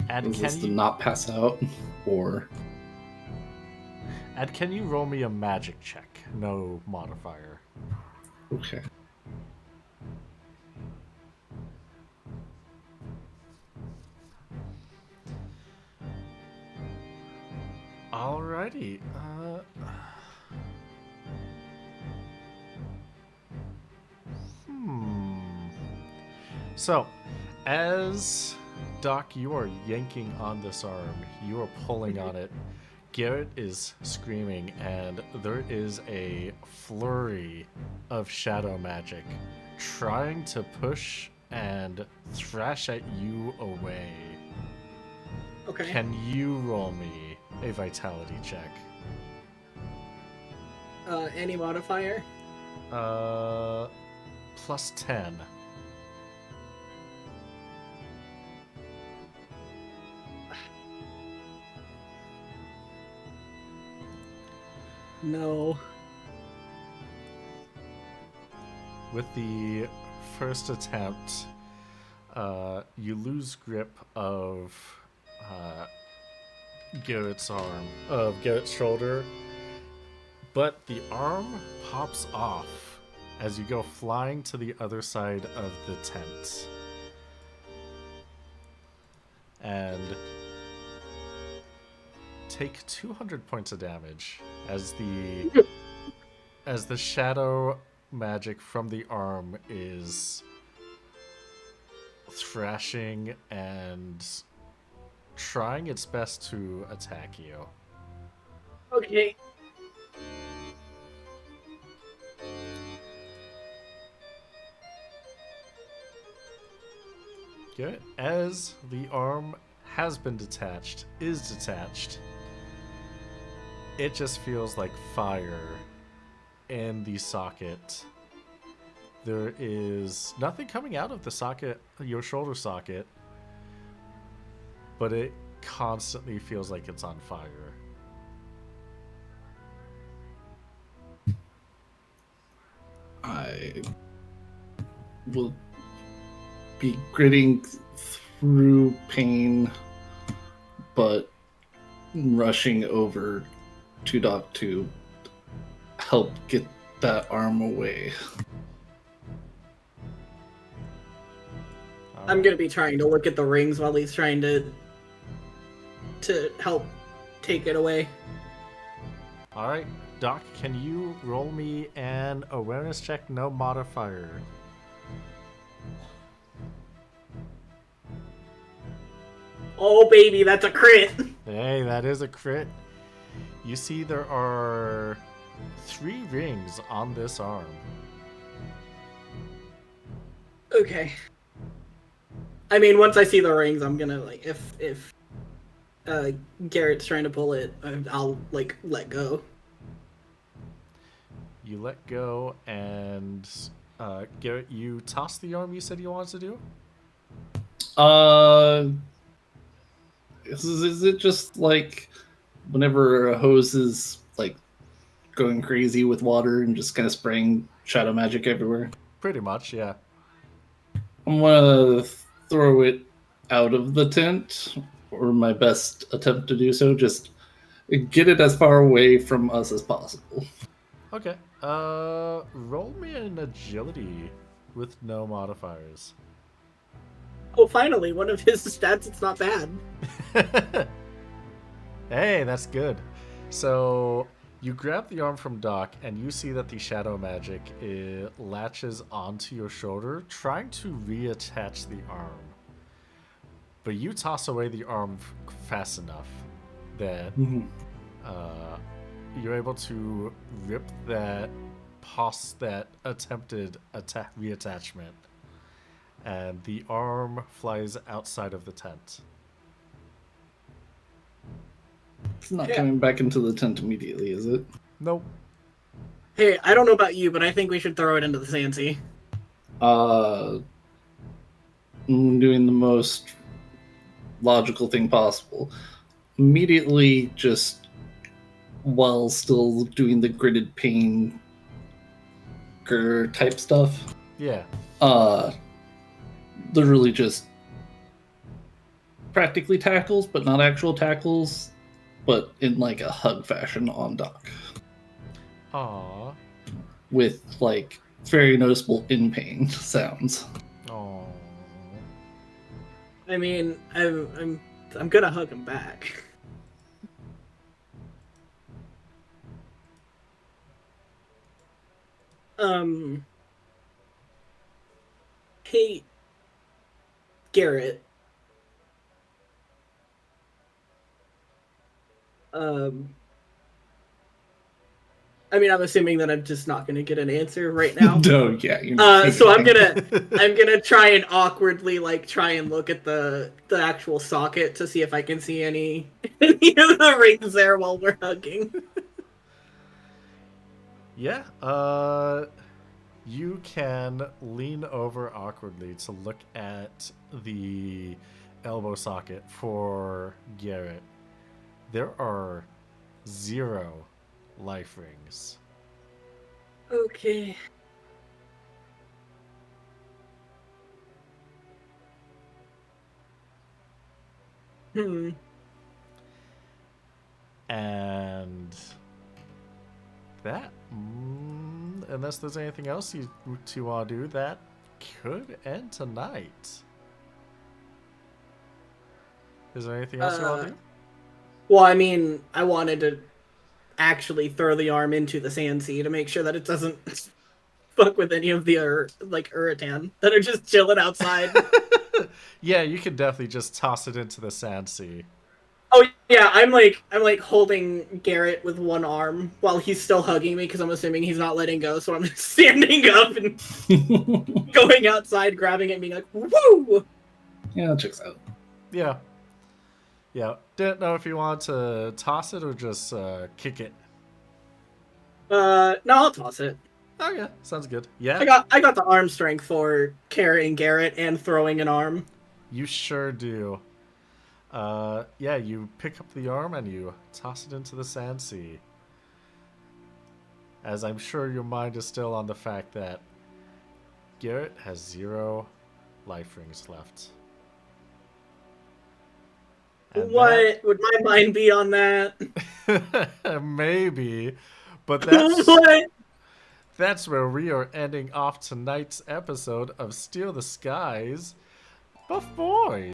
And Is this can to you not pass out, or and can you roll me a magic check? No modifier. okay? Alrighty. So, as Doc, you are yanking on this arm, you are pulling on it. Garrett is screaming, and there is a flurry of shadow magic trying to push and thrash at you away. Okay. Can you roll me a vitality check? Any modifier? Plus 10. No. With the first attempt, you lose grip of Garrett's shoulder, but the arm pops off as you go flying to the other side of the tent. And take 200 points of damage as the shadow magic from the arm is thrashing and trying its best to attack you. Okay. Good. As the arm is detached, it just feels like fire in the socket. There is nothing coming out of the socket, your shoulder socket, but it constantly feels like it's on fire. I will be gritting through pain, but rushing over to Doc to help get that arm away. I'm gonna be trying to look at the rings while he's trying to help take it away. All right, Doc, can you roll me an awareness check, no modifier? Oh baby, that's a crit. Hey, that is a crit. You see there are 3 rings on this arm. Okay. I mean, once I see the rings, I'm gonna like if Garrett's trying to pull it, I'll like let go. You let go, and Garrett, you toss the arm you said you wanted to do? Is it just like whenever a hose is like going crazy with water and just kind of spraying shadow magic everywhere? Pretty much, yeah. I'm gonna throw it out of the tent, or my best attempt to do so. Just get it as far away from us as possible. Okay. Roll me an agility with no modifiers. Oh, finally, one of his stats. It's not bad. Hey, that's good. So you grab the arm from Doc, and you see that the shadow magic latches onto your shoulder, trying to reattach the arm. But you toss away the arm fast enough that you're able to rip that attempted reattachment, and the arm flies outside of the tent. It's not coming back into the tent immediately, is it? Nope. Hey, I don't know about you, but I think we should throw it into the sand sea. I'm doing the most logical thing possible. Immediately, just while still doing the gritted pain type stuff. Yeah. Literally just practically tackles, but not actual tackles, but in like a hug fashion on Doc. Aww. With like very noticeable in pain sounds. Aww. I mean, I'm gonna hug him back. Hey, Garrett. I mean, I'm assuming that I'm just not gonna get an answer right now. No, yeah. So I'm gonna try and awkwardly try and look at the actual socket to see if I can see any of the rings there while we're hugging. Yeah. You can lean over awkwardly to look at the elbow socket for Garrett. There are 0 life rings. Okay. And that, unless there's anything else you two want to do, that could end tonight. Is there anything else you want to do? Well, I mean, I wanted to actually throw the arm into the sand sea to make sure that it doesn't fuck with any of the Urutan that are just chilling outside. Yeah, you could definitely just toss it into the sand sea. Oh yeah, I'm holding Garrett with one arm while he's still hugging me because I'm assuming he's not letting go. So I'm standing up and going outside, grabbing it, and being like, "Woo!" Yeah, that checks out. Yeah. Didn't know if you want to toss it or just kick it. No, I'll toss it. Oh yeah, sounds good. Yeah, I got the arm strength for carrying Garrett and throwing an arm. you sure do. Yeah, you pick up the arm and you toss it into the sand sea. As I'm sure your mind is still on the fact that Garrett has 0 life rings left. And What would my mind be on that? Maybe, but What? that's where we are ending off tonight's episode of Steal the Skies. Before